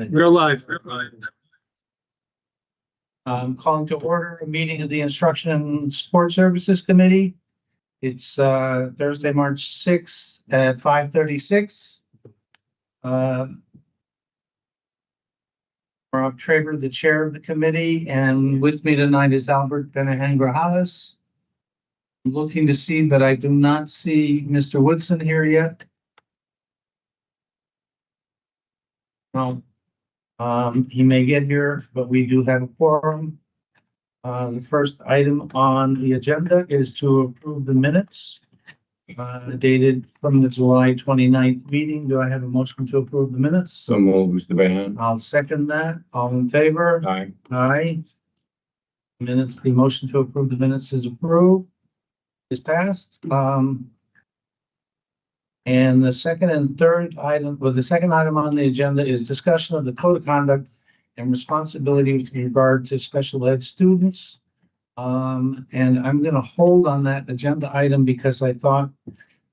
Real life, real life. Calling to order a meeting of the Instruction and Support Services Committee. It's Thursday, March 6th at 5:36. Rob Traber, the chair of the committee, and with me tonight is Albert Benahan Grajales. I'm looking to see, but I do not see Mr. Woodson here yet. No. He may get here, but we do have a quorum. The first item on the agenda is to approve the minutes dated from the July 29th meeting. Do I have a motion to approve the minutes? So moved, Mr. Van. I'll second that. All in favor? Aye. Aye. Minutes, the motion to approve the minutes is approved, is passed. And the second and third item, well, the second item on the agenda is discussion of the code of conduct and responsibility with regard to special ed students. And I'm going to hold on that agenda item because I thought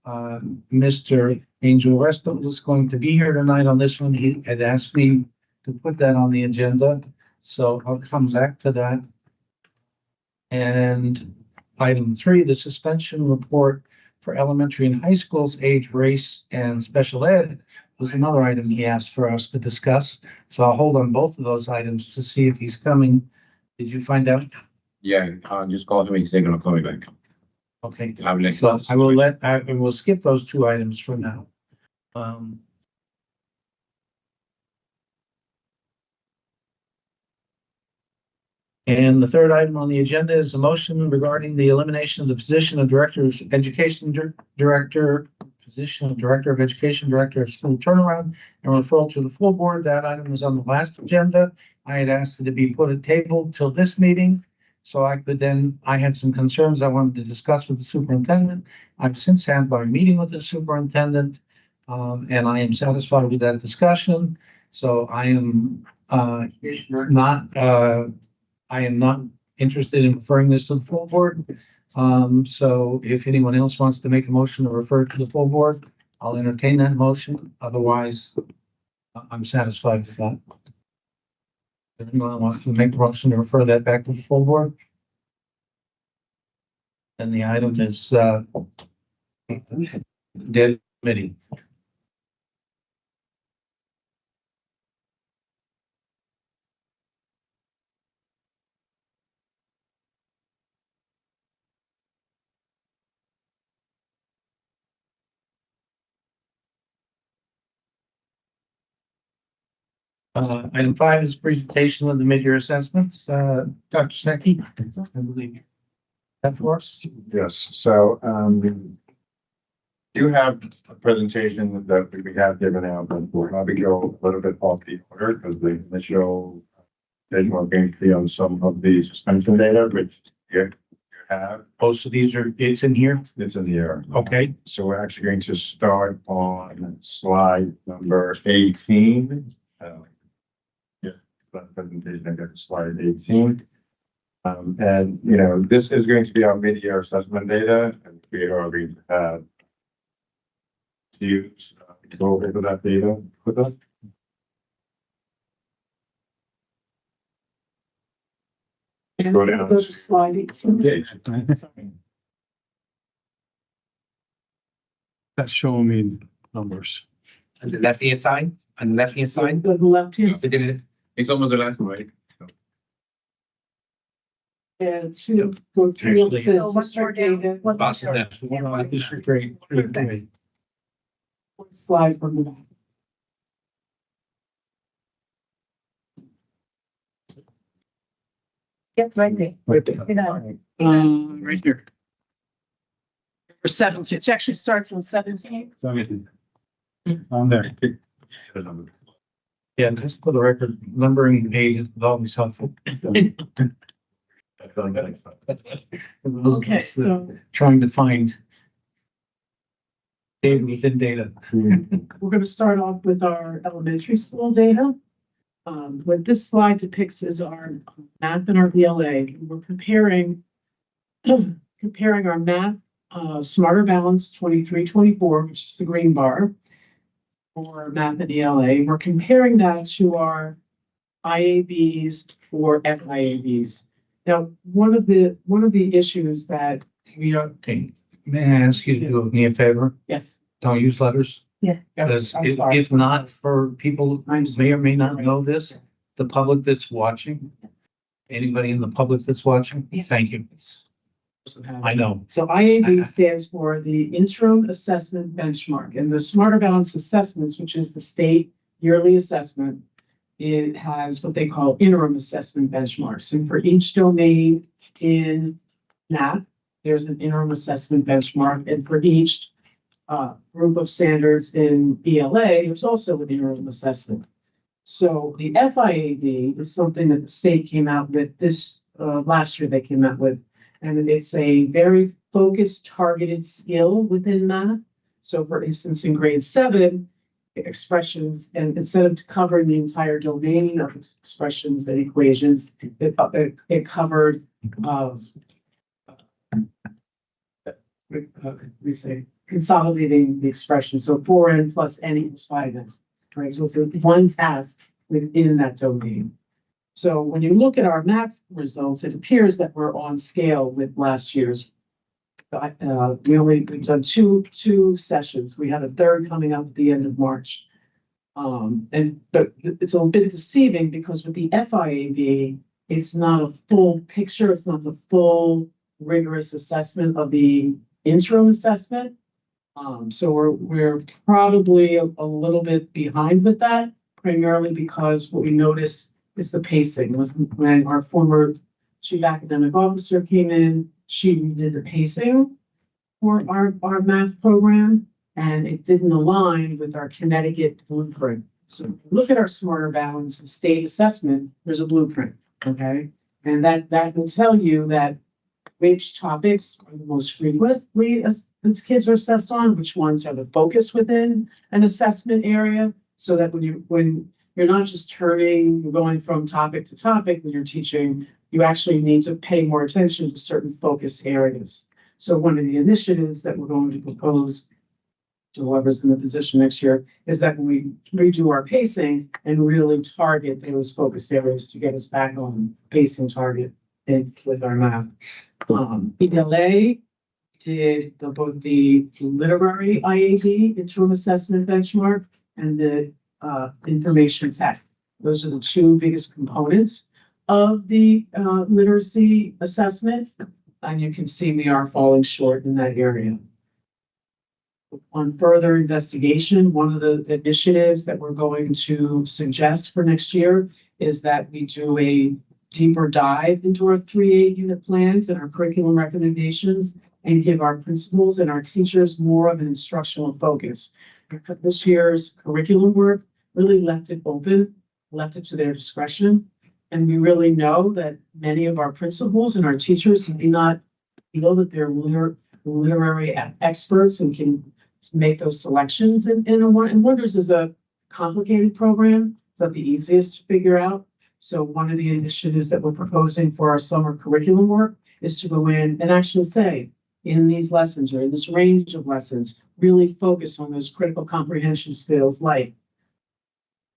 Mr. Angel Resto was going to be here tonight on this one. He had asked me to put that on the agenda, so I'll come back to that. And item 3, the suspension report for elementary and high schools, age, race, and special ed was another item he asked for us to discuss. So I'll hold on both of those items to see if he's coming. Did you find out? Yeah, just call him, he's gonna call me back. Okay, I'll let so I will skip those 2 items for now. And the third item on the agenda is a motion regarding the elimination of the position of Director of Education Director, position of Director of Education, Director of School Turnaround, and referral to the full board. That item was on the last agenda. I had asked it to be put at table till this meeting, so I had some concerns I wanted to discuss with the superintendent. I've since had my meeting with the superintendent, and I am satisfied with that discussion. So I am not interested in referring this to the full board. So if anyone else wants to make a motion to refer to the full board, I'll entertain that motion. Otherwise, I'm satisfied with that. If anyone wants to make a motion to refer that back to the full board, then the item is dead committee. Item 5 is presentation of the mid-year assessments. Dr. Snecki, I believe that for us. Yes, so you have a presentation that we have given out, but we'll probably go a little bit off the order because the initial presentation was going to be on some of the suspension data, which you have. Most of these it's in here. It's in the air. Okay. So we're actually going to start on slide number 18. That presentation, I got slide 18. And this is going to be our mid-year assessment data, and we are going to have to go over that data with us. Go down. Go to slide 18. That's showing me numbers. On the left hand side, Go to the left hand side. It's almost the last one, right? And 2, go 3, Actually, it says one more district down. data. Bottom left. District grade, grade. One slide from the back. Yep, right there. Right there. You got it. Right here. Or 17, it actually starts on 17. On there. Yeah, just for the record, numbering the page is always helpful. Okay, so Trying to find data within data. we're going to start off with our elementary school data. What this slide depicts is our math and our VLA. We're comparing our math Smarter Balance 23-24, which is the green bar, for math and ELA. We're comparing that to our IABs or FIABs. Now, one of the issues that we are, Okay, may I ask you to do me a favor? yes. Don't use letters. Yeah. Because I'm if, sorry. if not for people who may or may not know this, the public that's watching, anybody in the public that's watching, thank you. I know. So IAB stands for the Interim Assessment Benchmark, and the Smarter Balance Assessments, which is the state yearly assessment, it has what they call interim assessment benchmarks. And for each domain in math, there's an interim assessment benchmark, and for each group of standards in ELA, there's also an interim assessment. So the FIAB is something that the state came out with this last year. They came out with, and it's a very focused, targeted skill within math. So for instance, in grade 7, expressions, and instead of covering the entire domain of expressions and equations, it covered, we say, consolidating the expression. So 4n plus n equals 5n, right? So it's one task within that domain. So when you look at our math results, it appears that we're on scale with last year's. We've done two sessions. We have a third coming up at the end of March. But it's a bit deceiving because with the FIAB, it's not a full picture. It's not the full rigorous assessment of the interim assessment. So we're probably a little bit behind with that, primarily because what we noticed is the pacing. When our former chief academic officer came in, she redid the pacing for our math program, and it didn't align with our Connecticut blueprint. So look at our Smarter Balance and state assessment, there's a blueprint, okay? And that will tell you that which topics are the most frequently the kids are assessed on, which ones are the focus within an assessment area, so that when you're not just you're going from topic to topic when you're teaching, you actually need to pay more attention to certain focus areas. So one of the initiatives that we're going to propose to whoever's in the position next year is that we redo our pacing and really target those focus areas to get us back on pacing target with our math. ELA did both the literary IAB, interim assessment benchmark, and the information tech. Those are the two biggest components of the literacy assessment, and you can see we are falling short in that area. On further investigation, one of the initiatives that we're going to suggest for next year is that we do a deeper dive into our 3A unit plans and our curriculum recommendations and give our principals and our teachers more of an instructional focus. This year's curriculum work really left it open, left it to their discretion. And we really know that many of our principals and our teachers may not feel that they're literary experts and can make those selections. And Wonders is a complicated program. It's not the easiest to figure out. So one of the initiatives that we're proposing for our summer curriculum work is to go in and actually say, in these lessons or in this range of lessons, really focus on those critical comprehension skills like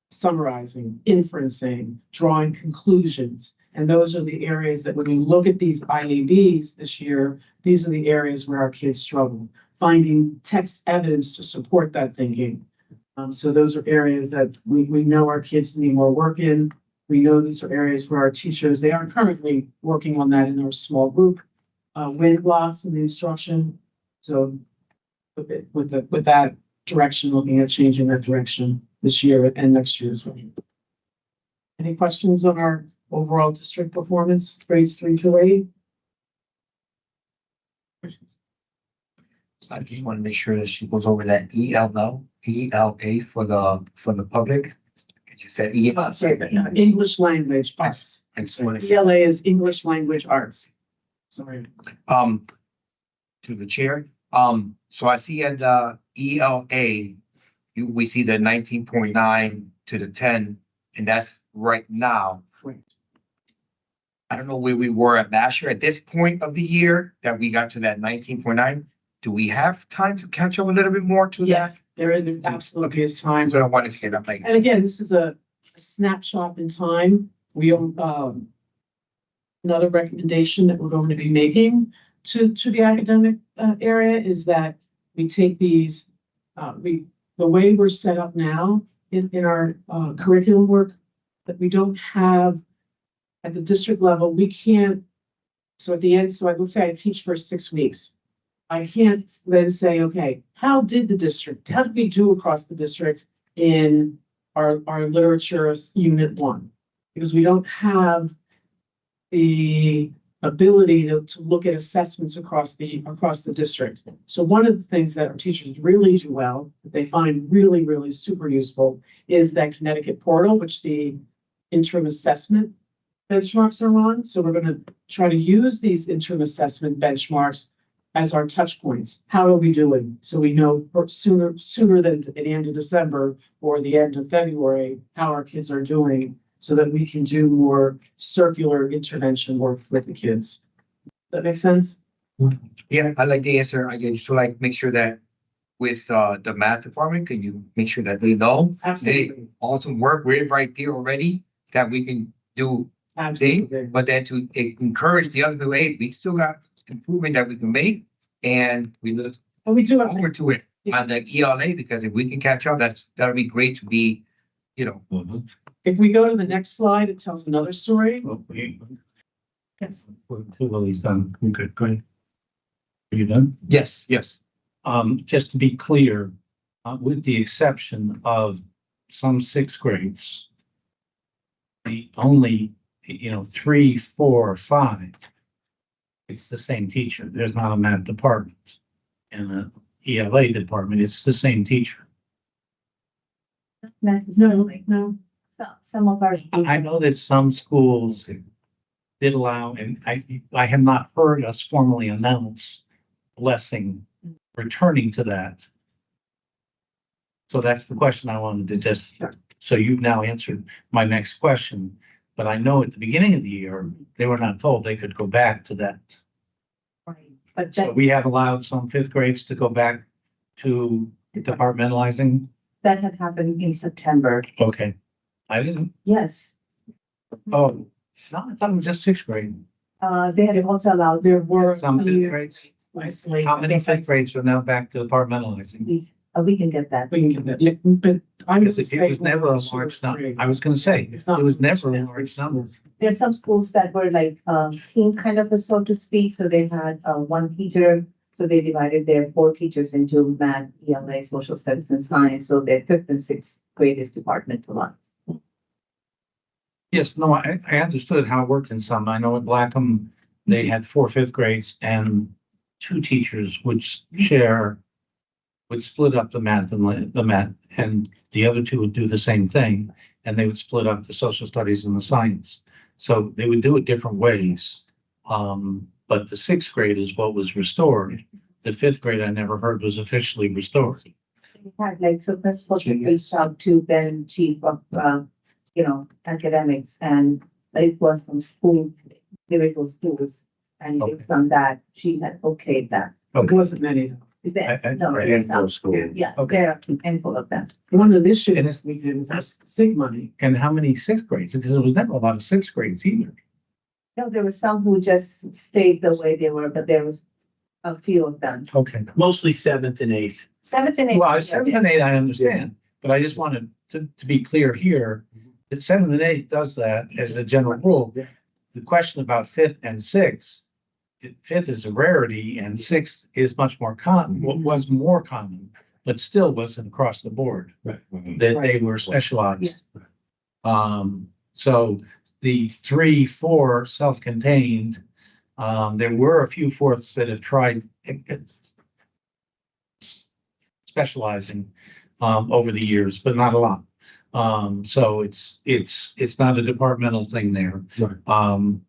summarizing, inferencing, drawing conclusions. And those are the areas that when you look at these IABs this year, these are the areas where our kids struggle, finding text evidence to support that thinking. So those are areas that we know our kids need more work in. We know these are areas where our teachers, they are currently working on that in our small group win blocks in the instruction. So with that direction, looking at changing that direction this year and next year as well. Any questions on our overall district performance, grades 3 through 8? I just want to make sure that she goes over that ELA for the public. You said ELA. English language arts. ELA is English language arts. Sorry. To the chair. So I see at the ELA, we see the 19.9 to the 10, and that's right now. Correct. I don't know where we were at last year at this point of the year that we got to that 19.9. Do we have time to catch up a little bit more to that? Yes, There absolutely is time. So I wanted to say that, like, And again, this is a snapshot in time. We, another recommendation that we're going to be making to the academic area is that we take these, the way we're set up now in our curriculum work, that we don't have at the district level, we can't, so at the end, so let's say I teach for 6 weeks. I can't then say, okay, how did we do across the district in our literature unit 1? Because we don't have the ability to look at assessments across the district. So one of the things that our teachers really do well, that they find really, really super useful, is that Connecticut portal, which the interim assessment benchmarks are on. So we're going to try to use these interim assessment benchmarks as our touch points. How are we doing? So we know sooner than at the end of December or the end of February, how our kids are doing, so that we can do more circular intervention work with the kids. Does that make sense? yeah, I like the answer. I just like make sure that with the math department, can you make sure that they know? Absolutely. Awesome work, we're right there already, that we can do Absolutely. but then to encourage the other people, hey, we still got improvement that we can make, and we look And we do have, forward to it on the ELA, because if we can catch up, that'll be great to be, you know. if we go to the next slide, it tells another story. Oh, Yes. Well, he's done. Okay, go ahead. Are you done? Yes, yes. Just to be clear, with the exception of some 6th grades, the only, 3, 4, 5, it's the same teacher. There's not a math department. In the ELA department, it's the same teacher. No, necessarily. no. Some of our. I know that some schools did allow, and I have not heard us formally announce blessing, returning to that. So that's the question I wanted to just, so you've now answered my next question. But I know at the beginning of the year, they were not told they could go back to that. But So that, we have allowed some 5th grades to go back to departmentalizing. that had happened in September. Okay. I didn't, Yes, oh, no, I thought it was just 6th grade. they had also allowed. There were Some 5th years grades. isolated. How many 5th grades are now back to departmentalizing? We can get that. We can get that, but I would Because say. it was never a 2 or large number. 3. I was gonna say, It's it not was never a much. large number. There are some schools that were like, team kind of, so to speak, so they had, one teacher. So they divided their 4 teachers into math, ELA, social studies and science, so their 5th and 6th grade is departmentalized. Yes, no, I understood how it worked in some. I know at Blackham, they had 4 5th grades and 2 teachers would split up the math and the other 2 would do the same thing. And they would split up the social studies and the science. So they would do it different ways. But the 6th grade is what was restored. The 5th grade I never heard was officially restored. We had like, so principal reached out to then chief of, academics, and it was from school, individual schools. And based on that, she had okayed that. It wasn't many. No, Right, it was in some- school. Yeah, Okay. there are a handful of them. One of the initiatives we did with our SIG money. And how many 6th grades? Because there was never a lot of 6th grades either. No, there were some who just stayed the way they were, but there was a few of them. Okay. Mostly 7th and 8th. 7th and 8th. Well, 7th and 8th, I understand, but I just wanted to be clear here that 7th and 8th does that as a general rule. The question about 5th and 6th, 5th is a rarity and 6th is much more common, was more common, but still wasn't across the board that they were specialized. So the 3, 4 self-contained, there were a few 4ths that have tried specializing over the years, but not a lot. So it's not a departmental thing there. Right.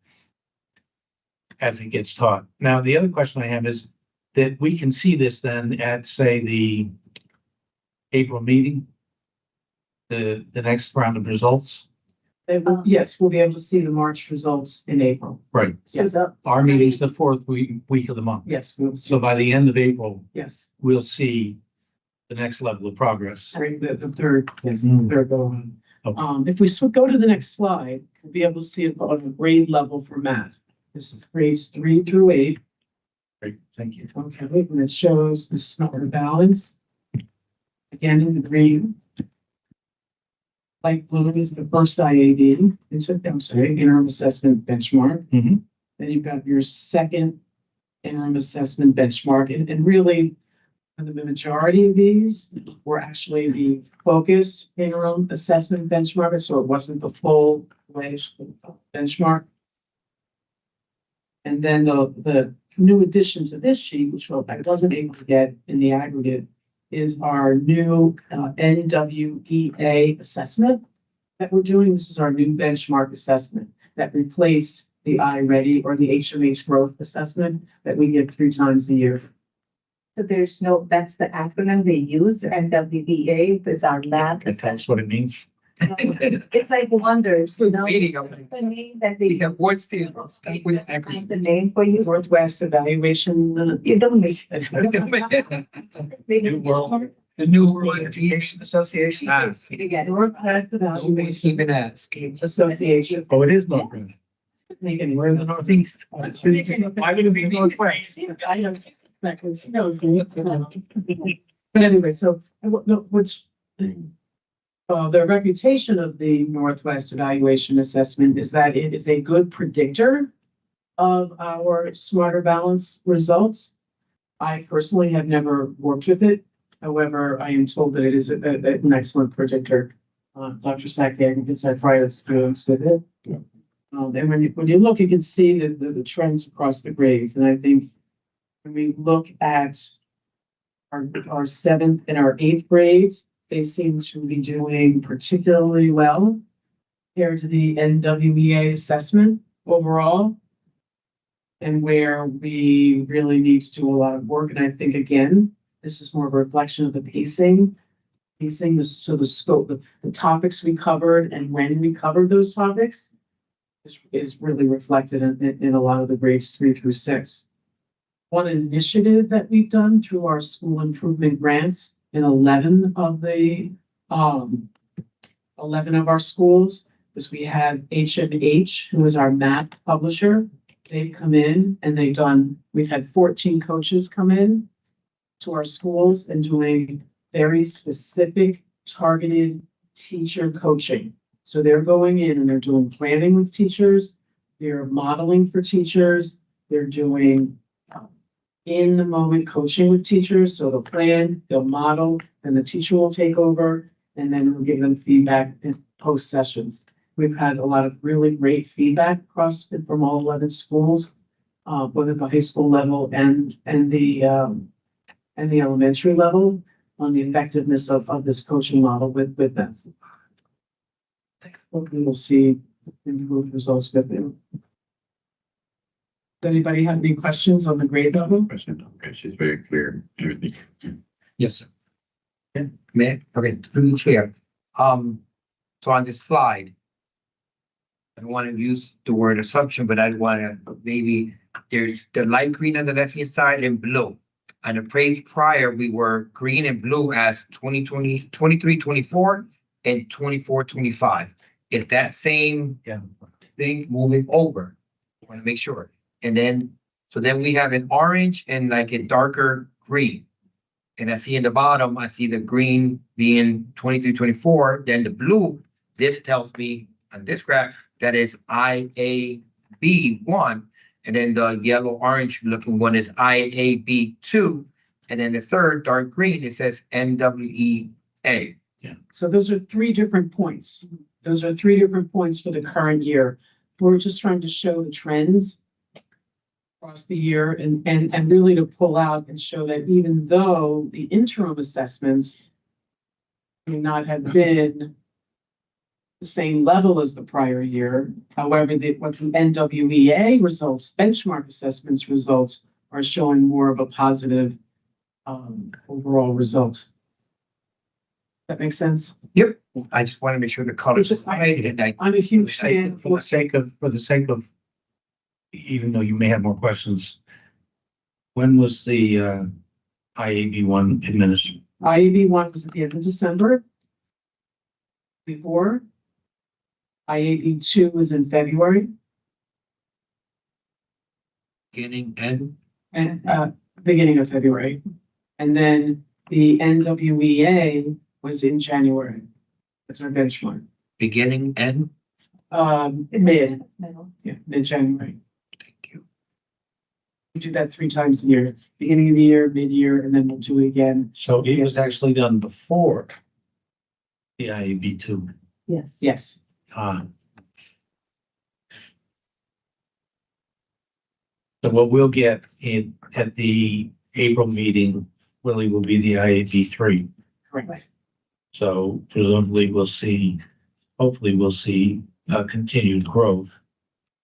As it gets taught. Now, the other question I have is that we can see this then at, say, the April meeting, the next round of results. Yes, we'll be able to see the March results in April. Right. Yes, Our meeting's the 4th week of the month. yes, we'll see. So by the end of April, Yes, we'll see the next level of progress. Sorry, the third, yes, the Mm. third go on. Okay. If we go to the next slide, we'll be able to see it on a grade level for math. This is grades 3 through 8. Great, thank you. Okay, and it shows the smarter balance. Again, in the green. Light blue is the first IAB, I'm sorry, interim assessment benchmark. Mhm. Then you've got your second interim assessment benchmark, and really, the majority of these were actually the focused interim assessment benchmark, so it wasn't the full fledged benchmark. And then the new addition to this sheet, which I wasn't able to get in the aggregate, is our new NWEA assessment that we're doing. This is our new benchmark assessment that replaced the iReady or the HMH growth assessment that we get 3 times a year. So there's no, that's the acronym they use, NWBA is our lab. Can you tell us what it means? It's like wonders, you know? Waiting on it. The name that they. We have what's the, with Find the name for you. Northwest Evaluation. You don't miss. New World. the new World Education Association. Northwest Nobody Evaluation even asked. Association. Oh, it is Northwest. We're in the Northeast. Why would it be Northwest? I know, exactly, she knows me. But anyway, so what's the reputation of the Northwest Evaluation Assessment is that it is a good predictor of our Smarter Balance results. I personally have never worked with it. However, I am told that it is an excellent predictor. Dr. Sackett has had prior experience with it. And when you look, you can see the trends across the grades. And I think when we look at our 7th and our 8th grades, they seem to be doing particularly well compared to the NWEA assessment overall. And where we really need to do a lot of work. And I think, again, this is more of a reflection of the pacing, so the scope, the topics we covered and when we covered those topics is really reflected in a lot of the grades 3 through 6. One initiative that we've done through our school improvement grants in 11 of our schools is we have HMH, who is our math publisher. They've come in and we've had 14 coaches come in to our schools and doing very specific targeted teacher coaching. So they're going in and they're doing planning with teachers, they're modeling for teachers, they're doing in the moment coaching with teachers. So they'll plan, they'll model, and the teacher will take over, and then we'll give them feedback in post sessions. We've had a lot of really great feedback from all 11 schools, both at the high school level and the elementary level on the effectiveness of this coaching model with them. Hopefully we'll see improved results with them. Does anybody have any questions on the grade level? Okay, she's very clear, everything. Yes, sir. Okay, through the chair. So on this slide, I don't want to use the word assumption, but I want to maybe there's the light green on the left-hand side and blue. On the page prior, we were green and blue as 2020, 23, 24 and 24, 25. Is that same thing moving over? I want to make sure. And then, so then we have an orange and like a darker green. And I see in the bottom, I see the green being 23, 24, then the blue, this tells me on this graph, that is IAB1. And then the yellow orange looking one is IAB2. And then the third dark green, it says NWEA. So those are 3 different points. Those are 3 different points for the current year. We're just trying to show the trends across the year and really to pull out and show that even though the interim assessments may not have been the same level as the prior year, however, what the NWEA results, benchmark assessments results, are showing more of a positive overall result. That makes sense? Yep. I just want to make sure the colors. It's just- I'm a huge fan. For the sake of, even though you may have more questions, when was the IAB1 administered? IAB one was at the end of December. Before. IAB two was in February Beginning and and, beginning of February. And then the NWEA was in January. That's our benchmark. beginning and, Mid-January. thank you. We do that 3 times a year, beginning of the year, mid-year, and then we'll do it again. So it was actually done before the IAB two. Yes. Yes. So what we'll get in at the April meeting, Willie, will be the IAB three. Correct. So presumably we'll see, hopefully we'll see continued growth.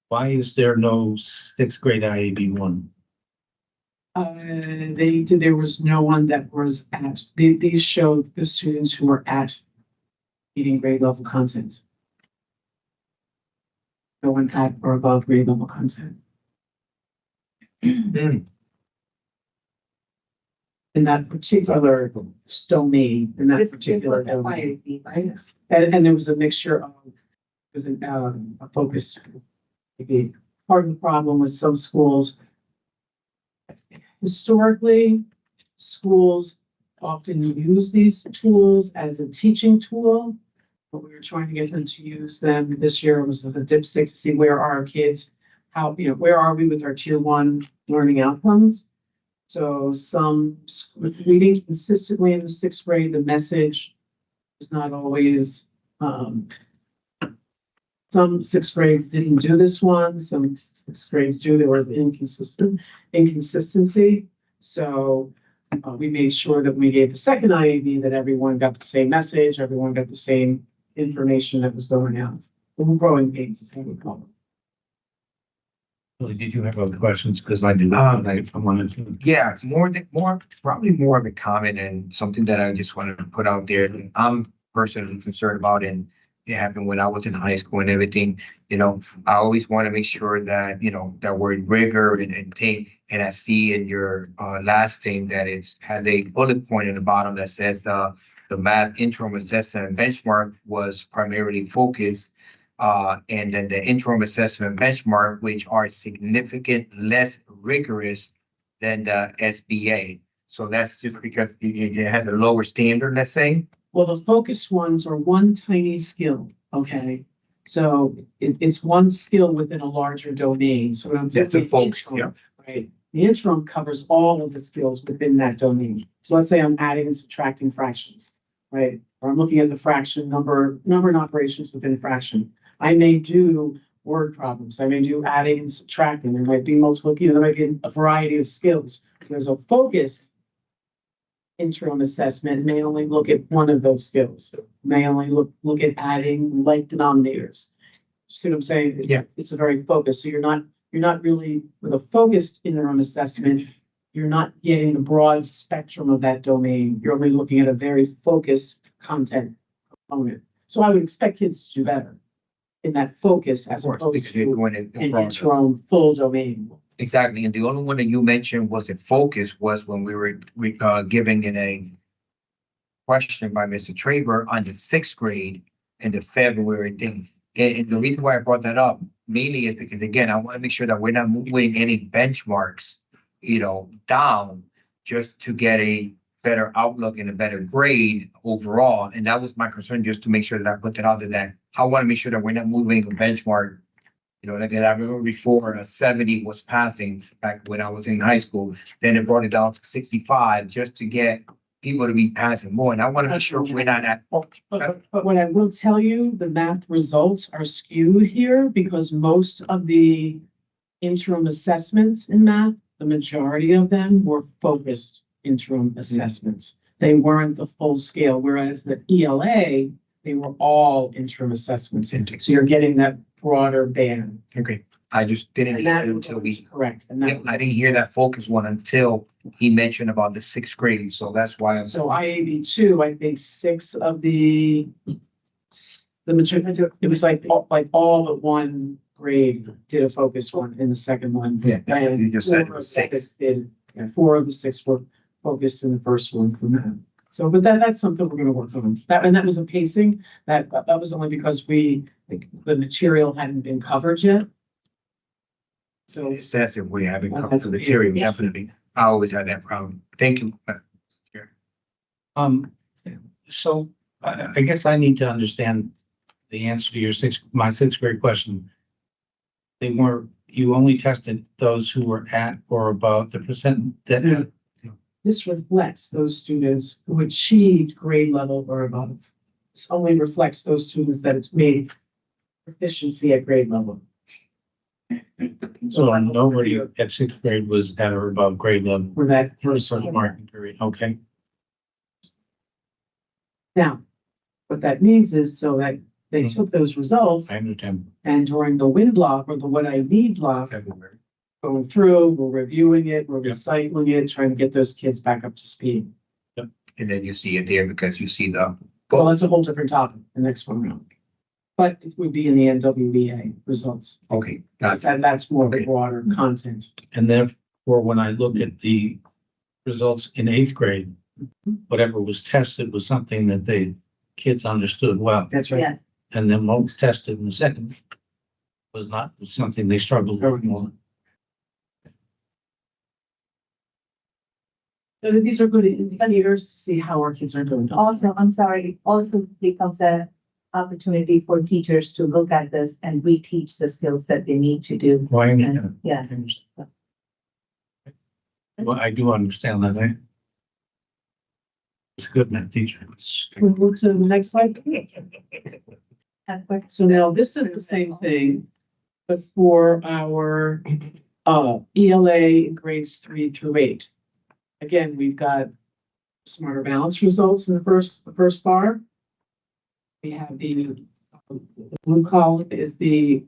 Why is there no sixth grade IAB one? There was no one that was at, these showed the students who were at meeting grade level content. No one at or above grade level content. In that particular domain, in that This particular was the domain. IAB, right? And there was a mixture of, was a focus. Maybe part of the problem was some schools. Historically, schools often use these tools as a teaching tool. But we were trying to get them to use them this year was the dipstick to see where are our kids, how, where are we with our tier 1 learning outcomes? So some reading consistently in the 6th grade, the message is not always, some 6th grades didn't do this one, some 6th grades do, there was inconsistency. So we made sure that we gave the second IAB that everyone got the same message, everyone got the same information that was going out. The growing pains is how we call them. Willie, did you have other questions? Because I do. I wanted to. Yeah, probably more of a comment and something that I just wanted to put out there. I'm personally concerned about, and it happened when I was in high school and everything. I always want to make sure that, that word rigor and thing. And I see in your last thing that it has a bullet point in the bottom that says the math interim assessment and benchmark was primarily focused. And then the interim assessment benchmark, which are significant less rigorous than the SBA. So that's just because it has a lower standard, let's say. Well, the focused ones are one tiny skill, okay? So it's one skill within a larger domain, so. I'm Just the thinking focus, interim, right? The interim covers all of the skills within that domain. So let's say I'm adding and subtracting fractions, right? Or I'm looking at the fraction number and operations within fraction. I may do word problems. I may do adding and subtracting. There might be multiple, there might be a variety of skills. There's a focus interim assessment may only look at one of those skills, may only look at adding like denominators. See what I'm saying? Yeah. It's a very focused. So you're not really with a focused interim assessment, you're not getting the broad spectrum of that domain. You're only looking at a very focused content component. So I would expect kids to do better in that focus as opposed Because you're to doing it an broader. interim full domain. Exactly, and the only one that you mentioned was a focus was when we were giving in a question by Mr. Traver on the 6th grade in the February thing. And the reason why I brought that up mainly is because, again, I want to make sure that we're not moving any benchmarks, down just to get a better outlook and a better grade overall. And that was my concern, just to make sure that I put that out there, that I want to make sure that we're not moving a benchmark. Like I remember before 70 was passing back when I was in high school, then it brought it down to 65 just to get people to be passing more. And I want to make sure we're not at. But what I will tell you, the math results are skewed here because most of the interim assessments in math, the majority of them were focused interim assessments. They weren't the full scale, whereas the ELA, they were all interim assessments. So you're getting that broader band. Okay, I just didn't And hear that it until we. correct. And Yeah, that, I didn't hear that focus one until he mentioned about the 6th grade, so that's why I'm. so IAB two, I think 6 of the majority, it was like all but one grade did a focus one in the second one. Yeah, And you just said it 4 was of the 6. did, 4 of the 6 were focused in the first one from that. So, but that's something we're gonna work on. That was a pacing, that was only because the material hadn't been covered yet. So, It's as if we haven't covered That's the okay. material, definitely. I always had that problem. Thank you. Um, so I guess I need to understand the answer to my sixth grade question. You only tested those who were at or above the percent that, this reflects those students who achieved grade level or above. This only reflects those students that have made proficiency at grade level. so nobody at sixth grade was at or above grade level For that for a first certain one. marking period, okay? Now, what that means is so that they took those results I understand. and during the win block or the what I need block, February. going through, we're reviewing it, we're Yep. recycling it, trying to get those kids back up to speed. And then you see it there because you see the. Well, that's a whole different topic, the next one round. But it would be in the NWEA results. Okay, got it. That's more of a broader content. And therefore, when I look at the results in eighth grade, whatever was tested was something that the kids understood well. That's right. Yeah, And then what was tested in the second was not something they struggled with more. So these are good indicators to see how our kids are doing. also, I'm sorry, also becomes a opportunity for teachers to look at this and reteach the skills that they need to do. Well, I And, understand. yeah, Well, I do understand that. I was a good math teacher. We'll move to the next slide. and for- So now this is the same thing, but for our ELA in grades 3 through 8. Again, we've got smarter balance results in the first bar. We have the blue column is the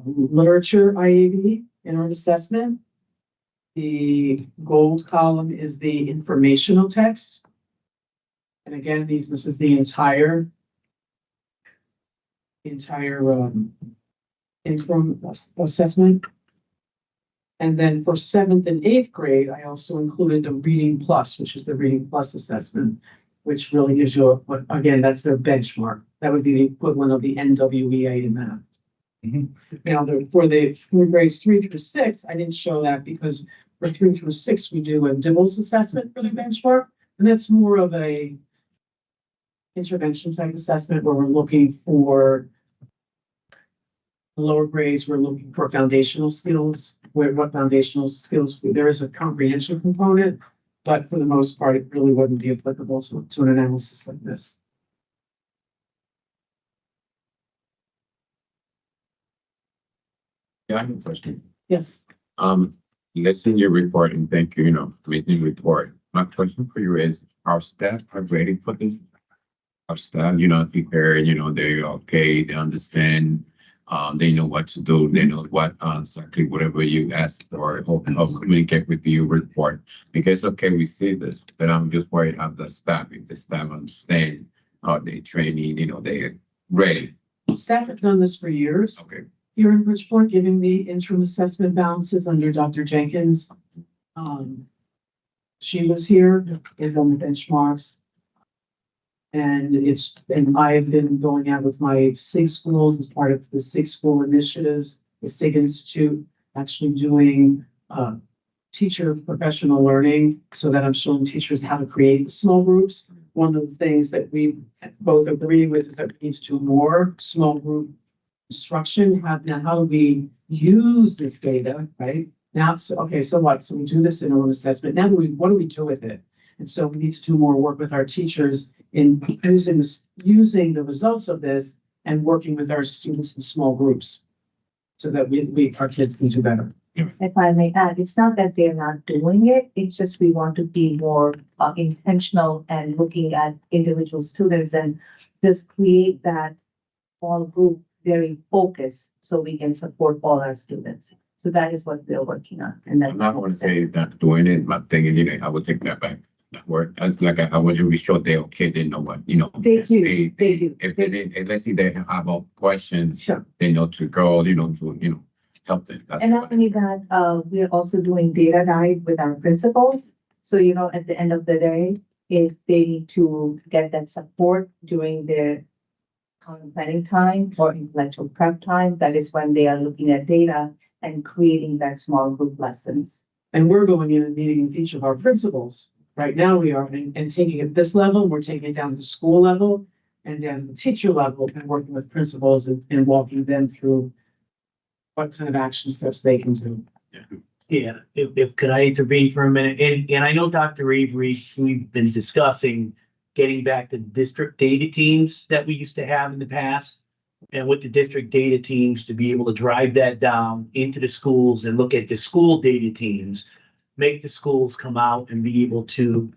literature IAB in our assessment. The gold column is the informational text. And again, this is the entire interim assessment. And then for 7th and 8th grade, I also included the Reading Plus, which is the Reading Plus assessment, which really gives you, again, that's their benchmark. That would be the equivalent of the NWEA in math. Mhm. Now, for grades 3 through 6, I didn't show that because for 3 through 6, we do a DIBELS assessment for the benchmark. And that's more of a intervention type assessment where we're looking for lower grades, we're looking for foundational skills, what foundational skills, there is a comprehension component, but for the most part, it really wouldn't be applicable to an analysis like this. Yeah, I have a question. Yes, Let's in your report and thank you, amazing report. My question for you is, our staff are ready for this? Our staff, prepared, they're okay, they understand, they know what to do, they know what, exactly whatever you ask for, help communicate with you report. Because, okay, we see this, but I'm just worried about the staff, if the staff understand how they training, they're ready. staff have done this for years. Okay. Here in Bridgeport, giving the interim assessment balances under Dr. Jenkins. She was here, is on the benchmarks. And I've been going out with my SIG schools as part of the SIG school initiatives, the SIG Institute, actually doing teacher professional learning so that I'm showing teachers how to create the small groups. One of the things that we both agree with is that we need to do more small group instruction. How do we use this data, right? Now, so what? So we do this interim assessment. Now what do we do with it? And so we need to do more work with our teachers in using the results of this and working with our students in small groups so that our kids can do better. If I may add, it's not that they're not doing it, it's just we want to be more intentional and looking at individual students and just create that small group very focused so we can support all our students. So that is what we're working on. And that's I'm not going to say not doing it, but thinking, I would take that back. That word, as like, I want you to be sure they're okay, they know what, They do, they do. If let's say they have questions, Sure. they know to go, to, help them. That's And what not only that, we are also doing data dive with our principals. So, at the end of the day, if they need to get that support during their content planning time or intellectual prep time, that is when they are looking at data and creating that small group lessons. And we're going in and meeting with each of our principals. Right now we are, and taking it this level, we're taking it down to the school level and down to the teacher level and working with principals and walking them through what kind of action steps they can do. Yeah, if could I intervene for a minute? And I know Dr. Avery, we've been discussing getting back to district data teams that we used to have in the past. And with the district data teams to be able to drive that down into the schools and look at the school data teams, make the schools come out and be able to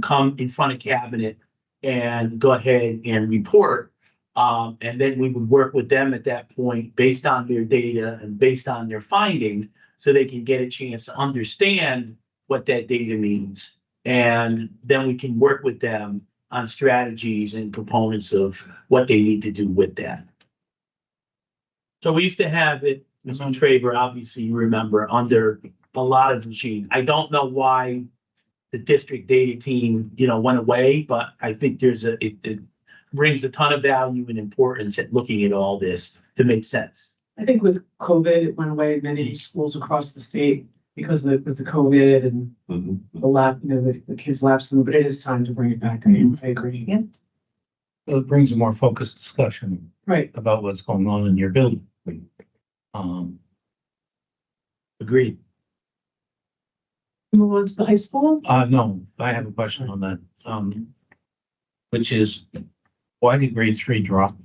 come in front of cabinet and go ahead and report. And then we would work with them at that point based on their data and based on their findings, so they can get a chance to understand what that data means. And then we can work with them on strategies and components of what they need to do with that. So we used to have it, Mr. Traver, obviously you remember, under a lot of regime. I don't know why the district data team, went away, but I think it brings a ton of value and importance at looking at all this to make sense. I think with COVID, it went away in many schools across the state because of the COVID and the kids lapsing, but it is time to bring it back. I agree. Yeah. It brings a more focused discussion Right. about what's going on in your building. Agreed. Move on to the high school. No, I have a question on that, which is, why did grade 3 drop?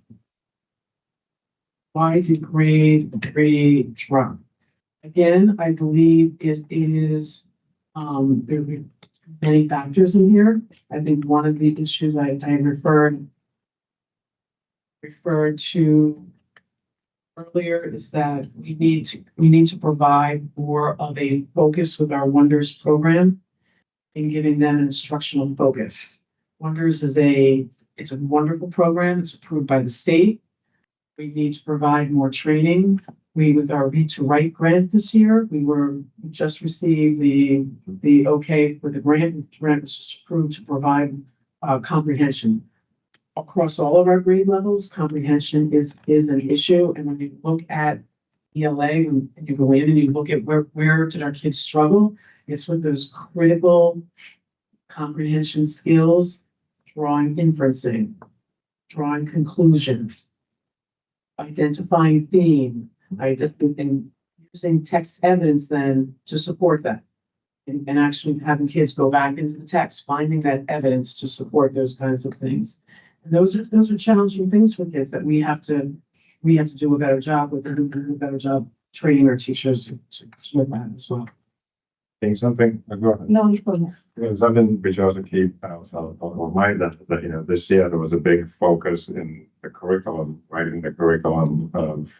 Why did grade 3 drop? Again, I believe it is, there are many factors in here. I think one of the issues I referred to earlier is that we need to provide more of a focus with our Wonders program in giving them an instructional focus. Wonders it's a wonderful program. It's approved by the state. We need to provide more training. With our Read to Write grant this year, we just received the okay for the grant. The grant was just approved to provide comprehension. Across all of our grade levels, comprehension is an issue. And when you look at ELA and you go in and you look at where did our kids struggle, it's with those critical comprehension skills, drawing inferencing, drawing conclusions, identifying theme, and using text evidence then to support that. And actually having kids go back into the text, finding that evidence to support those kinds of things. And those are challenging things for kids that we have to do a better job with, and do a better job training our teachers to with that as well. Think something, go ahead. No, you go. Something which also keep on mind that, this year there was a big focus in the curriculum, writing the curriculum of,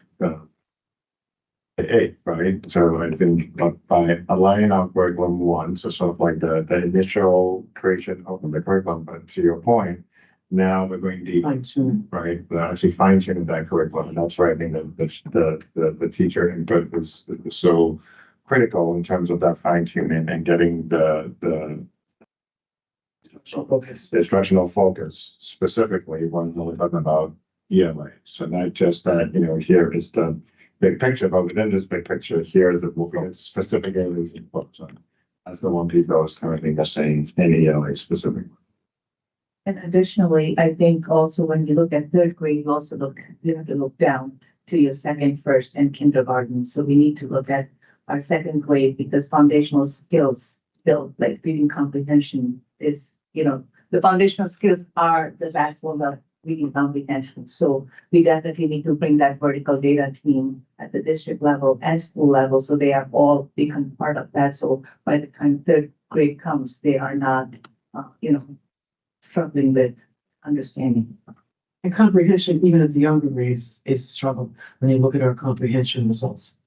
right? So I think by aligning our curriculum one, so sort of like the initial creation of the curriculum, but to your point, now we're going deep, Fine tune. right? We're actually fine tuning that curriculum, and that's where I think the teacher input is so critical in terms of that fine tuning and getting the Focus. instructional focus, specifically when we're talking about ELA. So not just that, here is the big picture, but within this big picture, here is the specific areas to focus on. That's the one piece that was currently missing in ELA specifically. And additionally, I think also when you look at third grade, you have to look down to your second, first, and kindergarten. So we need to look at our second grade, because foundational skills built, like reading comprehension is, the foundational skills are the backbone of reading comprehension. So we definitely need to bring that vertical data team at the district level and school level, so they are all become part of that. So by the time third grade comes, they are not, struggling with understanding. And comprehension, even at the younger grades, is a struggle when you look at our comprehension results.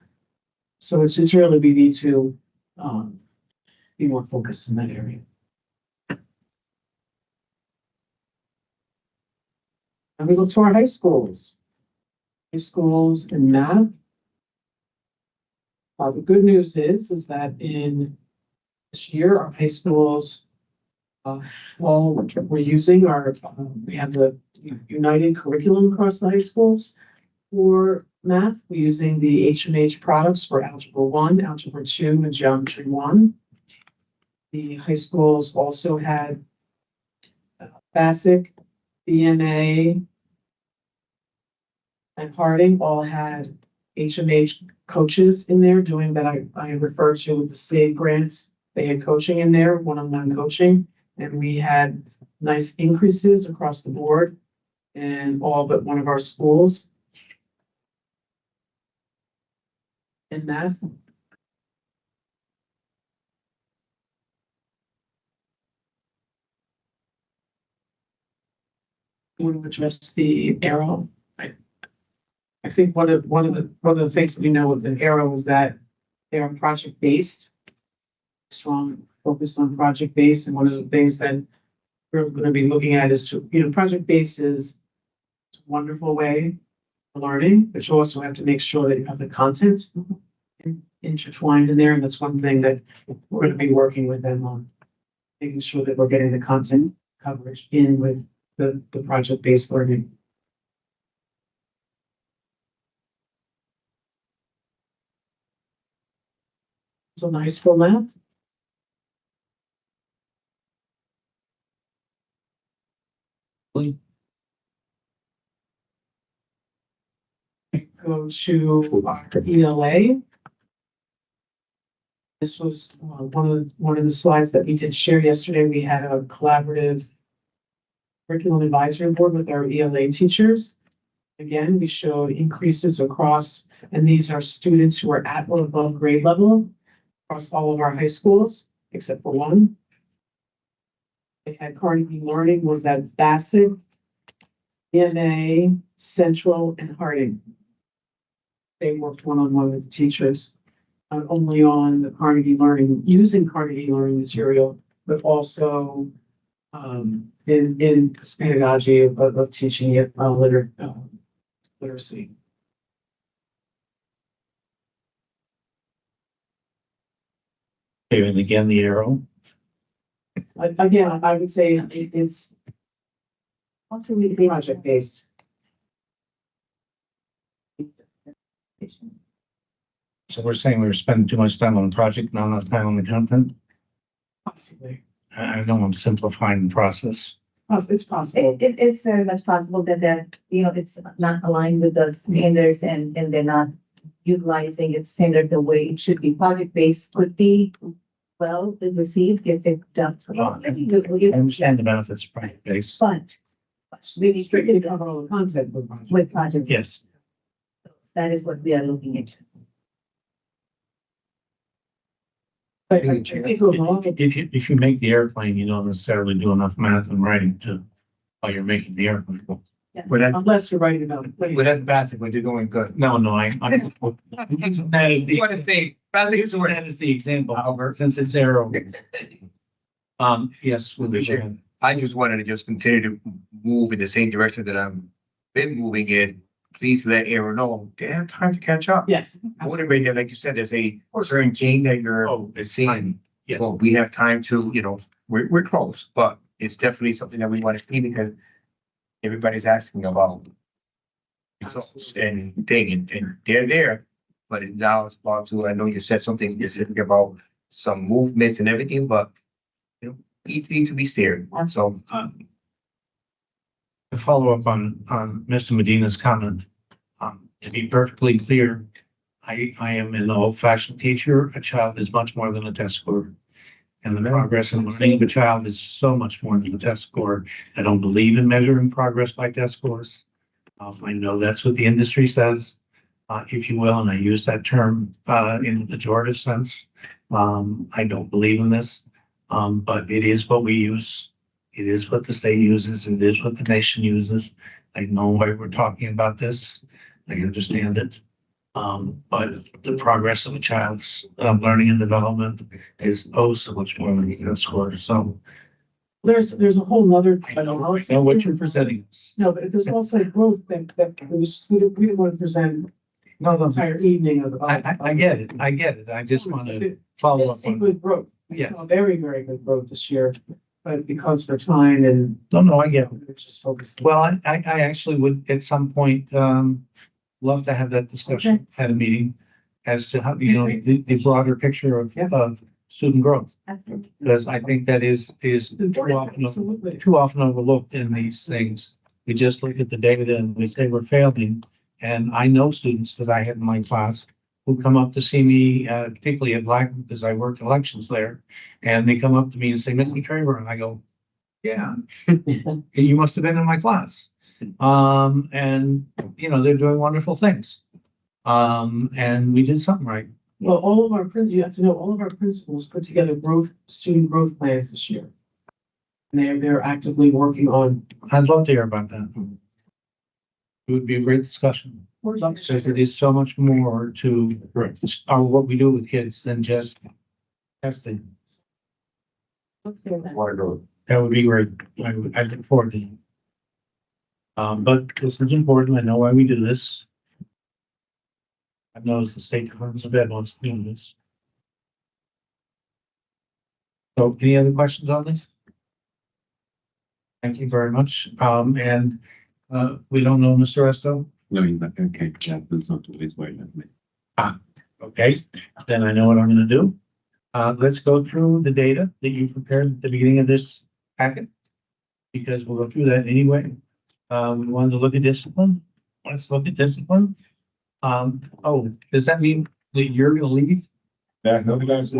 So it's really, we need to be more focused in that area. And we look to our high schools. High schools in math. The good news is that in this year, our high schools All we're using are, we have the united curriculum across the high schools. For math, we're using the HMH products for Algebra 1, Algebra 2, and Geometry 1. The high schools also had BASIC, BMA, and Harding all had HMH coaches in there doing that I refer to with the SAVE grants. They had coaching in there, one-on-one coaching, and we had nice increases across the board in all but one of our schools. In math. Want to address the arrow? I think one of the things that we know with the arrow is that they are project based. Strong focus on project based, and one of the things that we're going to be looking at is to, project based is a wonderful way of learning, but you also have to make sure that you have the content intertwined in there, and that's one thing that we're going to be working with them on, making sure that we're getting the content coverage in with the project based learning. So nice for math. Go to our ELA. This was one of the slides that we did share yesterday. We had a collaborative curriculum advisory board with our ELA teachers. Again, we showed increases across, and these are students who are at or above grade level across all of our high schools, except for one. They had Carnegie Learning was at BASIC, EMA, Central, and Harding. They worked one-on-one with the teachers, not only on the Carnegie Learning, using Carnegie Learning material, but also in pedagogy of teaching it literacy. And again, the arrow. Again, I would say it's Also, we project based. So we're saying we're spending too much time on the project, not enough time on the content. Possibly. I know I'm simplifying the process. It's possible. It's very much possible that, it's not aligned with the standards and they're not utilizing its standard the way it should be. Project-based could be well received if it does. I understand the benefits of project based. But really Strictly cover all the content with project. with project, Yes. that is what we are looking at. But I think overall, If you make the airplane, you don't necessarily do enough math and writing while you're making the airplane. Yes. But that's, unless you're writing about. but that's basic, but you're doing good. No, I'm using that as You want to say, basic is using word. that as the example, Albert. since it's arrow. Yes, with the Sure. I just wanted to just continue to move in the same direction that I've been moving in. Please let Aaron know they have time to catch up. Yes. Motivate them, like you said, there's a certain game that you're Oh, it's seeing. time. Yes. Well, we have time to, we're close, but it's definitely something that we want to see because everybody's asking about results and thing, and they're there. But now it's about to, I know you said something specific about some movements and everything, but each need to be steered. So, To follow up on Mr. Medina's comment, to be perfectly clear, I am an old fashioned teacher. A child is much more than a test score. And the progress and learning of a child is so much more than a test score. I don't believe in measuring progress by test scores. I know that's what the industry says, if you will, and I use that term in a pejorative sense. I don't believe in this, but it is what we use. It is what the state uses. It is what the nation uses. I know why we're talking about this. I understand it. But the progress of a child's learning and development is so much more than a test score. So There's a whole nother. I know what you're presenting us. No, but there's also growth that we didn't want to present No, the entire evening of. I get it. I get it. I just want to follow Did up see on. good growth. We Yeah. saw very, very good growth this year but because for time and No, I get it. we're just focused. Well, I actually would at some point, love to have that discussion at a meeting as to how, you know, the broader picture of student growth. Absolutely. Because I think that is Absolutely. too often overlooked in these things. We just look at the data and we say we're failing. And I know students that I had in my class who come up to see me, particularly at Blackman, because I worked elections there. And they come up to me and say, Mr. Traver, and I go, yeah, you must have been in my class. And, you know, they're doing wonderful things. And we did something right. Well, you have to know, all of our principals put together student growth plans this year. And they're actively working on. I'd love to hear about that. It would be a great discussion. Because it is so much more to, what we do with kids than just testing. That's why I go. That would be great. I look forward to it. But this is important. I know why we do this. I've noticed the State Department of Ed wants to do this. So any other questions on this? Thank you very much. And we don't know Mr. Resto? No, he's not, okay, yeah, that's not always why that. Okay, then I know what I'm gonna do. Let's go through the data that you prepared at the beginning of this packet. Because we'll go through that anyway. We wanted to look at discipline. Let's look at discipline. Oh, does that mean that you're gonna leave? Yeah, no, guys.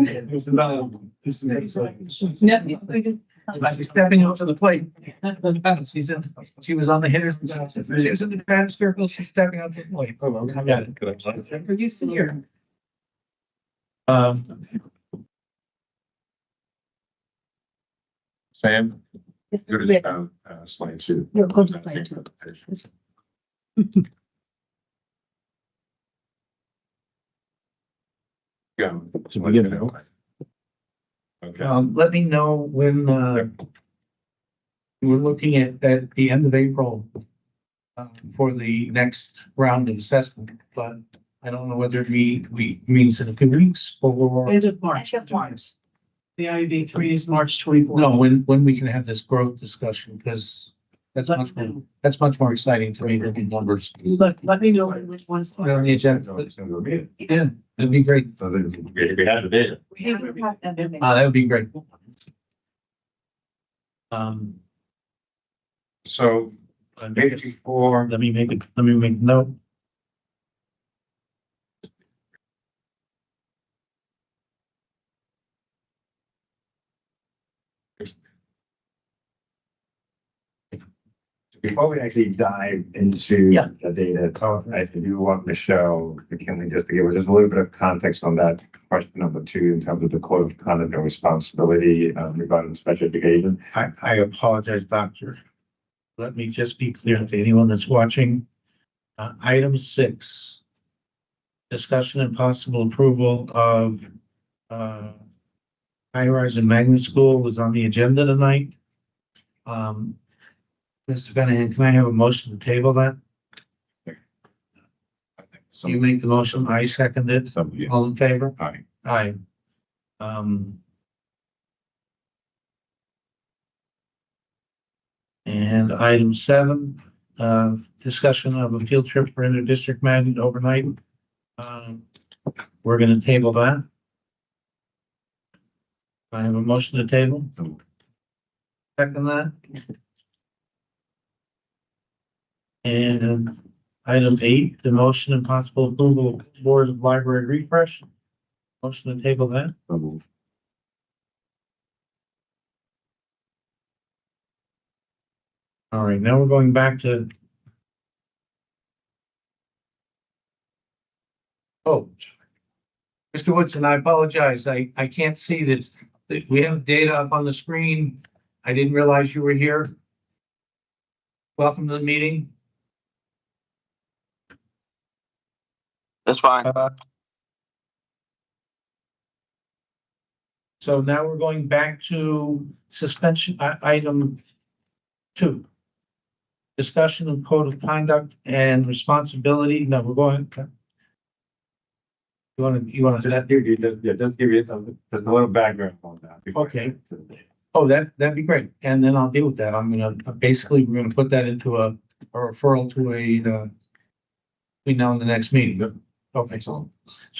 Like you're stepping up to the plate. She was on the hitters. She was in the batting circle. She's stepping up to the plate. Oh, I got it. Are you senior? Sam, you're just, slide two. You'll go to slide two. Go. To begin with. Okay. Let me know when, we're looking at the end of April for the next round of assessment, but I don't know whether we means in a few weeks or, End of March. End of March. The IB three is March 24th. no, when we can have this growth discussion, because that's much more exciting to me than the numbers. Let me know which one's. Put it on the agenda. Yeah, that'd be great. So then, we had the data. We have them in there. That would be great. So, page before, Let me make a note. before we actually dive into Yeah. the data, so I do want Michelle McKinley just to give us just a little bit of context on that question number 2 in terms of the code of conduct and responsibility regarding special education. I apologize, doctor. Let me just be clear to anyone that's watching. Item 6. Discussion and possible approval of High Horizon Magnet School was on the agenda tonight. Mr. Bennahan, can I have a motion to table that? You make the motion, I second it. Somebody, All in favor? aye. Aye. And item 7, discussion of a field trip for inter-district magnet overnight. We're gonna table that. I have a motion to table. Second that. And item 8, the motion and possible approval of Board of Library refresh. Motion to table that. So moved. All right, now we're going back to. Oh. Mr. Woodson, I apologize. I can't see this. We have data up on the screen. I didn't realize you were here. Welcome to the meeting. That's fine. So now we're going back to suspension, item 2. Discussion of code of conduct and responsibility. No, we're going. You want to, Just give you, just give you some, just a little background on that. before- Okay. Oh, that'd be great. And then I'll deal with that. Basically, we're gonna put that into a referral to between now and the next meeting. Okay, so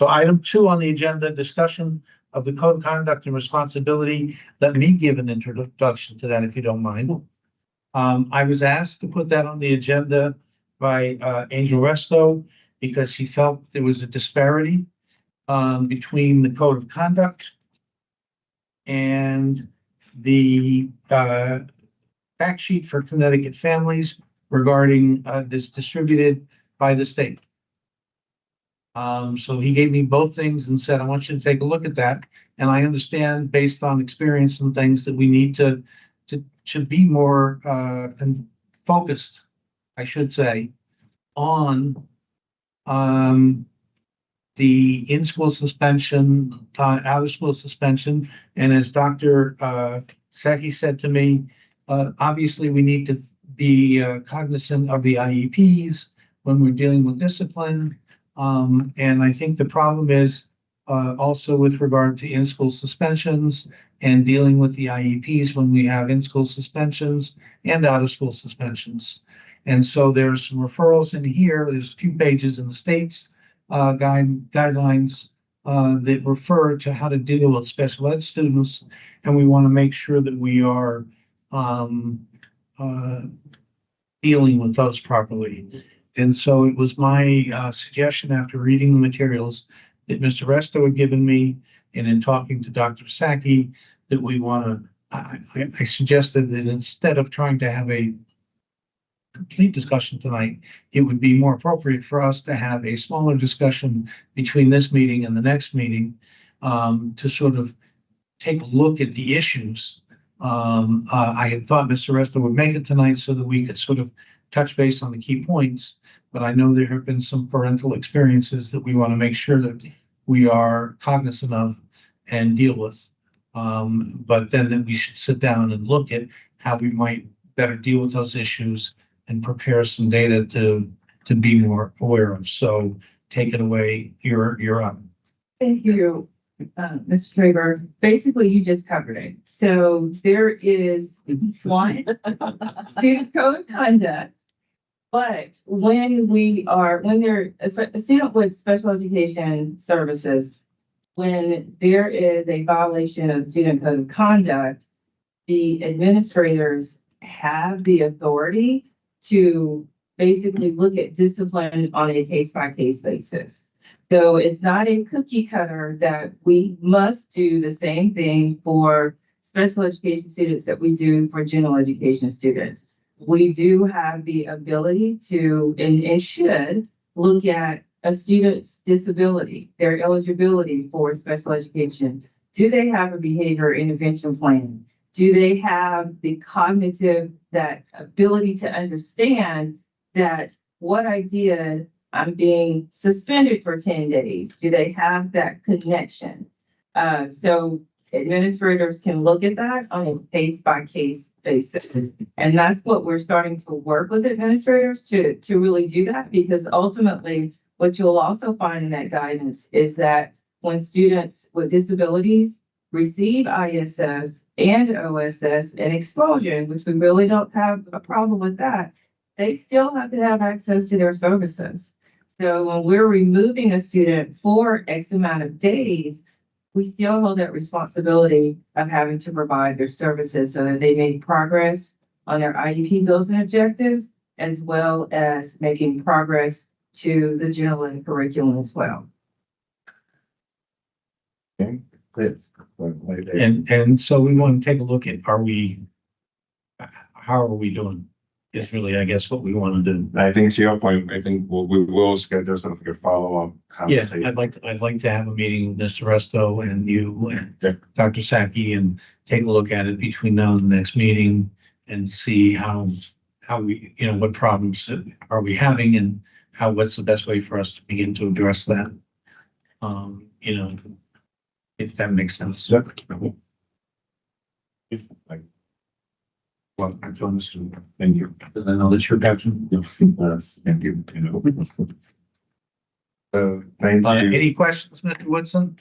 item 2 on the agenda, discussion of the code of conduct and responsibility. Let me give an introduction to that if you don't mind. I was asked to put that on the agenda by Angel Resto because he felt there was a disparity between the code of conduct and the fact sheet for Connecticut families regarding this distributed by the state. So he gave me both things and said, I want you to take a look at that. And I understand based on experience and things that we need to should be more focused, I should say, on the in-school suspension, out-of-school suspension. And as Dr. Seki said to me, obviously we need to be cognizant of the IEPs when we're dealing with discipline. And I think the problem is also with regard to in-school suspensions and dealing with the IEPs when we have in-school suspensions and out-of-school suspensions. And so there's some referrals in here. There's a few pages in the state's guidelines that refer to how to deal with special ed students. And we want to make sure that we are dealing with those properly. And so it was my suggestion after reading the materials that Mr. Resto had given me, and in talking to Dr. Saki, that we want to, I suggested that instead of trying to have a complete discussion tonight, it would be more appropriate for us to have a smaller discussion between this meeting and the next meeting to sort of take a look at the issues. I had thought Mr. Resto would make it tonight so that we could sort of touch base on the key points, but I know there have been some parental experiences that we want to make sure that we are cognizant of and deal with. But then that we should sit down and look at how we might better deal with those issues and prepare some data to be more aware of. So take it away. You're up. Thank you, Mr. Traber. Basically, you just covered it. So there is one student code of conduct, but when they're a student with special education services, when there is a violation of student code of conduct, the administrators have the authority to basically look at discipline on a case-by-case basis. So it's not a cookie cutter that we must do the same thing for special education students that we do for general education students. We do have the ability to and should look at a student's disability, their eligibility for special education. Do they have a behavior intervention plan? Do they have the cognitive, that ability to understand that what I did, I'm being suspended for 10 days. Do they have that connection? So administrators can look at that on a case-by-case basis. And that's what we're starting to work with administrators to really do that, because ultimately what you'll also find in that guidance is that when students with disabilities receive ISS and OSS and expulsion, which we really don't have a problem with that, they still have to have access to their services. So when we're removing a student for X amount of days, we still hold that responsibility of having to provide their services so that they make progress on their IEP goals and objectives, as well as making progress to the general ed curriculum as well. Okay, please. And so we want to take a look at, how are we doing? Is really, I guess, what we want to do. I think to your point, I think we will schedule sort of a follow-up Yeah, conversation. I'd like to have a meeting with Mr. Resto and you and Yeah. Dr. Saki and take a look at it between now and the next meeting and see how we, what problems are we having and what's the best way for us to begin to address that. If that makes sense. Yeah. Well, I understood. Thank you. Because I know that's your passion. Yes, thank you. Thank you. Any questions, Mr. Woodson?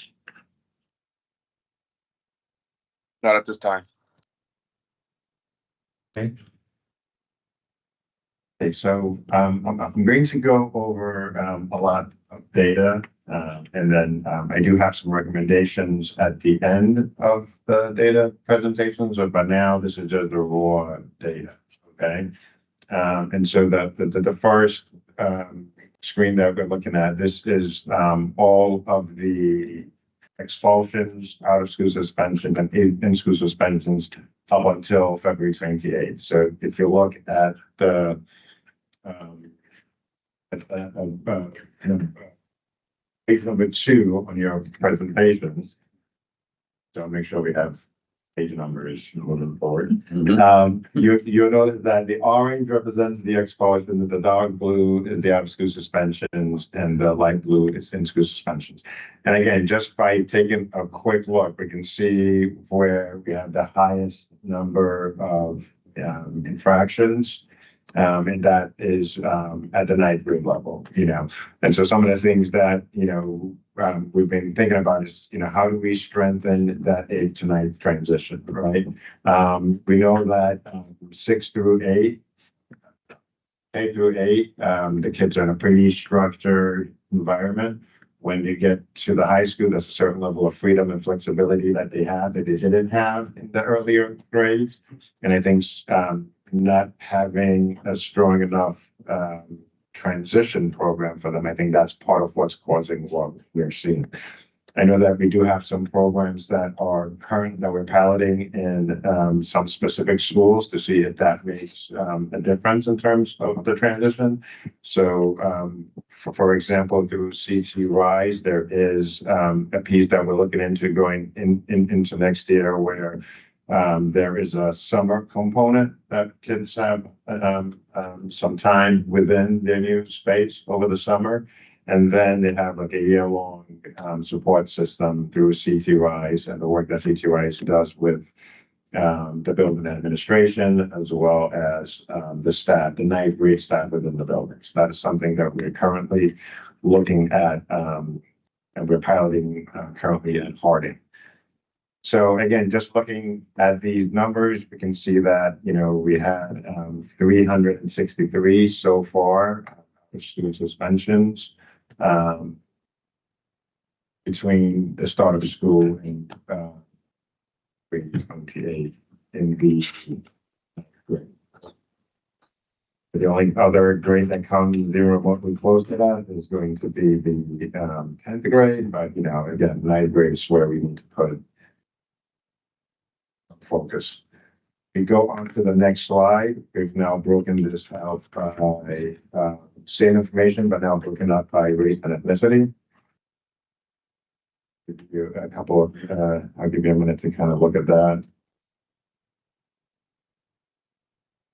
Not at this time. Okay, so I'm going to go over a lot of data. And then I do have some recommendations at the end of the data presentations, but now this is just the raw data, okay? And so the first screen that we're looking at, this is all of the expulsions, out of school suspension, and in-school suspensions up until February 28th. So if you look at the page number 2 on your presentation. So make sure we have page numbers moving forward. You'll notice that the orange represents the expulsions, the dark blue is the out of school suspensions, and the light blue is in school suspensions. And again, just by taking a quick look, we can see where we have the highest number of infractions. And that is at the 9th grade level, And so some of the things that, we've been thinking about is, how do we strengthen that 8th to 9th transition, right? We know that 6 through 8, 8 through 8, the kids are in a pretty structured environment. When you get to the high school, there's a certain level of freedom and flexibility that they have that they didn't have in the earlier grades. And I think not having a strong enough transition program for them, I think that's part of what's causing what we're seeing. I know that we do have some programs that are that we're piloting in some specific schools to see if that makes a difference in terms of the transition. So, for example, through CT Rise, there is a piece that we're looking into going into next year where there is a summer component that kids have some time within their new space over the summer. And then they have like a year-long support system through CT Rise and the work that CT Rise does with the building administration, as well as the staff, the 9th grade staff within the buildings. That is something that we're currently looking at and we're piloting currently at Harding. So again, just looking at these numbers, we can see that, we had 363 so far student suspensions between the start of school and grade 28 in the grade. The only other grade that comes remotely close to that is going to be the 10th grade, but again, 9th grade is where we need to put focus. We go on to the next slide. We've now broken this out by same information, but now broken up by race and ethnicity. Give you a couple of, I'll give you a minute to kind of look at that.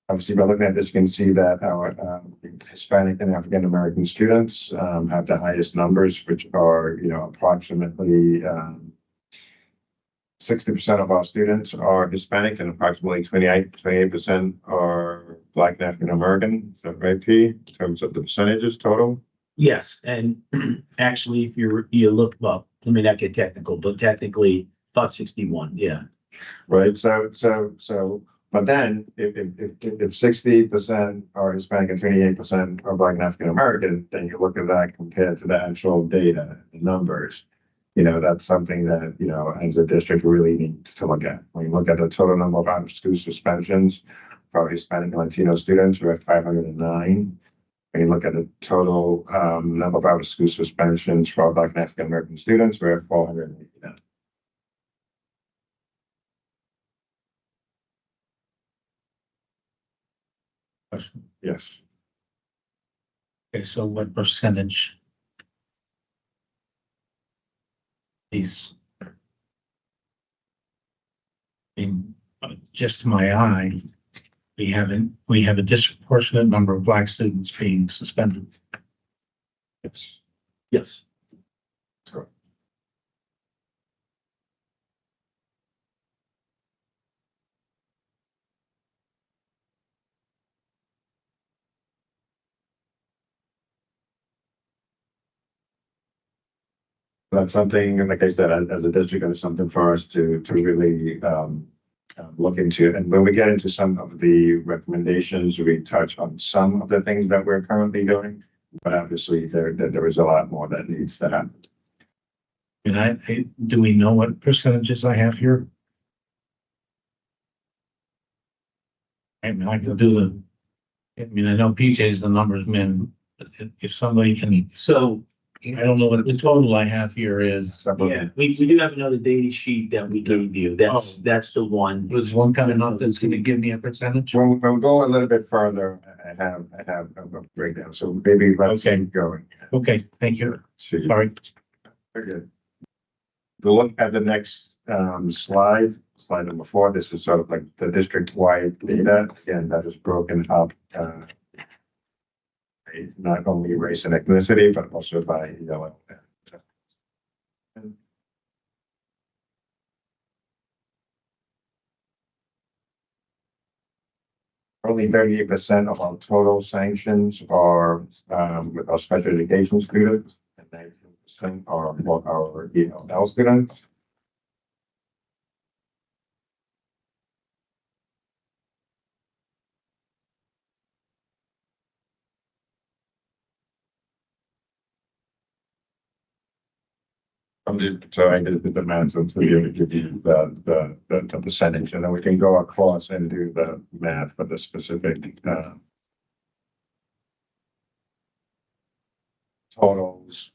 Obviously, by looking at this, you can see that our Hispanic and African American students have the highest numbers, which are, approximately 60% of our students are Hispanic and approximately 28% are Black and African American. Is that right, P, in terms of the percentages total? Yes, and actually, if you look up, let me not get technical, but technically about 61, yeah. Right, so, but then if 60% are Hispanic and 28% are Black and African American, then you look at that compared to the actual data, the numbers. That's something that, as a district really needs to look at. When you look at the total number of out-of-school suspensions for Hispanic and Latino students, we're at 509. When you look at the total number of out-of-school suspensions for Black and African American students, we're at 489. Yes. Okay, so what percentage? These. Just to my eye, we have a disproportionate number of Black students being suspended. Yes. Yes. That's correct. That's something, like I said, as a district, it's something for us to really look into. And when we get into some of the recommendations, we touch on some of the things that we're currently doing. But obviously, there is a lot more that needs to happen. And do we know what percentages I have here? I mean, I can do I know PJ's the numbers man, but if somebody can, So, I don't know what the total I have here is. yeah, we do have another data sheet that we gave you. That's the one. There's one coming up that's gonna give me a percentage. When we go a little bit further, I have a breakdown, so maybe let's Okay. keep going. Okay, thank you. See. Sorry. Very good. To look at the next slide number 4, this is sort of like the district-wide data. Again, that is broken up not only race and ethnicity, but also by ELL. Only 38% of our total sanctions are with our special education students, and 19% are for our ELL students. So I did the math to be able to give you the percentage, and then we can go across and do the math for the specific totals.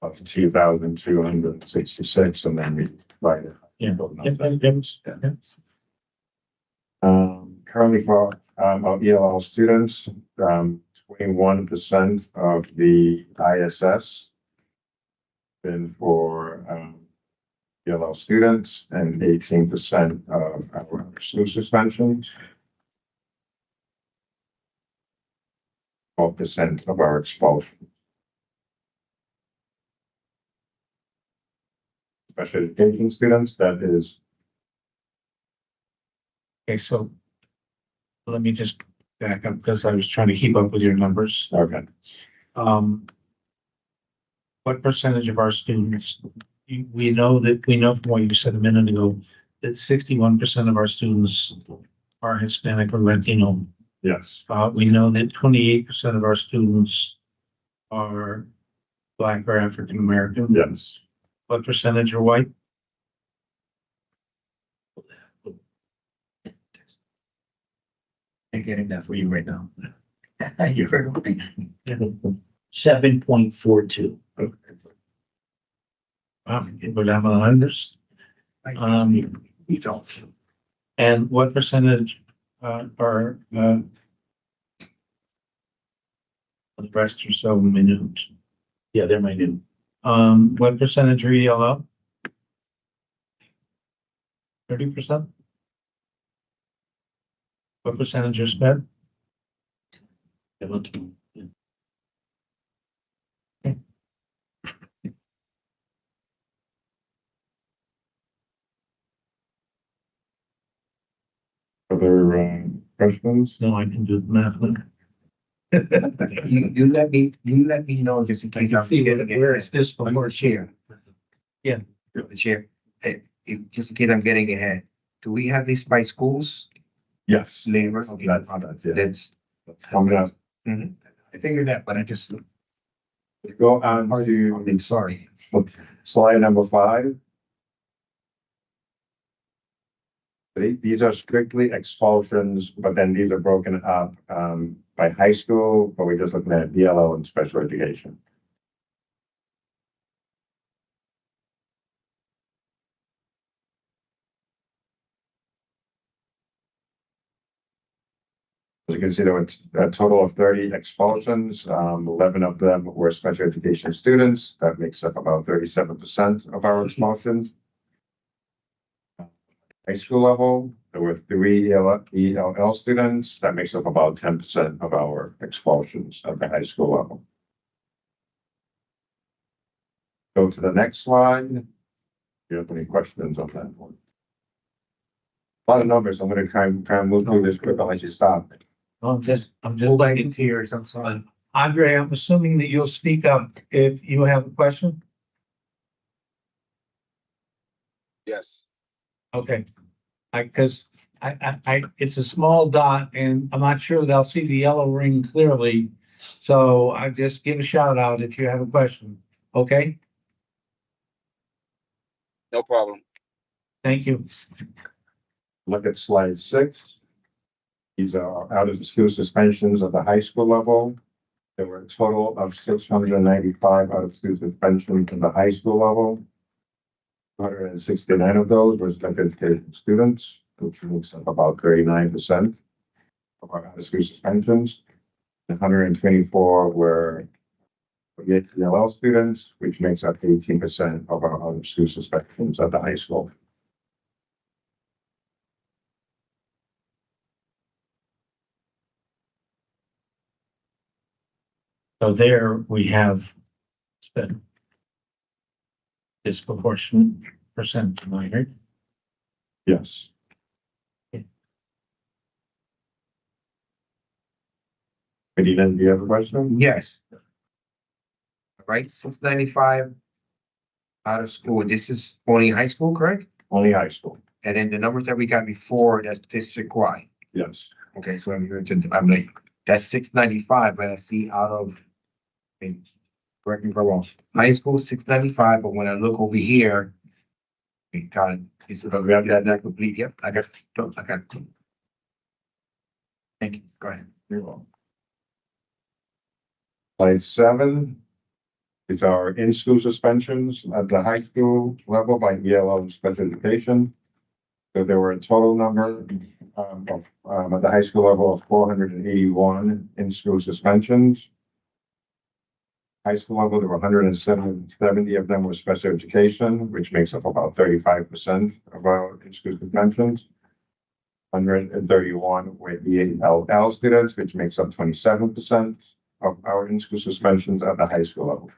Of 2,266, and then we write it. Yeah. Currently for our ELL students, 21% of the ISS been for ELL students, and 18% of our SNU suspensions. 12% of our expulsion. Special education students, that is. Okay, so let me just back up because I was trying to keep up with your numbers. Okay. What percentage of our students, we know from what you said a minute ago, that 61% of our students are Hispanic or Latino. Yes. We know that 28% of our students are Black or African American. Yes. What percentage are white? I'm getting that for you right now. You're very 7.42. Wow, you go down the hundreds. You don't. And what percentage are the rest are so minute? Yeah, they're minute. What percentage are ELL? 30%? What percentage are SPED? Other questions? No, I can do the math. You let me know just in case. I'm getting Where ahead. is this On before the chair. Yeah. The chair. Just in case I'm getting ahead. Do we have this by schools? Yes. Labor? Okay. That's it. That's, Coming up. I figured that, but I just, Go on to I'm sorry. slide number 5. These are strictly expulsions, but then these are broken up by high school, but we're just looking at DLO and special education. As you can see, there were a total of 30 expulsions. 11 of them were special education students. That makes up about 37% of our expulsions. High school level, there were 3 ELL students. That makes up about 10% of our expulsions at the high school level. Go to the next slide. Do you have any questions on that one? A lot of numbers. I'm going to try and move through this quick. I'll let you stop. I'm just Like tears, I'm sorry. Andre, I'm assuming that you'll speak up if you have a question. Yes. Okay. It's a small dot and I'm not sure they'll see the yellow ring clearly. So I just give a shout out if you have a question. Okay, No problem. thank you. Look at slide 6. These are out of school suspensions at the high school level. There were a total of 695 out of school suspensions at the high school level. 169 of those were special education students, which makes up about 39% of our out of school suspensions. 124 were ELL students, which makes up 18% of our out of school suspensions at the high school. So there we have spent disproportionate percent, am I right? Yes. Medina, do you have a question? Yes. Right, 695 out of school. This is only high school, correct? Only high school. And then the numbers that we got before, that's district-wide. Yes. Okay, so I'm like, that's 695, but I see out of, correct me if I'm wrong, high school 695, but when I look over here, we got, we have that complete, yep, I got. Thank you, go ahead. You're welcome. Slide 7 is our in-school suspensions at the high school level by ELL special education. So there were a total number at the high school level of 481 in-school suspensions. High school level, there were 170 of them were special education, which makes up about 35% of our in-school suspensions. 131 were ELL students, which makes up 27% of our in-school suspensions at the high school level.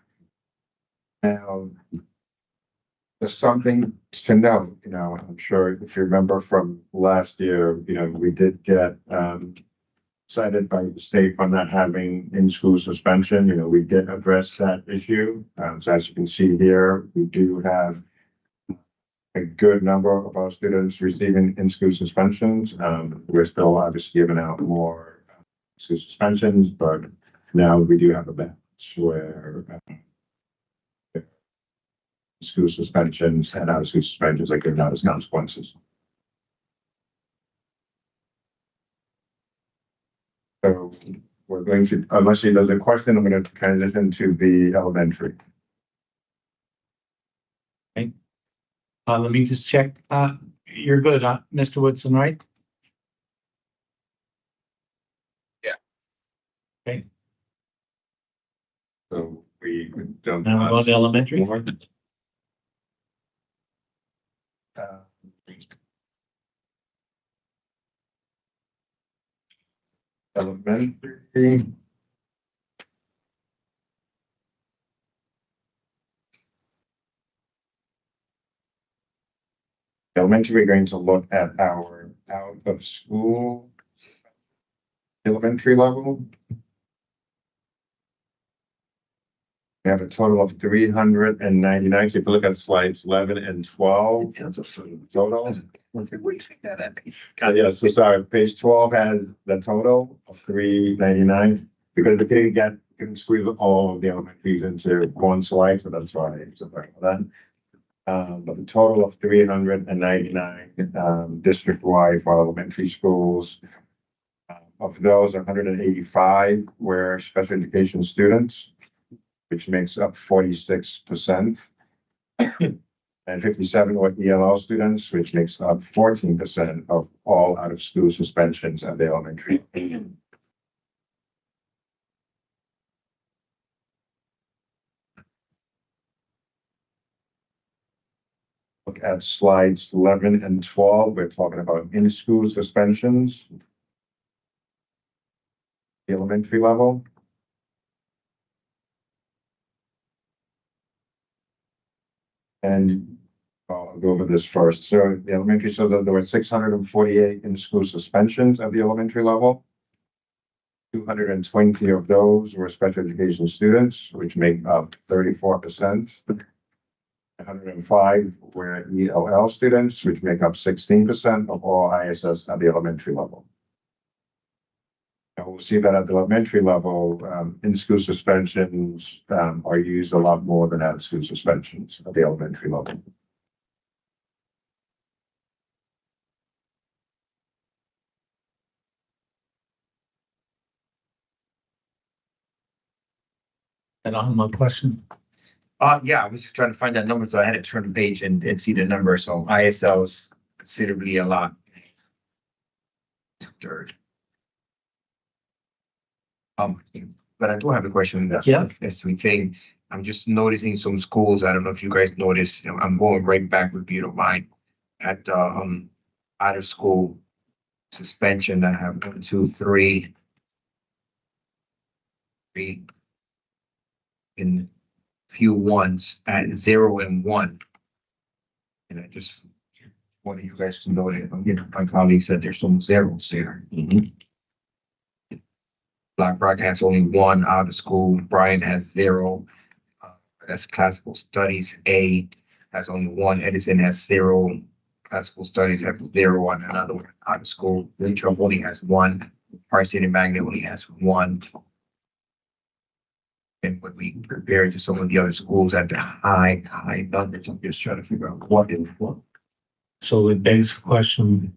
Now, there's something to note, I'm sure if you remember from last year, we did get cited by the state for not having in-school suspension. We did address that issue. So as you can see here, we do have a good number of our students receiving in-school suspensions. We're still obviously giving out more school suspensions, but now we do have a balance where school suspensions and out of school suspensions are given out as consequences. So we're going to, unless there's a question, I'm going to transition to the elementary. Okay. Let me just check. You're good, Mr. Woodson, right? Yeah. Okay. So we don't. Now we're on to elementary. Elementary. Elementary, we're going to look at our out of school elementary level. We have a total of 399. So if you look at slides 11 and 12, total. Where do you think that at? Yeah, so sorry, page 12 has the total of 399 because we couldn't squeeze all of the elementaries into one slide, so that's why it's about that. But the total of 399 district-wide for elementary schools. Of those, 185 were special education students, which makes up 46%. And 57 were ELL students, which makes up 14% of all out-of-school suspensions at the elementary. Look at slides 11 and 12. We're talking about in-school suspensions. The elementary level. And I'll go over this first. So the elementary, so there were 648 in-school suspensions at the elementary level. 220 of those were special education students, which make up 34%. 105 were ELL students, which make up 16% of all ISS at the elementary level. And we'll see that at the elementary level, in-school suspensions are used a lot more than out-of-school suspensions at the elementary level. And on my question, Yeah, I was just trying to find that number, so I had to turn the page and see the number, so ISL's considerably a lot. Third. But I do have a question. Yeah. As we think, I'm just noticing some schools, I don't know if you guys noticed, I'm going right back with you, don't mind. At the, out of school suspension, I have 1, 2, 3. In few ones at 0 and 1. And I just wanted you guys to know that, my colleague said there's some zeros there. Black Rock has only 1 out of school. Bryan has 0. That's classical studies. A has only 1. Edison has 0. Classical studies have 0 on another one out of school. Latrobe only has 1. Park City Magnet only has 1. And when we compare it to some of the other schools at the high numbers, I'm just trying to figure out what is what. so it begs the question,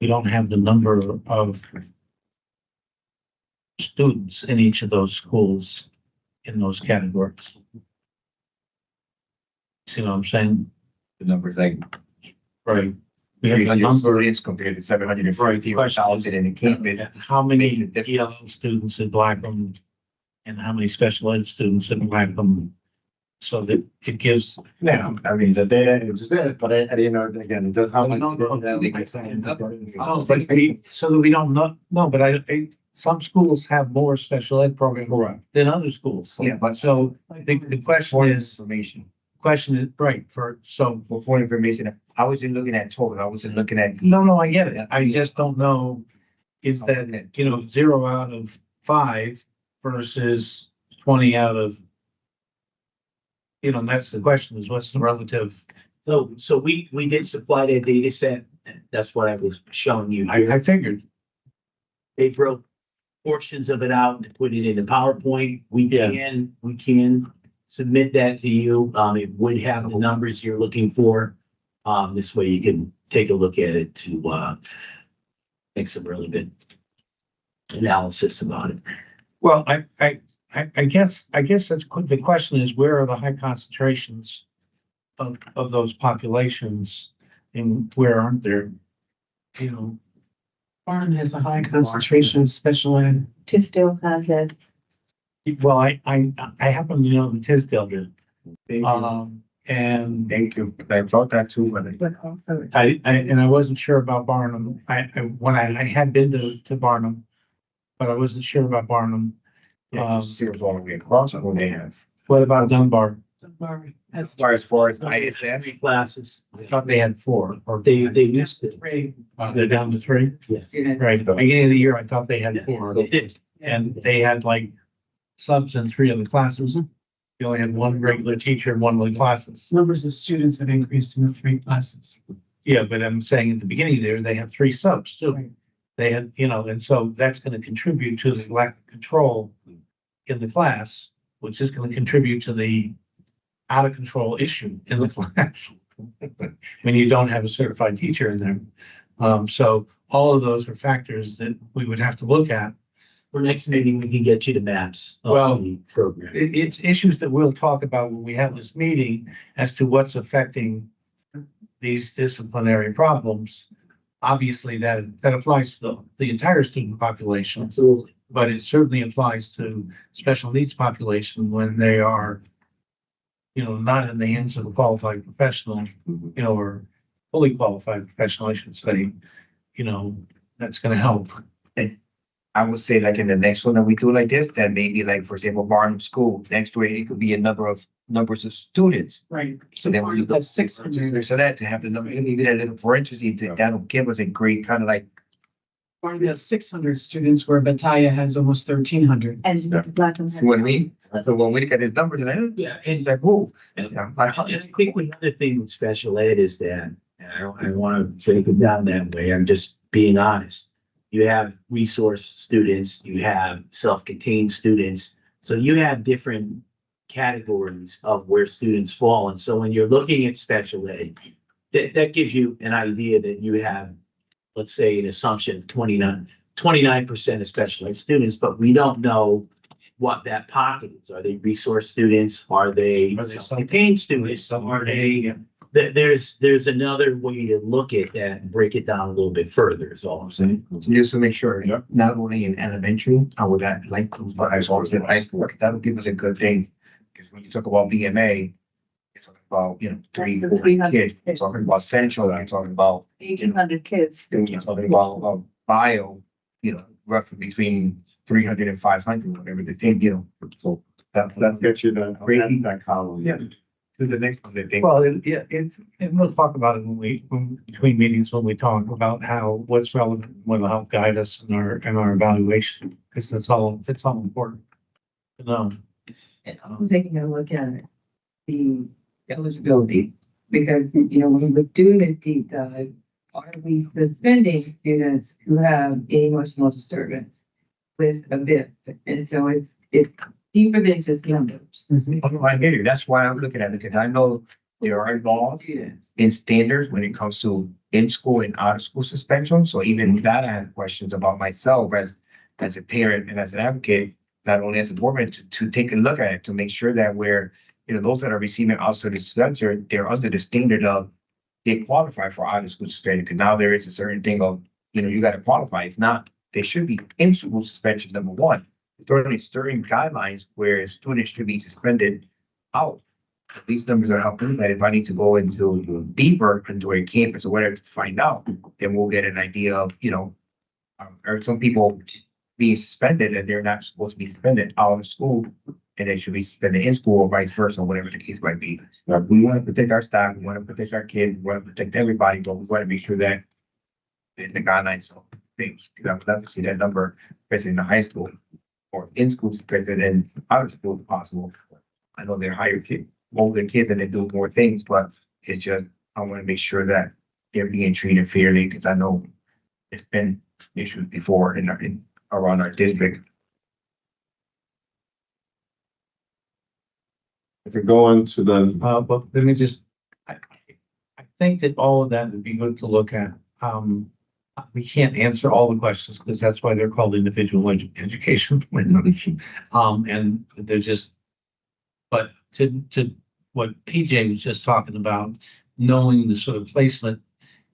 we don't have the number of students in each of those schools in those categories. See what I'm saying? The numbers like Right. We have the 300 number, students compared to 750,000 in the campus. how many ELL students in Blackham and how many special ed students in Blackham? So that it gives. Now, I mean, the data is there, but I you know, again, just how much. So that we don't know, no, but some schools have more special ed programs Correct. than other schools. Yeah, but So the question for is, information, right, so, for information, I wasn't looking at total, I wasn't looking at. no, I get it. I just don't know, is that, 0 out of 5 versus 20 out of, and that's the question, is what's the relative? So we did supply that data set. And that's what I was showing you I here. figured, They broke portions of it out and put it in the PowerPoint. We Yeah. can submit that to you. It would have the numbers you're looking for. This way you can take a look at it to, make some really good analysis about it. well, I guess that's, the question is, where are the high concentrations of those populations and where aren't there? Farm has a high concentration of special ed. Tisdale has it. Well, I happen to know the Tisdale did. And Thank you, I thought that too, but But also. I wasn't sure about Barnum. When I had been to Barnum, but I wasn't sure about Barnum. zeros all the way across, or they have. What about Dunbar? Has As far as ISS classes, I thought they had 4, or they used to. 3. they're down to 3? Yes. Right, at the beginning of the year, I thought they had 4, They did. and they had like subs in 3 of the classes. You only had 1 regular teacher in 1 of the classes. Numbers of students have increased in the 3 classes. Yeah, but I'm saying at the beginning there, they had 3 subs too. Right. They had, and so that's gonna contribute to the lack of control in the class, which is gonna contribute to the out of control issue in the class. When you don't have a certified teacher in there. So all of those are factors that we would have to look at. For next meeting, we can get you the maps. Of Well, the program. It's issues that we'll talk about when we have this meeting as to what's affecting these disciplinary problems. Obviously, that applies to the entire student population, Absolutely. but it certainly applies to special needs population when they are, not in the hands of a qualified professional, or fully qualified professional, I should say, that's gonna help. I would say like in the next one that we do like this, then maybe like, for example, Barnum School, next to it, it could be a numbers of students. Right. So then when you go. That's 600. So that to have the number, even a little parentheses, that'll give us a great kind of like Barney has 600 students where Batavia has almost 1,300. And Blackham has. See what I mean? So when we look at his numbers, and I, Yeah, and like, whoa. And I'm like, I think the other thing with special ed is that, and I don't want to break it down that way, I'm just being honest. You have resource students, you have self-contained students, so you have different categories of where students fall. And so when you're looking at special ed, that gives you an idea that you have, let's say, an assumption of 29% of special ed students, but we don't know what that pocket is. Are they resource students? Are they Are they self-contained students? Are they, there's another way to look at that and break it down a little bit further is all I'm saying. just to make sure, Yeah. not only in elementary, I would like those High school. also in high school, that'll give us a good thing. Because when you talk about BMA, you're talking about, three, That's the 4 300 kids, you're kids. talking about central, you're talking about, 1,800 kids. you're talking about, bio, roughly between 300 and 500, whatever the thing, so Let's that's get you that column. Yeah. to the next one, I think. Well, and we'll talk about it between meetings, when we talk about how, what's relevant, what'll help guide us in our evaluation, because it's all important to know. And I'm taking a look at the eligibility, because, when we were doing a deep dive, are we suspending students who have emotional disturbance with a BIP? And so it's deeper than just numbers. Oh, I hear you. That's why I'm looking at it, because I know there are laws in standards when it comes to in-school and out-of-school suspension. So even with that, I have questions about myself as a parent and as an advocate, not only as a board member, to take a look at it, to make sure that those that are receiving outside suspension, they're under the standard of they qualify for out-of-school suspension. Because now there is a certain thing of, you got to qualify. If not, they should be in-school suspension, number one. Certainly certain guidelines where students should be suspended out. These numbers are helping, but if I need to go into deeper into a campus or whatever to find out, then we'll get an idea of, are some people being suspended and they're not supposed to be suspended out of school and they should be suspended in school or vice versa, whatever the case might be. We want to protect our staff, we want to protect our kids, we want to protect everybody, but we want to make sure that the guidelines of things, because I would love to see that number, especially in the high school or in school suspended and out of school if possible. I know they're older kids and they do more things, but it's just, I want to make sure that they're being treated fairly, because I know it's been issues before around our district. If we go into the, But let me just, I think that all of that would be good to look at. We can't answer all the questions, because that's why they're called individual education plans. And they're just, but to what PJ was just talking about, knowing the sort of placement,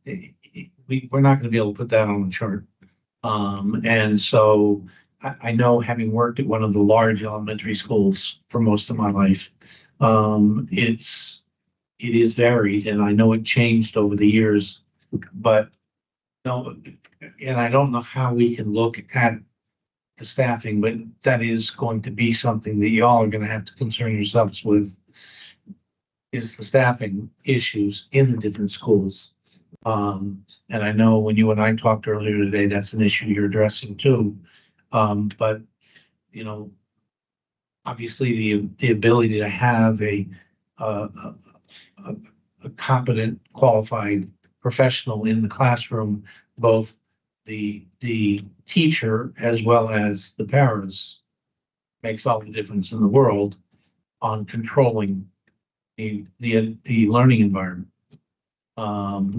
we're not gonna be able to put that on the chart. And so I know, having worked at one of the large elementary schools for most of my life, it is varied, and I know it changed over the years, but no, and I don't know how we can look at the staffing, but that is going to be something that y'all are gonna have to concern yourselves with, is the staffing issues in the different schools. And I know when you and I talked earlier today, that's an issue you're addressing too. But, obviously the ability to have a competent, qualified professional in the classroom, both the teacher as well as the parents, makes all the difference in the world on controlling the learning environment.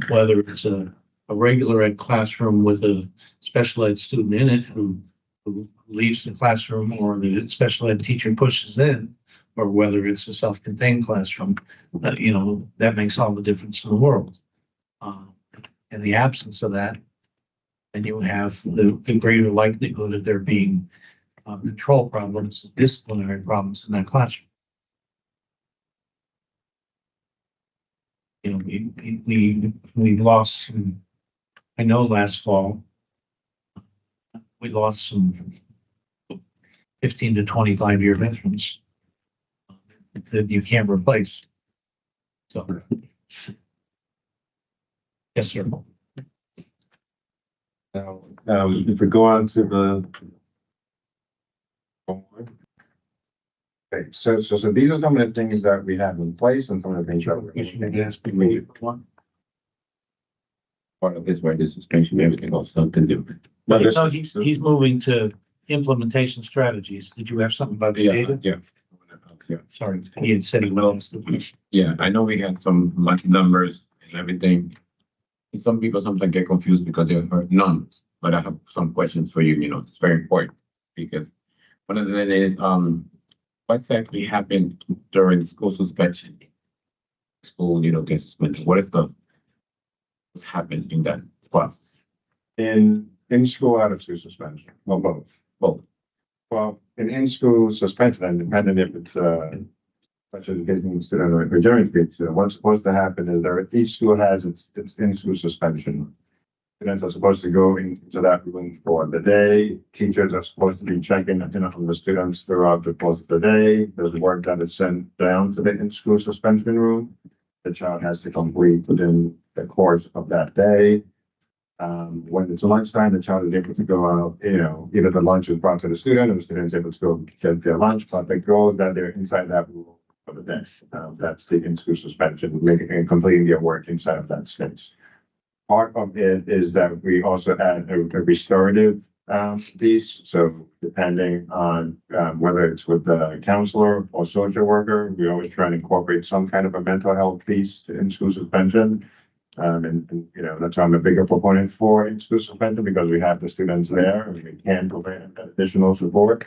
Whether it's a regular ed classroom with a special ed student in it who leaves the classroom, or the special ed teacher pushes in, or whether it's a self-contained classroom, that makes all the difference in the world. In the absence of that, then you have the greater likelihood of there being control problems, disciplinary problems in that classroom. We lost, I know last fall, we lost some 15 to 25-year veterans that you can't replace. So. Yes, sir. Now, if we go on to the. Okay, so these are some of the things that we have in place and some of the things that we. Part of this, right, the suspension, everything else, something different. But this No, is- he's moving to implementation strategies. Did you have something about the Yeah, data? yeah. Sorry, he had said he will ask the question. Yeah, I know we had some much numbers and everything. And some people sometimes get confused because they heard numbers, but I have some questions for you, it's very important. Because one of them is, what exactly happened during school suspension? School, gets suspended, what is what's happened in that process? In school, out of school suspension, well, both. Both. Well, in school suspension, and depending if it's, special education student or general education, what's supposed to happen is each school has its in-school suspension. Students are supposed to go into that room for the day. Teachers are supposed to be checking on the students throughout the course of the day. There's work that is sent down to the in-school suspension room. The child has to complete within the course of that day. When it's lunchtime, the child is able to go out, either the lunch is brought to the student or the student is able to go get their lunch, but the goal is that they're inside that room for the day. That's the in-school suspension, making and completing their work inside of that space. Part of it is that we also add a restorative piece. So depending on whether it's with the counselor or social worker, we always try and incorporate some kind of a mental health piece in school suspension. And that's why I'm a bigger proponent for in school suspension, because we have the students there and we can provide additional support.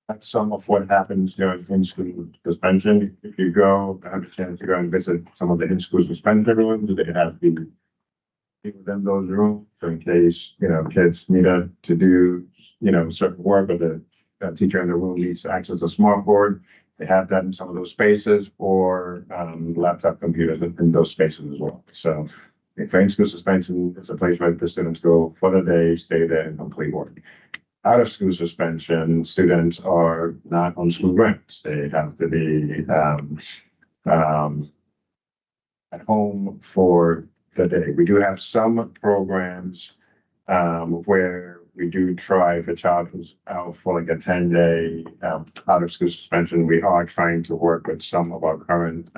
That's some of what happens during in-school suspension. If you go, I have a chance to go and visit some of the in-school suspension rooms, they have the within those rooms, so in case, kids need to do, certain work, or the teacher in the room needs to access a smart board. They have that in some of those spaces, or laptop computers in those spaces as well. So if in-school suspension is a place where the students go for the day, stay there and complete work. Out of school suspension, students are not on school grounds. They have to be at home for the day. We do have some programs where we do try, if a child who's out for like a 10-day out of school suspension, we are trying to work with some of our current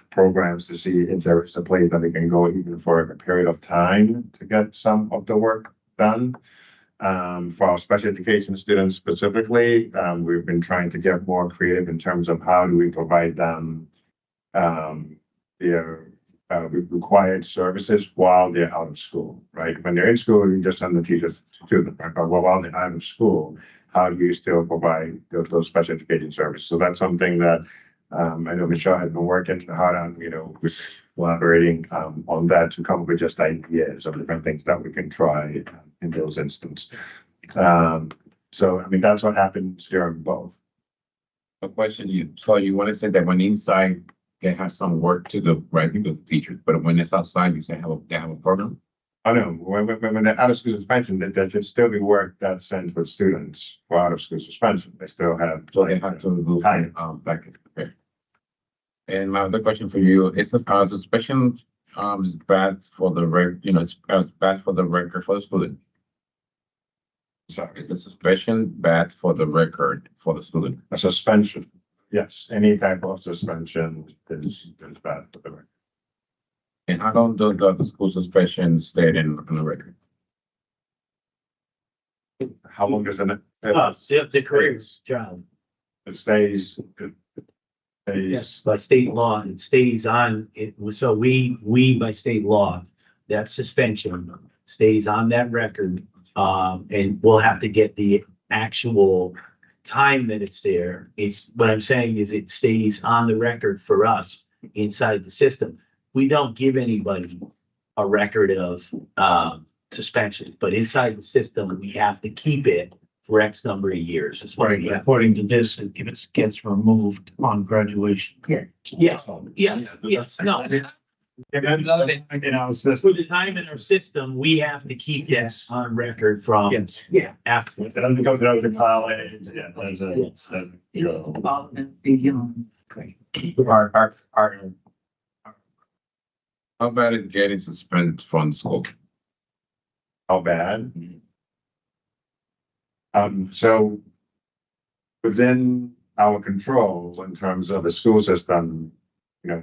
programs to see if there is a place that they can go even for a period of time to get some of the work done. For our special education students specifically, we've been trying to get more creative in terms of how do we provide them their required services while they're out of school, right? When they're in school, you just send the teachers to them. But while they're out of school, how do you still provide those special education services? So that's something that I know Michelle has been working hard on, we're collaborating on that to come up with just ideas of different things that we can try in those instances. So, I mean, that's what happens during both. A question, so you want to say that when inside they have some work to do, right, with the teachers, but when it's outside, you say they have a program? I know, when they're out of school suspension, there should still be work that's sent with students for out of school suspension. They still have. So they have to go back. Okay. And my other question for you is, suspension is bad for the it's bad for the record for the student. Sorry, Is the suspension bad for the record for the student? a suspension. Yes, any type of suspension is bad for the record. And how long does the school suspension stay in on the record? How long does it? The career job. It stays. Yes, by state law, it stays on, so we by state law, that suspension stays on that record. And we'll have to get the actual time that it's there. What I'm saying is it stays on the record for us inside the system. We don't give anybody a record of suspension, but inside the system, we have to keep it for X number of years. That's what we have. According to this, it gets removed on graduation. Yes, no. And then, For the time in our system, we have to keep this on record from. Yes. Yeah, after. it doesn't go to college, yeah, there's How bad is getting suspended from school? how bad. So within our control in terms of the school system, you know,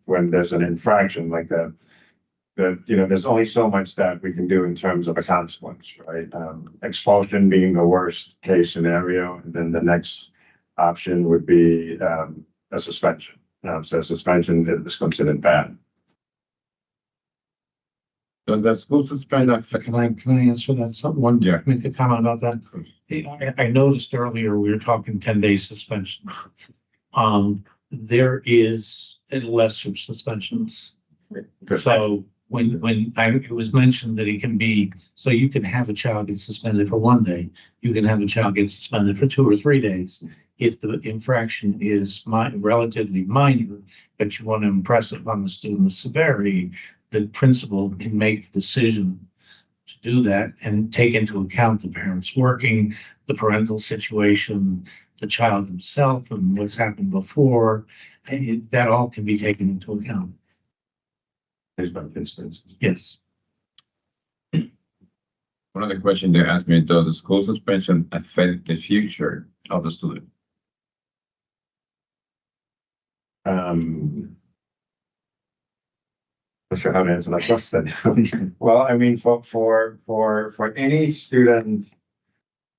when there's an infraction like that, you know, there's only so much that we can do in terms of a consequence, right? Expulsion being the worst case scenario, and then the next option would be a suspension. So suspension is considered bad. So the school suspend Can I answer that? Someone Yeah. make a comment about that? I noticed earlier we were talking 10-day suspension. There is lesser suspensions. So it was mentioned that it can be, so you can have a child get suspended for 1 day, you can have a child get suspended for 2 or 3 days. If the infraction is relatively minor, but you want to impress upon the student the severity, the principal can make the decision to do that and take into account the parents working, the parental situation, the child himself and what's happened before. And that all can be taken into account. Yes. one of the questions they asked me, does the school suspension affect the future of the student? Not sure how to answer that question. Well, I mean, for any student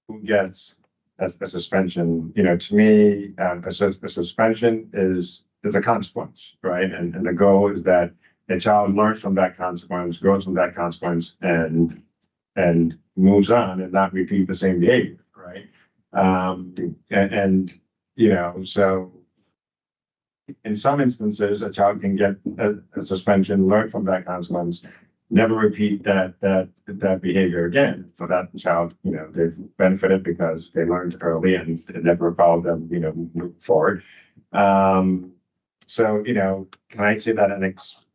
who gets a suspension, you know, to me, a suspension is a consequence, right? And the goal is that a child learns from that consequence, grows from that consequence, and moves on and not repeat the same behavior, right? And you know, so in some instances, a child can get a suspension, learn from that consequence, never repeat that behavior again. For that child, you know, they've benefited because they learned early and it never followed them, you know, move forward. So, you know, can I say that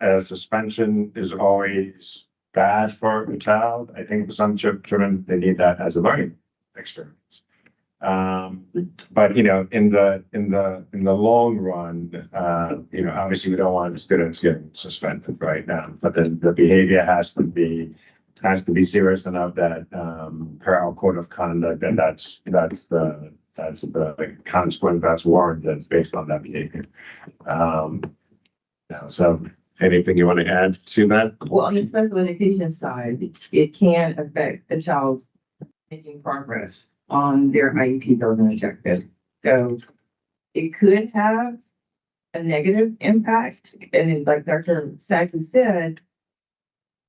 a suspension is always bad for a child? I think for some children, they need that as a learning experience. But you know, in the long run, you know, obviously we don't want the students getting suspended right now, but the behavior has to be serious enough that per our code of conduct, and that's the consequence that's warranted based on that behavior. So anything you want to add to that? Well, on the special education side, it can affect the child making progress on their IEP goals and objectives. So it could have a negative impact. And then, like Dr. Sackie said,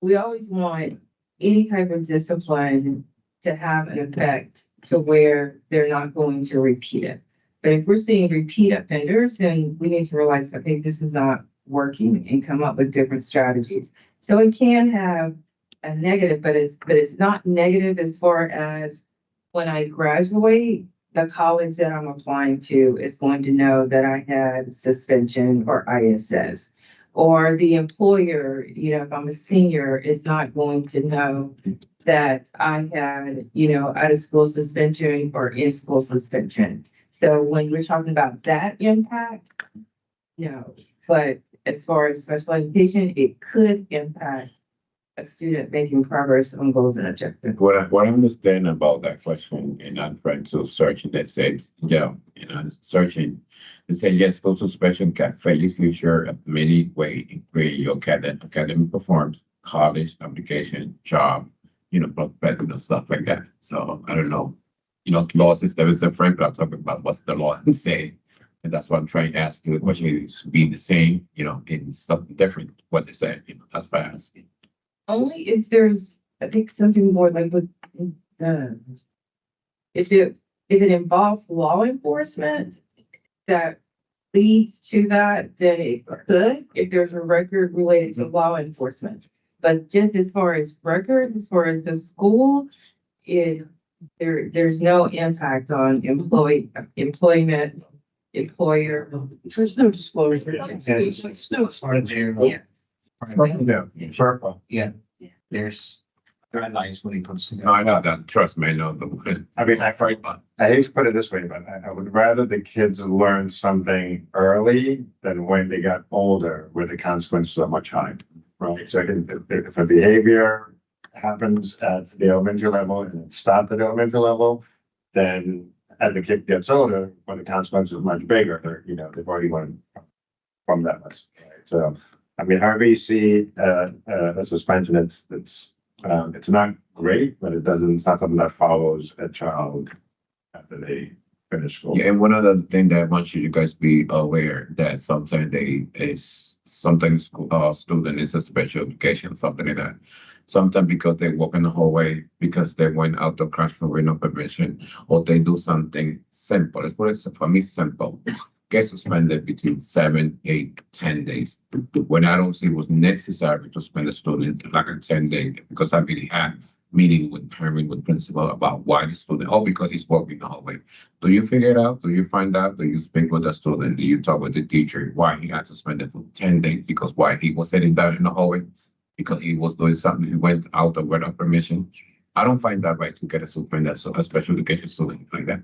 we always want any type of discipline to have an effect to where they're not going to repeat it. But if we're seeing repeat offenders, then we need to realize, okay, this is not working and come up with different strategies. So it can have a negative, but it's not negative as far as when I graduate, the college that I'm applying to is going to know that I had suspension or ISS. Or the employer, you know, if I'm a senior, is not going to know that I had, you know, out of school suspension or in school suspension. So when we're talking about that impact, no. But as far as special education, it could impact a student making progress on goals and objectives. What I understand about that question, and I'm trying to search, and they said, yeah, and I'm searching. They say, yes, school suspension can affect your future in many ways, including your academic performance, college application, job, you know, and stuff like that. So I don't know, you know, law system is different, but I'm talking about what's the law say. And that's what I'm trying to ask you. The question is being the same, you know, in something different, what they say, you know, that's why I'm asking. Only if there's, I think something more like with, if it involves law enforcement that leads to that, then it could, if there's a record related to law enforcement. But just as far as record, as far as the school, there's no impact on employment, employer. There's no disclosure. There's no part there. Yeah. Yeah, there's guidelines when it comes to. No, I know that. Trust me, I know the. I mean, I hate to put it this way, but I would rather the kids learn something early than when they got older, where the consequences are much higher, right? So if a behavior happens at the elementary level and it stops at the elementary level, then as the kid gets older, when the consequence is much bigger, you know, they've already learned from that lesson. Right? So, I mean, however you see a suspension, it's not great, but it's not something that follows a child after they finish school. Yeah, and one other thing that I want you guys be aware that sometimes student is a special education, something like that. Sometimes because they walk in the hallway, because they went out of classroom with no permission, or they do something simple. Let's put it for me simple. Get suspended between 7, 8, 10 days. When I don't see it was necessary to suspend a student like a 10 day, because I really had meeting with parent, with principal about why the student, because he's walking the hallway. Do you figure it out? Do you find out? Do you speak with the student? Do you talk with the teacher why he got suspended for 10 days? Because why he was sitting down in the hallway? Because he was doing something, he went out without permission. I don't find that right to get a suspended, so a special education student like that.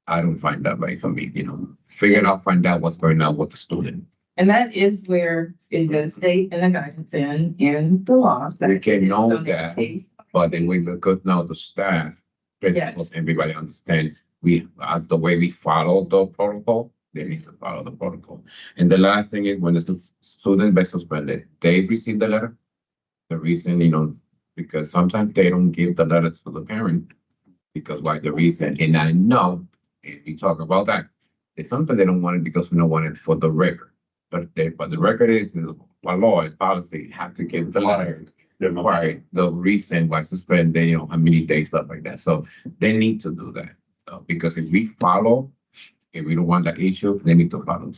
I don't find that right for me, you know. Figure it out, find out what's going on with the student. And that is where it does state in the guidance in the law. We can know So in that. case- But then we look at now the staff, principals, everybody understand, as the way we follow the protocol, they need to follow the protocol. And the last thing is when the student gets suspended, they receive the letter. The reason, you know, because sometimes they don't give the letters to the parent. Because why the reason, and I know, and we talk about that, it's something they don't want it because we don't want it for the record. But the record is by law and policy, have to give the letter. Right, the reason why suspended, you know, how many days, stuff like that. So they need to do that. Because if we don't want that issue, they need to follow.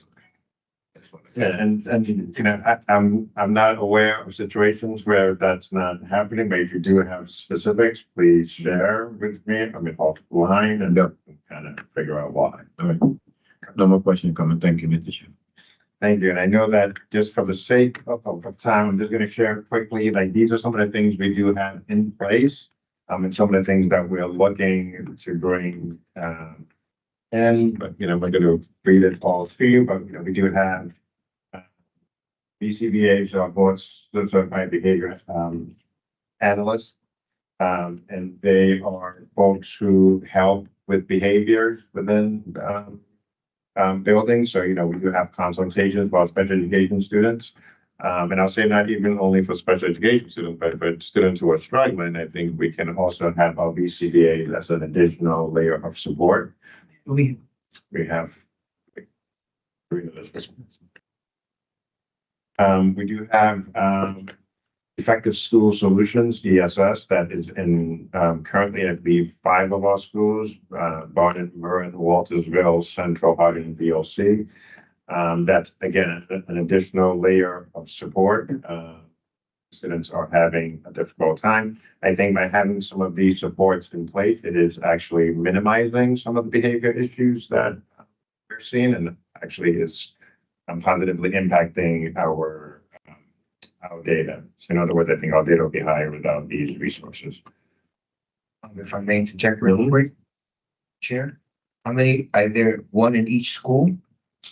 That's what I Yeah, said. and you know, I'm not aware of situations where that's not happening, but if you do have specifics, please share with me. I mean, off the line and Yep. kind of figure out why. All right. No more question coming. Thank you, Mr. Chair. Thank you. And I know that just for the sake of time, I'm just gonna share quickly, like, these are some of the things we do have in place. And some of the things that we're looking to bring, in, but, you know, we're gonna read it all to you, but, you know, we do have BCBA's, board certified behavior, analysts. And they are folks who help with behaviors within, buildings. So, you know, we do have consultations for special education students. And I'll say not even only for special education students, but for students who are struggling, I think we can also have our BCBA as an additional layer of support. We have three of those. We do have Effective School Solutions, ESS, that is in currently, I believe, 5 of our schools, Barnet, Murren, Waltersville, Central, Harding, VLC. That's again, an additional layer of support. Students are having a difficult time. I think by having some of these supports in place, it is actually minimizing some of the behavior issues that we're seeing, and actually is positively impacting our data. So in other words, I think our data will be higher without these resources. If I may interject real quick, Chair, how many, are there one in each school?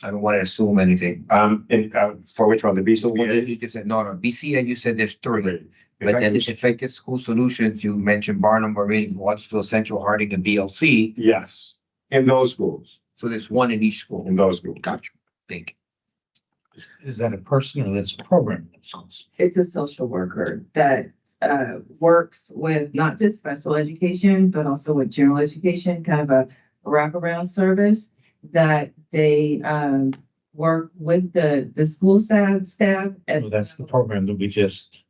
I don't want to assume anything. For which one, the So what did BCBA? you just said, no, BCA, you said there's 3, Okay. but then it's Effective School Solutions, you mentioned Barnum, Meridian, Wattsville, Central, Harding, and BLC. Yes, in those schools, So there's one in each school. in those schools. Gotcha. Thank you. Is that a person or that's a program? It's a social worker that works with not just special education, but also with general education, kind of a wraparound service that they work with the school staff as. So that's the program that we just.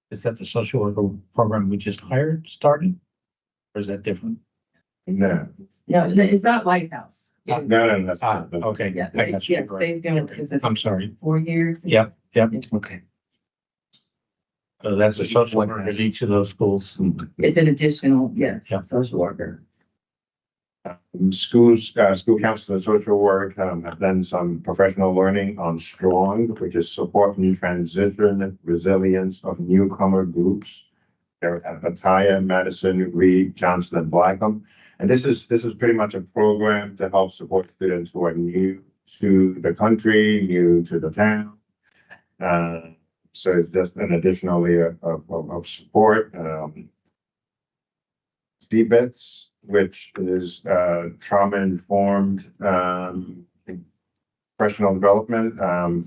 Is that the social worker program we just hired, started? Or is that different? No, No, it's not Lighthouse. no, that's. Okay. Yeah, I got you. yes, they've been with us I'm sorry. 4 years. Yep, yep. Okay. So that's a social worker at each of those schools. It's an additional, yes, Yeah. social worker. Schools, school counselors and social work have done some professional learning on STRONG, which is supporting transition resilience of newcomer groups. They're at Bataya, Madison, Reed, Johnson, and Blackham. And this is pretty much a program to help support students who are new to the country, new to the town. So it's just an additional layer of support. CBITS, which is trauma-informed professional development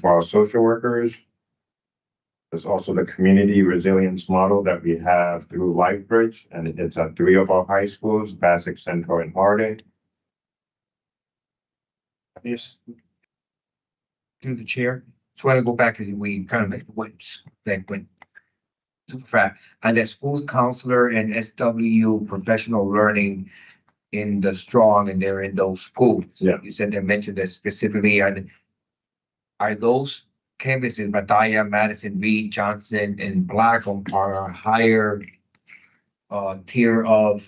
for our social workers. There's also the community resilience model that we have through LifeBridge, and it's at 3 of our high schools, Bassick, Central, and Harding. Yes. Through the chair, so I want to go back and we kind of went super fast. And the school counselor and SW professional learning in the strong and they're in those schools. Yeah. You said they mentioned that specifically, and are those campuses, Bataya, Madison, Reed, Johnson, and Blackham are a higher tier of,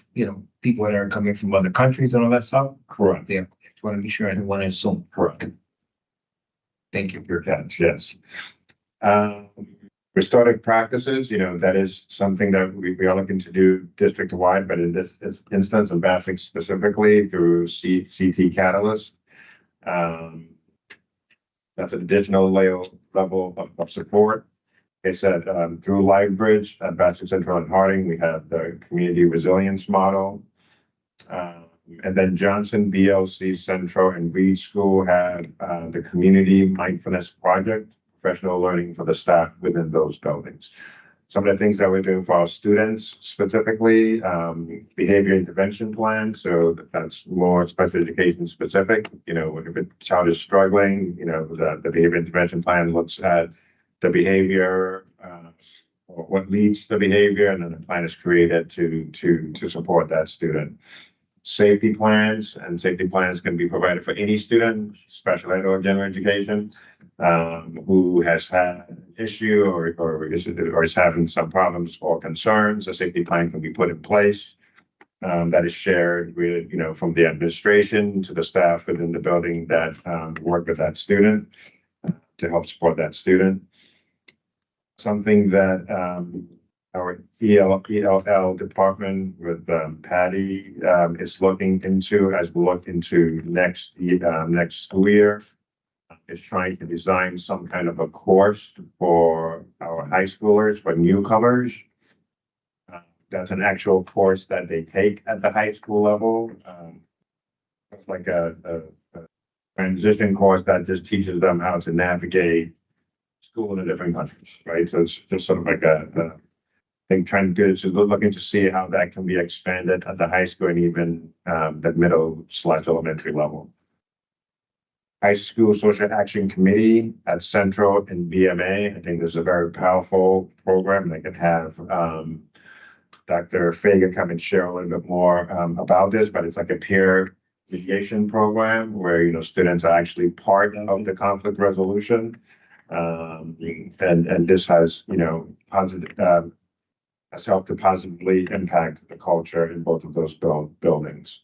people that are coming from other countries and all that stuff? Correct. Yeah, just want to be sure, I don't want to assume. Correct. Thank you. Your catch, yes. Restorative practices, that is something that we are looking to do district-wide, but in this instance of Bassick specifically through CT Catalyst. That's an additional level of support. Like I said, through LifeBridge at Bassick Central and Harding, we have the community resilience model. And then Johnson, BLC Central, and Reed School have the community mindfulness project, professional learning for the staff within those buildings. Some of the things that we're doing for our students specifically, behavior intervention plan. So that's more special education specific. If a child is struggling, the behavior intervention plan looks at the behavior, or what leads to behavior, and then the plan is created to support that student. Safety plans can be provided for any student, special ed or general education, who has had an issue or is having some problems or concerns. A safety plan can be put in place that is shared with, from the administration to the staff within the building that work with that student to help support that student. Something that our ELL department with Patty is looking into as we look into next school year is trying to design some kind of a course for our high schoolers, for newcomers. That's an actual course that they take at the high school level. It's like a transition course that just teaches them how to navigate school in a different countries, right? So it's just sort of like I think trying to do is looking to see how that can be expanded at the high school and even the middle/elementary level. High School Social Action Committee at Central and BMA. I think this is a very powerful program. They can have Dr. Fagan come and share a little bit more about this, but it's like a peer mediation program where, students are actually part of the conflict resolution. And this has, positive, has helped to positively impact the culture in both of those buildings.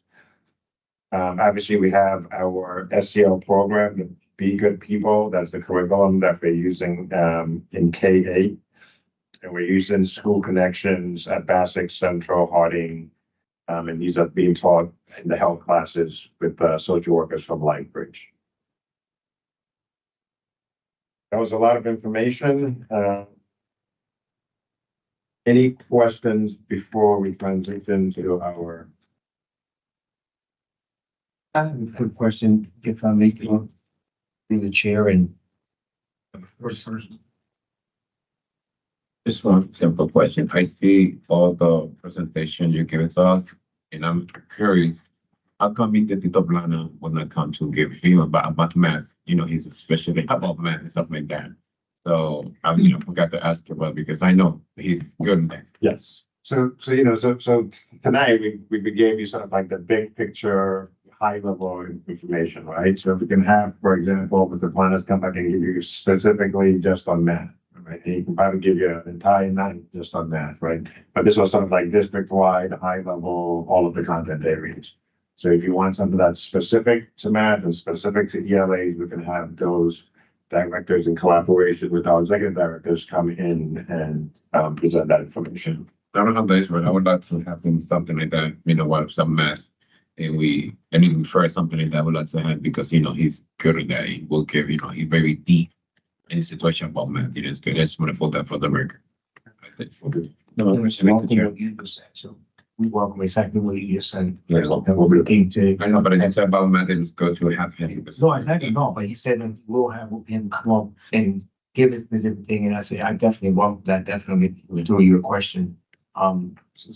Obviously, we have our SEL program, the Be Good People. That's the curriculum that we're using in K-8. And we're using School Connections at Bassick, Central, Harding. And these are being taught in the health classes with social workers from LifeBridge. That was a lot of information. Any questions before we transition to our? I have a quick question, if I may, through the chair and. First person. Just one simple question. I see all the presentation you give to us, and I'm curious, how come Mr. Tito Blana would not come to give him about math? He's especially about math and stuff like that. So I forgot to ask you about because I know he's good in that. Yes. So tonight we gave you sort of like the big picture, high level information, right? So if we can have, for example, Mr. Planas come back and give you specifically just on math. Right, and he can probably give you an entire night just on that, right? But this was sort of like district-wide, high level, all of the content areas. So if you want something that's specific to math and specific to ELAs, we can have those directors in collaboration with our executive directors come in and present that information. I don't have days, but I would like to have something like that, what some math. And even for something like that, I would like to have because he's good at that. He will give, he's very deep any situation about math, it is good. I just want to put that for the record. No, it's welcome what you just said, so we welcome exactly what you just said. Yeah. And we'll be looking to. I know, but I didn't say about math, it just go to a half heading. No, exactly, no, but he said that we'll have him come up and give us specific thing, and I say, I definitely welcome that, definitely, through your question.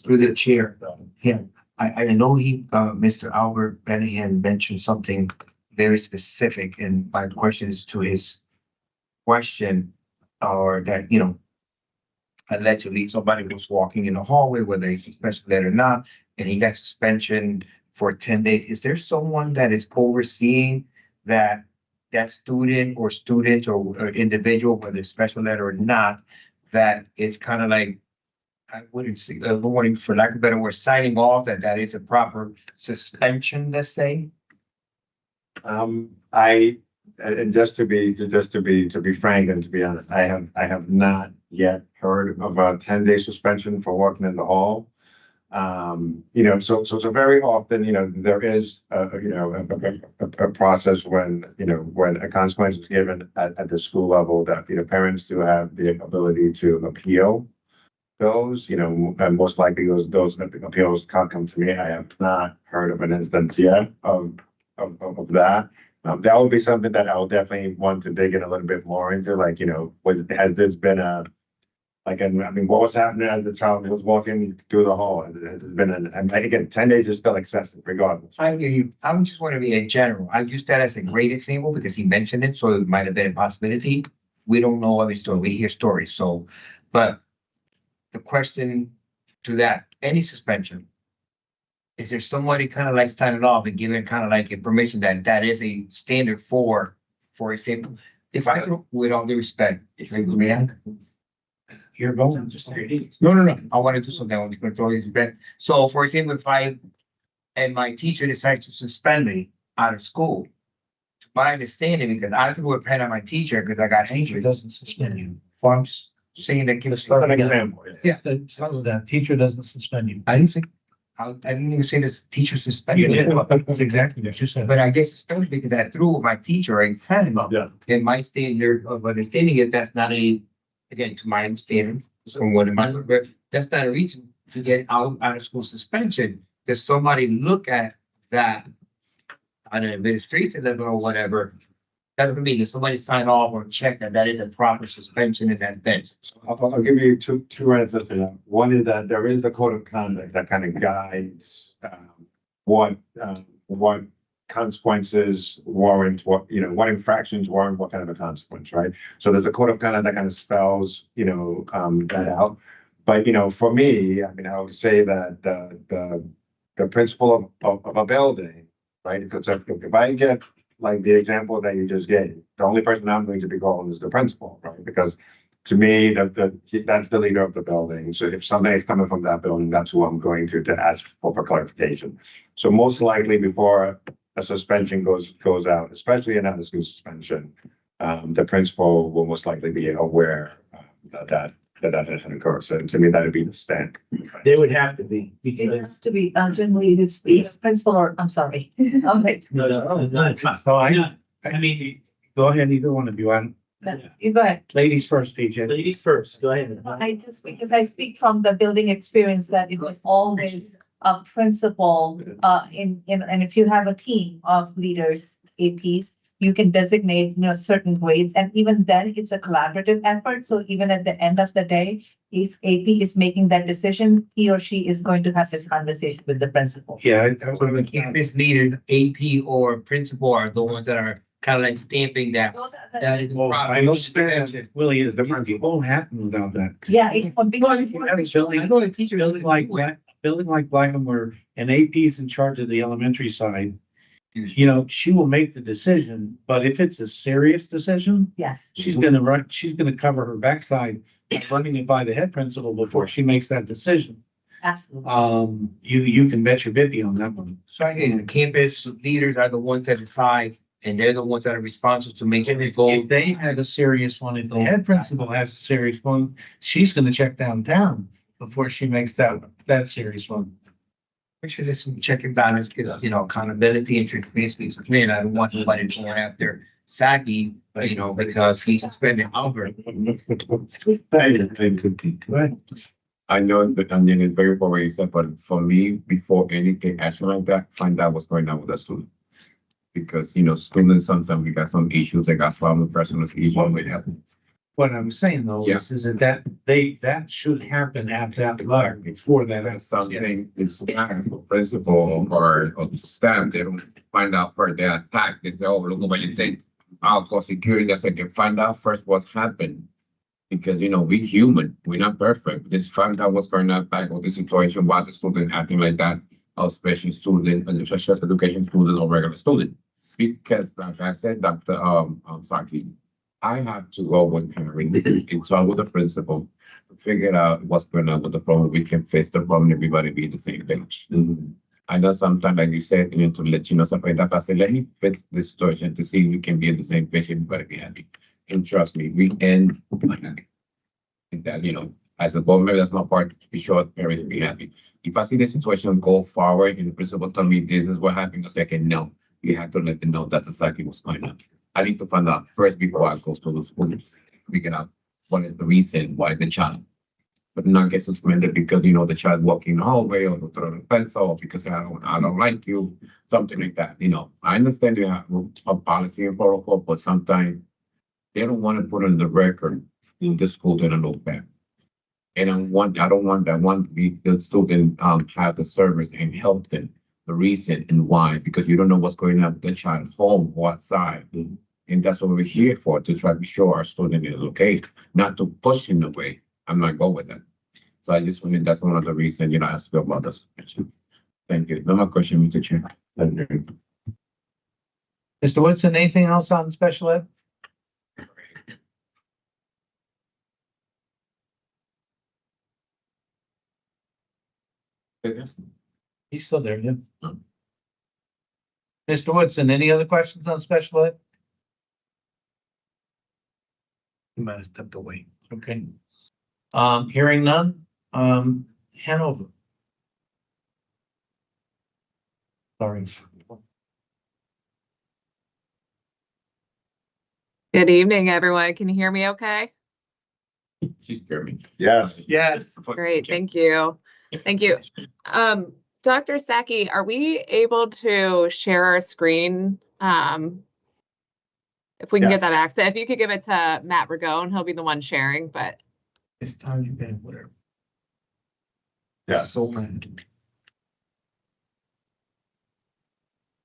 Through the chair, yeah, I know Mr. Albert Benningham mentioned something very specific, and my question is to his question, or that, allegedly somebody was walking in the hallway, whether he's a special ed or not, and he got suspension for 10 days. Is there someone that is overseeing that student or individual, whether it's special ed or not, that is kind of like, I wouldn't say, for lack of a better word, signing off that is a proper suspension, let's say? And just to be frank and to be honest, I have not yet heard of a 10-day suspension for walking in the hall. So very often, there is a process when a consequence is given at the school level that, parents do have the ability to appeal those, and most likely those appeals can't come to me. I have not heard of an instance yet of that. That would be something that I would definitely want to dig in a little bit more into, like, has this been what was happening as the child was walking through the hall? Has it been and again, 10 days is still excessive regardless. I hear you. I just want to be in general. I use that as a great example because he mentioned it, so it might have been a possibility. We don't know every story. We hear stories. So, but the question to that, any suspension, is there somebody kind of like signing off and giving kind of like information that is a standard for example, if I could, with all due respect, You're going. No. I want to do something. I want to control his respect. So for example, if my teacher decides to suspend me out of school, my understanding, because I threw a pen at my teacher because I got Teacher angry. doesn't suspend you. Well, I'm just saying that. Just An example. Yeah. That teacher doesn't suspend you. I didn't even say this teacher suspended me. That's exactly what you said. But I guess it's only because I threw my teacher a pen. Yeah. And my standard of understanding is that's not again, to my understanding, from what in my, that's not a reason to get out of school suspension. Does somebody look at that on an administrative level or whatever? That doesn't mean that somebody sign off or check that is a proper suspension in that sense. I'll give you two answers to that. One is that there is the code of conduct that kind of guides what consequences warrant, what infractions warrant what kind of a consequence, right? So there's a code of conduct that kind of spells that out. But for me, I would say that the principle of a building, right? Because if I get like the example that you just gave, the only person I'm going to be calling is the principal, right? Because to me, that's the leader of the building. So if something is coming from that building, that's who I'm going to ask for clarification. So most likely before a suspension goes out, especially an out-of-school suspension, the principal will most likely be aware that has occurred. So to me, that would be the stand. They would have to be, It because, has to be, generally, this principal or, I'm sorry. Okay, no, it's fine. So I mean, go ahead, either one of you. you go ahead. Ladies first, PJ. ladies first, go ahead. Because I speak from the building experience that it was always a principal, and if you have a team of leaders, APs, you can designate, certain grades, and even then it's a collaborative effort. So even at the end of the day, if AP is making that decision, he or she is going to have the conversation with the principal. Yeah. Campus leaders, AP or principal are the ones that are kind of like stamping that. Those are the- That is. Well, I understand, Willie, is different. It won't happen without that. Yeah, it's for big. I know the teacher, building like Blackham where an AP is in charge of the elementary side, she will make the decision, but if it's a serious decision, Yes, she's gonna cover her backside by running it by the head principal before she makes that decision. absolutely. You can bet your biddy on that one. So I hear the campus leaders are the ones that decide, and they're the ones that are responsible to make sure it goes. If they had a serious one, if the head principal has a serious one, she's gonna check downtown before she makes that serious one. Make sure there's some check and balance, because, accountability and transparency is clear, and I don't want anybody going after Saki, but because he's spending over. I know that, and then it's very important you said, but for me, before anything action like that, find out what's going on with the student. Because, students, sometimes we got some issues, they got family, personal issues, with happen. What I'm saying though is that that should happen at that level before that. That's something is the principal or the staff, they don't find out for their attack, they say, oh, look at what you think. I'll call security, I said, can find out first what's happened. Because, we human, we're not perfect. Just find out what's going on back with the situation, why the student acting like that, or special student, and special education student or regular student. Because like I said, Dr. Saki, I have to go with parents and talk with the principal to figure out what's going on with the problem. We can face the problem, everybody be the same page. I know sometimes, like you said, to let you know something like that. I said, let me fix this situation to see if we can be on the same page, everybody be happy. And trust me, we can be happy. And that, as a board member, that's my part to be sure parents will be happy. If I see the situation go forward and the principal tell me this is what happened, I say, okay, no, you have to let them know that's exactly what's going on. I need to find out first before I go to the school, figure out what is the reason why the child but not get suspended because the child walking the hallway or throwing a pencil or because I don't like you, something like that. I understand you have a policy and protocol, but sometimes they don't want to put on the record the school didn't look bad. And I don't want that one the student have the service and help them the reason and why, because you don't know what's going on with the child home or outside. And that's what we're here for, to try to be sure our student is okay, not to push him away. I'm not going with that. So I just wanted, that's one of the reasons, I asked you about this. Thank you. No more question, Mr. Chair. Mr. Woodson, anything else on special ed? He's still there, yeah. Mr. Woodson, any other questions on special ed? You might have stepped away. Okay. Hearing none, Hanover. Sorry. Good evening, everyone. Can you hear me okay? She's scared me. Yes. Yes. Great, thank you. Thank you. Dr. Saki, are we able to share our screen? If we can get that access, if you could give it to Matt Ragone, he'll be the one sharing, but. It's time you been whatever. Yeah. So,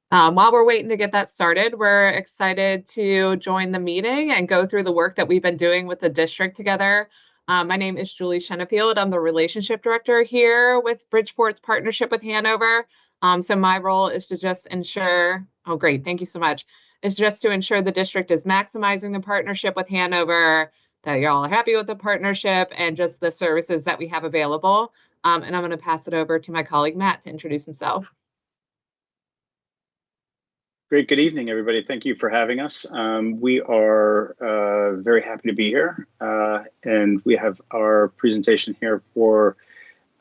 While we're waiting to get that started, we're excited to join the meeting and go through the work that we've been doing with the district together. My name is Julie Shenefield. I'm the relationship director here with Bridgeport's partnership with Hanover. So my role is to just ensure, oh great, thank you so much, is just to ensure the district is maximizing the partnership with Hanover, that y'all are happy with the partnership and just the services that we have available. And I'm going to pass it over to my colleague, Matt, to introduce himself. Great. Good evening, everybody. Thank you for having us. We are very happy to be here. And we have our presentation here for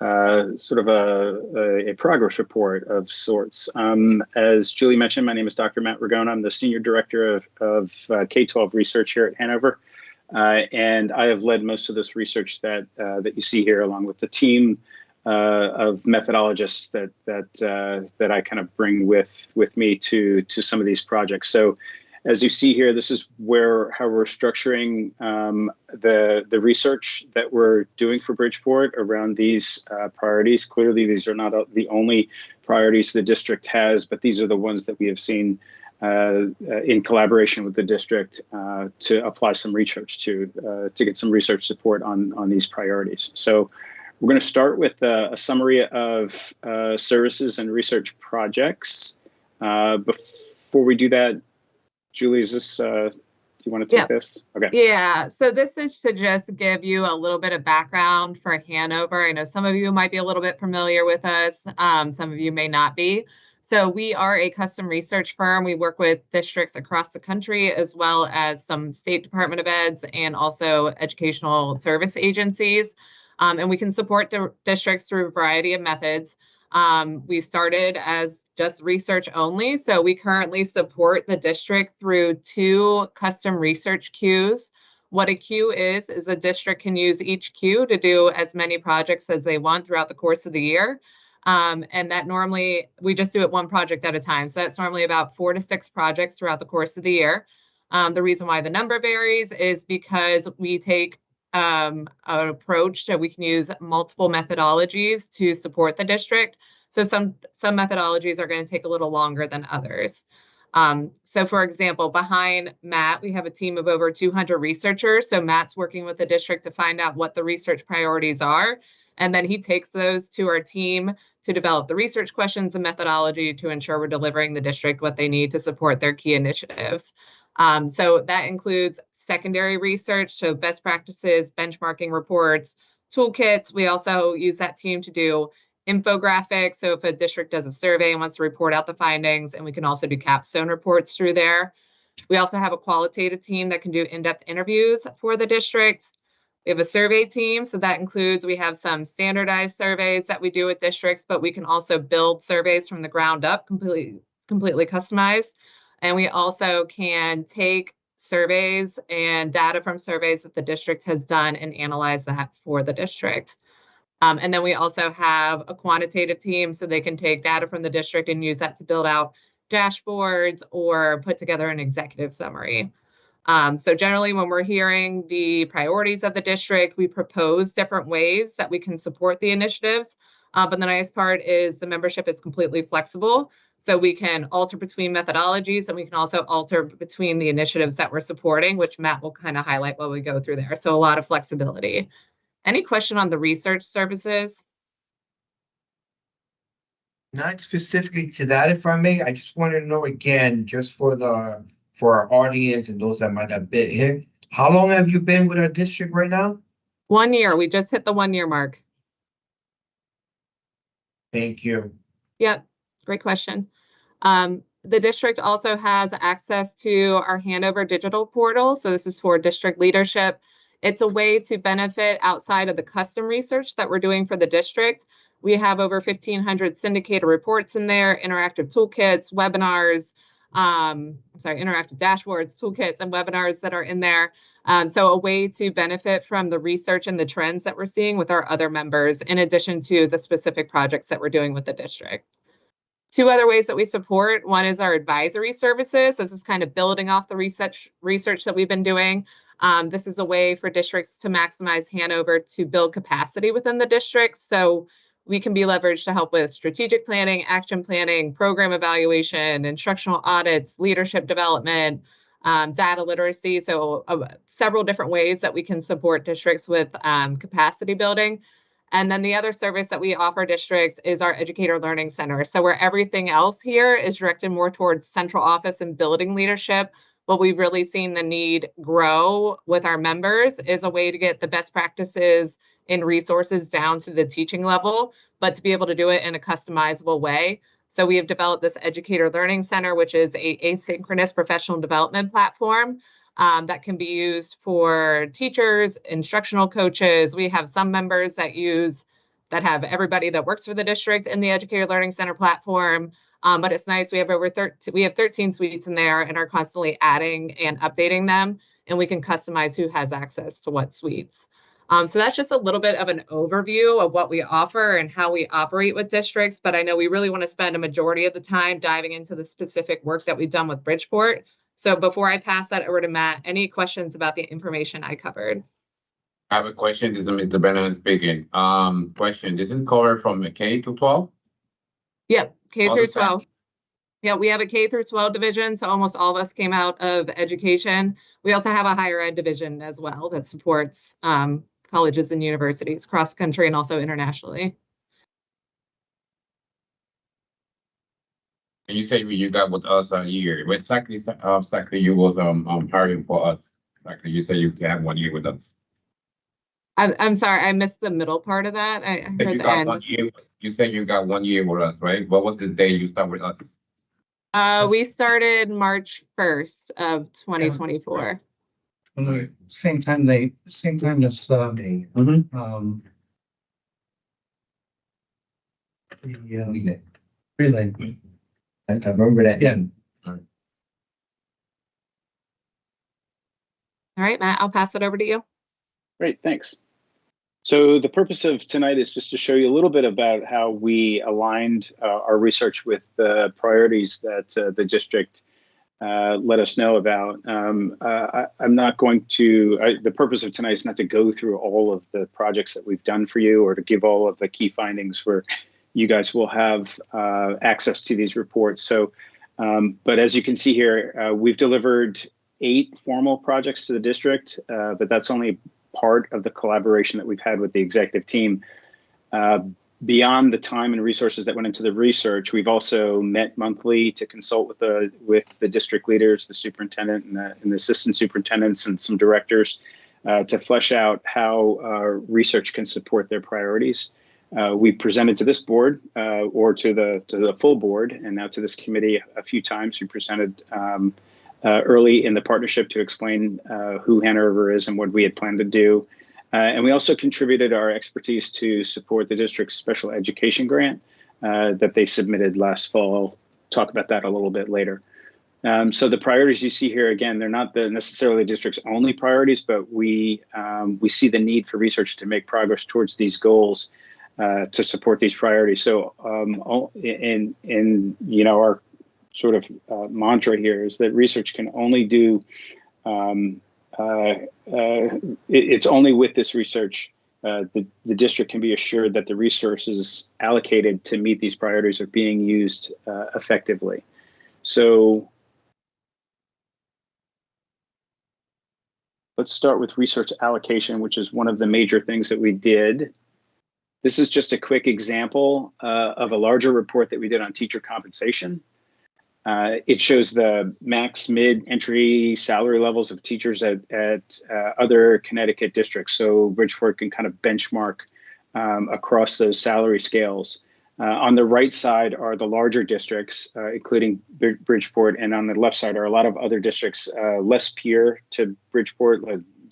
sort of a progress report of sorts. As Julie mentioned, my name is Dr. Matt Ragone. I'm the Senior Director of K-12 Research here at Hanover. And I have led most of this research that you see here, along with the team of methodologists that I kind of bring with me to some of these projects. So as you see here, this is how we're structuring the research that we're doing for Bridgeport around these priorities. Clearly, these are not the only priorities the district has, but these are the ones that we have seen in collaboration with the district to apply some research to get some research support on these priorities. So we're going to start with a summary of services and research projects. Before we do that, Julie, is this, do you want to take this? Okay. Yeah, so this is to just give you a little bit of background for Hanover. I know some of you might be a little bit familiar with us. Some of you may not be. So we are a custom research firm. We work with districts across the country, as well as some state Department of Eds and also educational service agencies. And we can support districts through a variety of methods. We started as just research only. So we currently support the district through 2 custom research queues. What a queue is a district can use each queue to do as many projects as they want throughout the course of the year. And that normally, we just do it 1 project at a time. So that's normally about 4 to 6 projects throughout the course of the year. The reason why the number varies is because we take an approach that we can use multiple methodologies to support the district. So some methodologies are going to take a little longer than others. So for example, behind Matt, we have a team of over 200 researchers. So Matt's working with the district to find out what the research priorities are. And then he takes those to our team to develop the research questions and methodology to ensure we're delivering the district what they need to support their key initiatives. So that includes secondary research, so best practices, benchmarking reports, toolkits. We also use that team to do infographics. So if a district does a survey and wants to report out the findings, and we can also do capstone reports through there. We also have a qualitative team that can do in-depth interviews for the district. We have a survey team, so that includes, we have some standardized surveys that we do with districts, but we can also build surveys from the ground up, completely customized. And we also can take surveys and data from surveys that the district has done and analyze that for the district. And then we also have a quantitative team, so they can take data from the district and use that to build out dashboards or put together an executive summary. So generally, when we're hearing the priorities of the district, we propose different ways that we can support the initiatives. But the nice part is the membership is completely flexible. So we can alter between methodologies, and we can also alter between the initiatives that we're supporting, which Matt will kind of highlight while we go through there. So a lot of flexibility. Any question on the research services? Not specifically to that, if I may, I just want to know again, just for our audience and those that might have been here, how long have you been with our district right now? 1 year. We just hit the 1 year mark. Thank you. Yep, great question. The district also has access to our Hanover digital portal. So this is for district leadership. It's a way to benefit outside of the custom research that we're doing for the district. We have over 1,500 syndicated reports in there, interactive toolkits, webinars, interactive dashboards, toolkits, and webinars that are in there. So a way to benefit from the research and the trends that we're seeing with our other members, in addition to the specific projects that we're doing with the district. 2 other ways that we support. One is our advisory services. This is kind of building off the research that we've been doing. This is a way for districts to maximize Hanover to build capacity within the district. So we can be leveraged to help with strategic planning, action planning, program evaluation, instructional audits, leadership development, data literacy. So several different ways that we can support districts with capacity building. And then the other service that we offer districts is our Educator Learning Center. So where everything else here is directed more towards central office and building leadership, what we've really seen the need grow with our members is a way to get the best practices and resources down to the teaching level, but to be able to do it in a customizable way. So we have developed this Educator Learning Center, which is an asynchronous professional development platform that can be used for teachers, instructional coaches. We have some members that have everybody that works for the district in the Educator Learning Center platform. But it's nice. We have 13 suites in there and are constantly adding and updating them, and we can customize who has access to what suites. So that's just a little bit of an overview of what we offer and how we operate with districts. But I know we really want to spend a majority of the time diving into the specific work that we've done with Bridgeport. So before I pass that over to Matt, any questions about the information I covered? I have a question. This is Mr. Brennan speaking. Question, this is covered from K to 12? Yep, K All through the time? 12. Yeah, we have a K through 12 division, so almost all of us came out of education. We also have a higher ed division as well that supports colleges and universities across the country and also internationally. And you say you got with us a year. When exactly you was hiring for us? Exactly, you say you have 1 year with us. I'm sorry, I missed the middle part of that. I But heard you the got end. 1 year. You say you got 1 year with us, right? What was the day you start with us? We started March 1st of 2024. Same time as, relay. I remember that. Yeah. All right, Matt, I'll pass it over to you. Great, thanks. So the purpose of tonight is just to show you a little bit about how we aligned our research with the priorities that the district let us know about. I'm not going to, the purpose of tonight is not to go through all of the projects that we've done for you or to give all of the key findings where you guys will have access to these reports. So, but as you can see here, we've delivered 8 formal projects to the district, but that's only part of the collaboration that we've had with the executive team. Beyond the time and resources that went into the research, we've also met monthly to consult with the district leaders, the superintendent and the assistant superintendents and some directors to flesh out how research can support their priorities. We presented to this board or to the full board and now to this committee a few times. We presented early in the partnership to explain who Hanover is and what we had planned to do. And we also contributed our expertise to support the district's special education grant that they submitted last fall. I'll talk about that a little bit later. So the priorities you see here, again, they're not necessarily the district's only priorities, but we see the need for research to make progress towards these goals to support these priorities. So in our sort of mantra here is that research can only do it's only with this research the district can be assured that the resources allocated to meet these priorities are being used effectively. So let's start with research allocation, which is one of the major things that we did. This is just a quick example of a larger report that we did on teacher compensation. It shows the max, mid, entry salary levels of teachers at other Connecticut districts. So Bridgeport can kind of benchmark across those salary scales. On the right side are the larger districts, including Bridgeport, and on the left side are a lot of other districts, less peer to Bridgeport,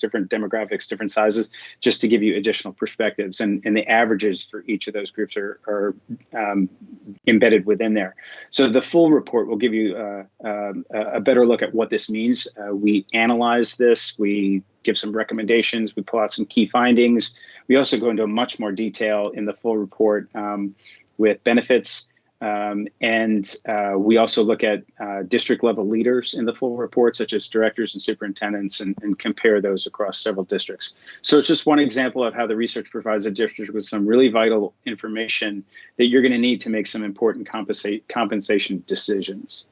different demographics, different sizes, just to give you additional perspectives. And the averages for each of those groups are embedded within there. So the full report will give you a better look at what this means. We analyze this, we give some recommendations, we pull out some key findings. We also go into much more detail in the full report with benefits. And we also look at district level leaders in the full report, such as directors and superintendents, and compare those across several districts. So it's just one example of how the research provides a district with some really vital information that you're going to need to make some important compensation decisions.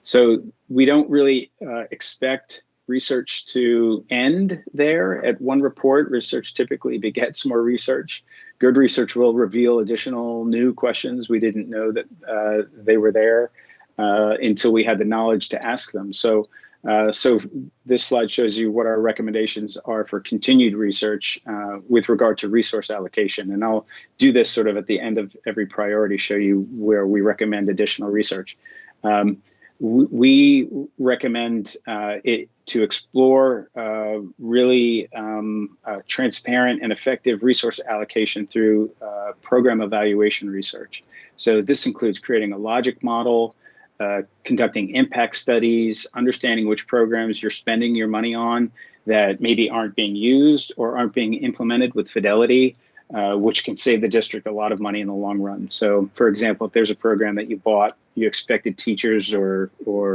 So we don't really expect research to end there at one report. Research typically begets more research. Good research will reveal additional new questions. We didn't know that they were there until we had the knowledge to ask them. So this slide shows you what our recommendations are for continued research with regard to resource allocation. And I'll do this sort of at the end of every priority, show you where we recommend additional research. We recommend it to explore really transparent and effective resource allocation through program evaluation research. So this includes creating a logic model, conducting impact studies, understanding which programs you're spending your money on that maybe aren't being used or aren't being implemented with fidelity, which can save the district a lot of money in the long run. So, for example, if there's a program that you bought, you expected teachers or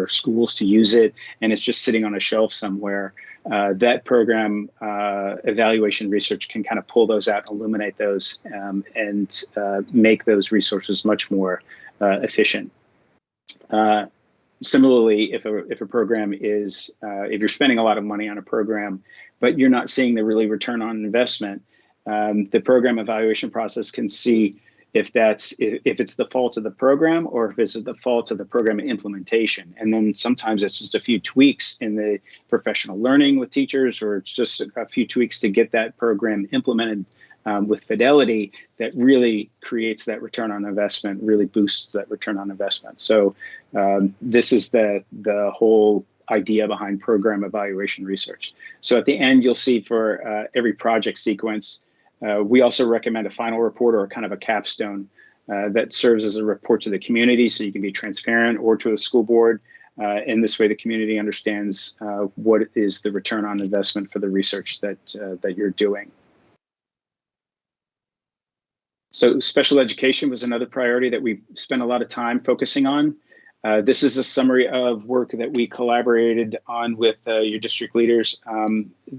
schools to use it, and it's just sitting on a shelf somewhere, that program evaluation research can kind of pull those out, illuminate those, and make those resources much more efficient. Similarly, if a program is, if you're spending a lot of money on a program, but you're not seeing the really return on investment, the program evaluation process can see if it's the fault of the program or if it's the fault of the program implementation. And then sometimes it's just a few tweaks in the professional learning with teachers, or it's just a few tweaks to get that program implemented with fidelity that really creates that return on investment, really boosts that return on investment. So this is the whole idea behind program evaluation research. So at the end, you'll see for every project sequence, we also recommend a final report or kind of a capstone that serves as a report to the community, so you can be transparent, or to the school board. In this way, the community understands what is the return on investment for the research that you're doing. So special education was another priority that we spent a lot of time focusing on. This is a summary of work that we collaborated on with your district leaders.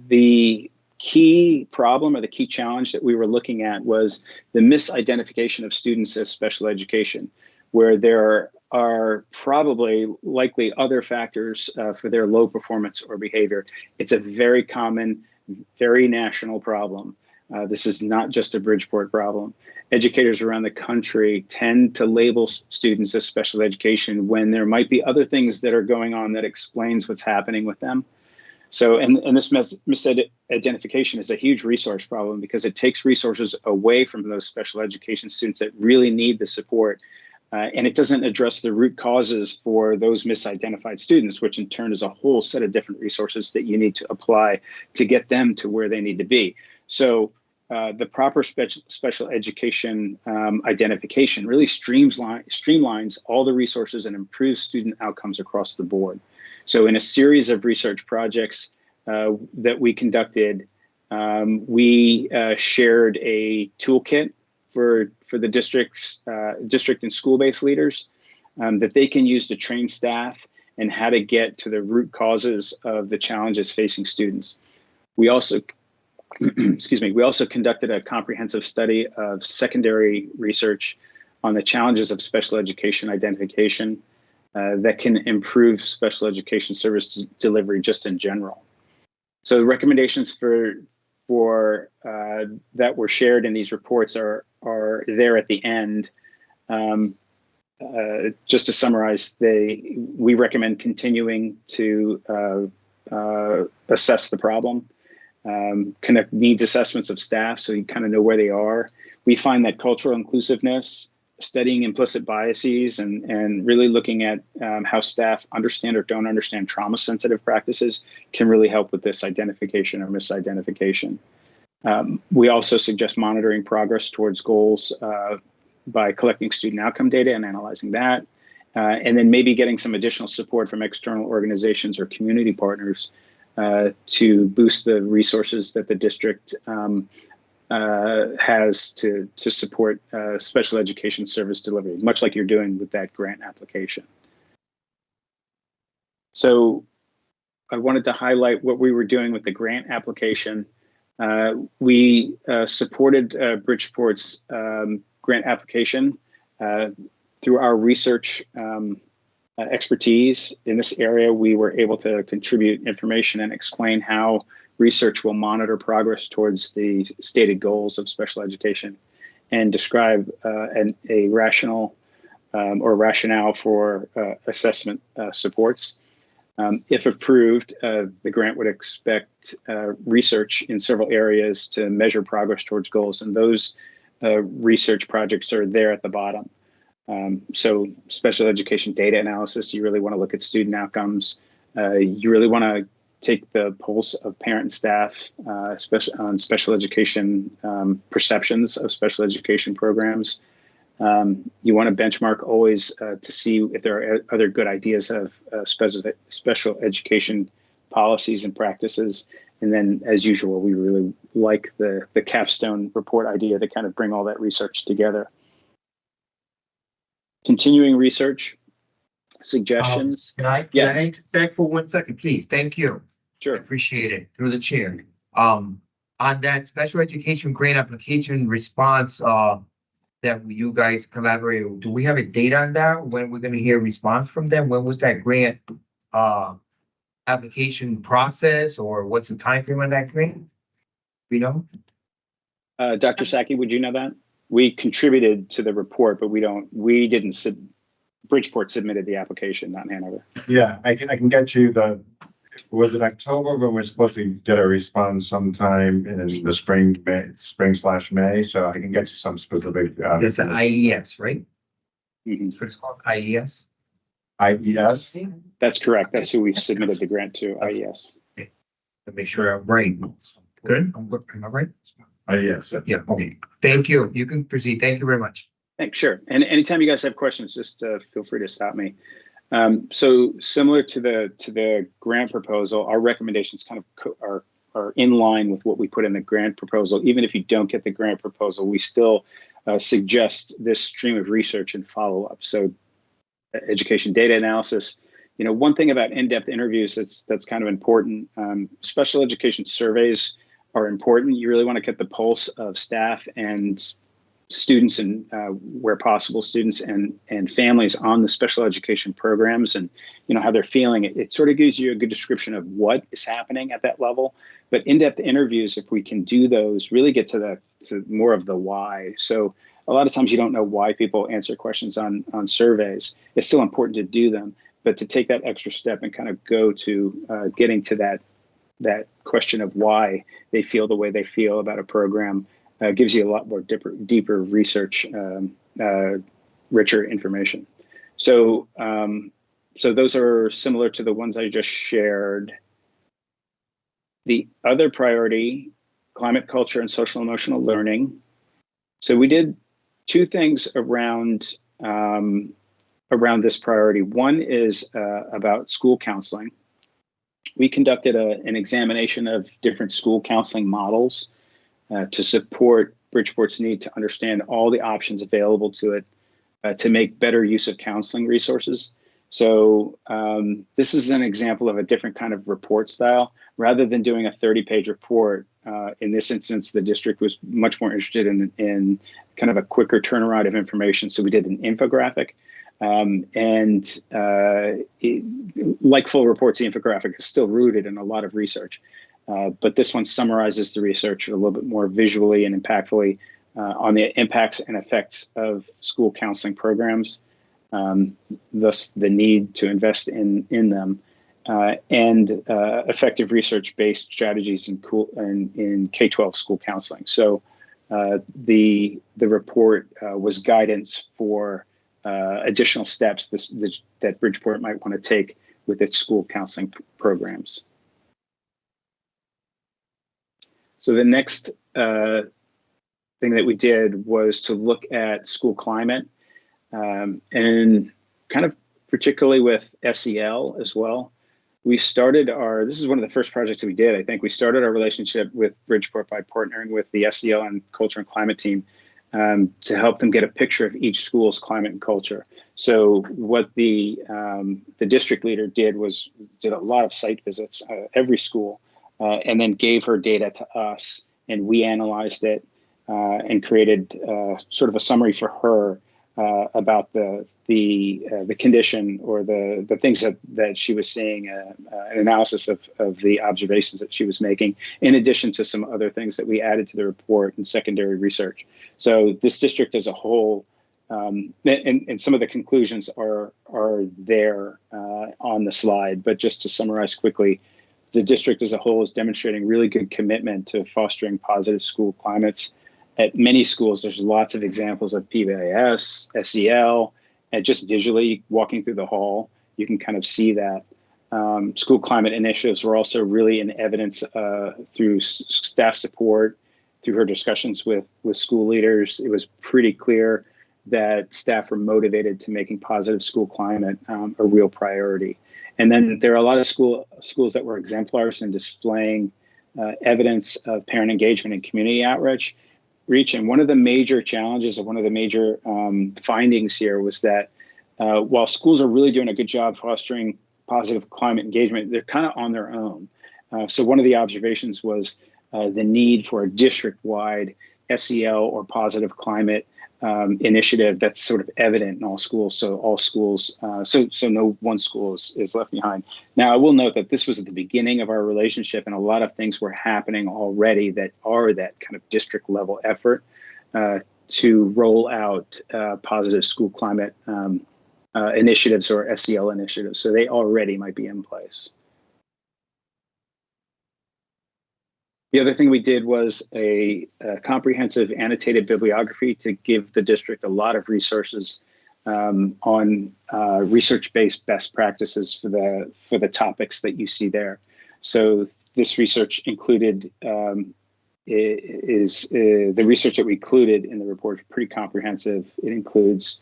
The key problem, or the key challenge that we were looking at, was the misidentification of students as special education, where there are probably likely other factors for their low performance or behavior. It's a very common, very national problem. This is not just a Bridgeport problem. Educators around the country tend to label students as special education when there might be other things that are going on that explains what's happening with them. So, and this misidentification is a huge resource problem, because it takes resources away from those special education students that really need the support. And it doesn't address the root causes for those misidentified students, which in turn is a whole set of different resources that you need to apply to get them to where they need to be. So the proper special education identification really streamlines all the resources and improves student outcomes across the board. So in a series of research projects that we conducted, we shared a toolkit for the district and school-based leaders that they can use to train staff and how to get to the root causes of the challenges facing students. We also, we also conducted a comprehensive study of secondary research on the challenges of special education identification that can improve special education service delivery just in general. So the recommendations for that were shared in these reports are there at the end. Just to summarize, we recommend continuing to assess the problem, conduct needs assessments of staff so you kind of know where they are. We find that cultural inclusiveness, studying implicit biases, and really looking at how staff understand or don't understand trauma-sensitive practices can really help with this identification or misidentification. We also suggest monitoring progress towards goals by collecting student outcome data and analyzing that, and then maybe getting some additional support from external organizations or community partners to boost the resources that the district has to support special education service delivery, much like you're doing with that grant application. So I wanted to highlight what we were doing with the grant application. We supported Bridgeport's grant application through our research expertise in this area. We were able to contribute information and explain how research will monitor progress towards the stated goals of special education, and describe a rationale for assessment supports. If approved, the grant would expect research in several areas to measure progress towards goals, and those research projects are there at the bottom. So special education data analysis, you really want to look at student outcomes. You really want to take the pulse of parent and staff, especially on special education perceptions of special education programs. You want to benchmark always to see if there are other good ideas of special education policies and practices. And then, as usual, we really like the capstone report idea to kind of bring all that research together. Continuing research, suggestions. Can I interject for 1 second, please? Thank you. Sure. Appreciate it. Through the chair. On that special education grant application response that you guys collaborated, do we have a date on that? When we're going to hear a response from them? When was that grant application process, or what's the time frame on that grant? We know? Dr. Saki, would you know that? We contributed to the report, but Bridgeport submitted the application, not Hanover. Yeah, I can get you was it October when we're supposed to get a response sometime in the spring/May? So I can get you some specific. It's an IES, right? Mm-hmm. That's what it's called, IES? IES? That's correct. That's who we submitted the grant to, IES. To make sure I'm right. Good? I'm good. Am I right? IES. Yeah, okay. Thank you. You can proceed. Thank you very much. Thanks, sure. And anytime you guys have questions, just feel free to stop me. So similar to the grant proposal, our recommendations kind of are in line with what we put in the grant proposal. Even if you don't get the grant proposal, we still suggest this stream of research and follow-up. So education data analysis. You know, one thing about in-depth interviews that's kind of important. Special education surveys are important. You really want to get the pulse of staff and students and where possible students and families on the special education programs and how they're feeling. It sort of gives you a good description of what is happening at that level. But in-depth interviews, if we can do those, really get to more of the why. So a lot of times you don't know why people answer questions on surveys. It's still important to do them, but to take that extra step and kind of go to getting to that question of why they feel the way they feel about a program gives you a lot more deeper research, richer information. So those are similar to the ones I just shared. The other priority, climate, culture, and social emotional learning. So we did two things around this priority. One is about school counseling. We conducted an examination of different school counseling models to support Bridgeport's need to understand all the options available to it to make better use of counseling resources. So this is an example of a different kind of report style. Rather than doing a 30-page report, in this instance, the district was much more interested in kind of a quicker turnaround of information. So we did an infographic. Like full reports, the infographic is still rooted in a lot of research. But this one summarizes the research a little bit more visually and impactfully on the impacts and effects of school counseling programs, thus the need to invest in them, and effective research-based strategies in K-12 school counseling. So the report was guidance for additional steps that Bridgeport might want to take with its school counseling programs. So the next thing that we did was to look at school climate and kind of particularly with SEL as well. We started this is one of the first projects that we did. I think we started our relationship with Bridgeport by partnering with the SEL and culture and climate team to help them get a picture of each school's climate and culture. So what the district leader did a lot of site visits, every school, and then gave her data to us, and we analyzed it and created sort of a summary for her about the condition or the things that she was seeing, an analysis of the observations that she was making, in addition to some other things that we added to the report and secondary research. So this district as a whole, and some of the conclusions are there on the slide, but just to summarize quickly, the district as a whole is demonstrating really good commitment to fostering positive school climates. At many schools, there's lots of examples of PBIS, SEL, and just visually walking through the hall, you can kind of see that. School climate initiatives were also really in evidence through staff support, through her discussions with school leaders. It was pretty clear that staff were motivated to making positive school climate a real priority. And then there are a lot of schools that were exemplars in displaying evidence of parent engagement and community outreach. And one of the major challenges or one of the major findings here was that while schools are really doing a good job fostering positive climate engagement, they're kind of on their own. So one of the observations was the need for a district-wide SEL or positive climate initiative that's sort of evident in all schools. So all schools, so no one school is left behind. Now, I will note that this was at the beginning of our relationship, and a lot of things were happening already that are that kind of district level effort to roll out positive school climate initiatives or SEL initiatives. So they already might be in place. The other thing we did was a comprehensive annotated bibliography to give the district a lot of resources on research-based best practices for the topics that you see there. So this research included the research that we included in the report is pretty comprehensive. It includes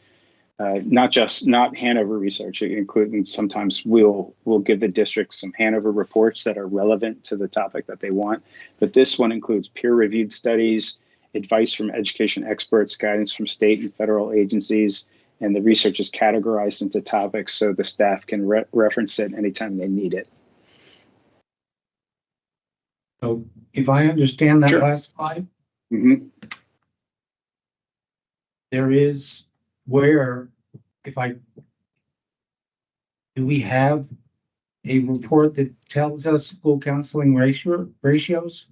not Hanover research. It includes sometimes we'll give the district some Hanover reports that are relevant to the topic that they want. But this one includes peer-reviewed studies, advice from education experts, guidance from state and federal agencies, and the research is categorized into topics so the staff can reference it anytime they need it. So if I understand that Sure. last slide, Mm-hmm. there is where, do we have a report that tells us school counseling ratios?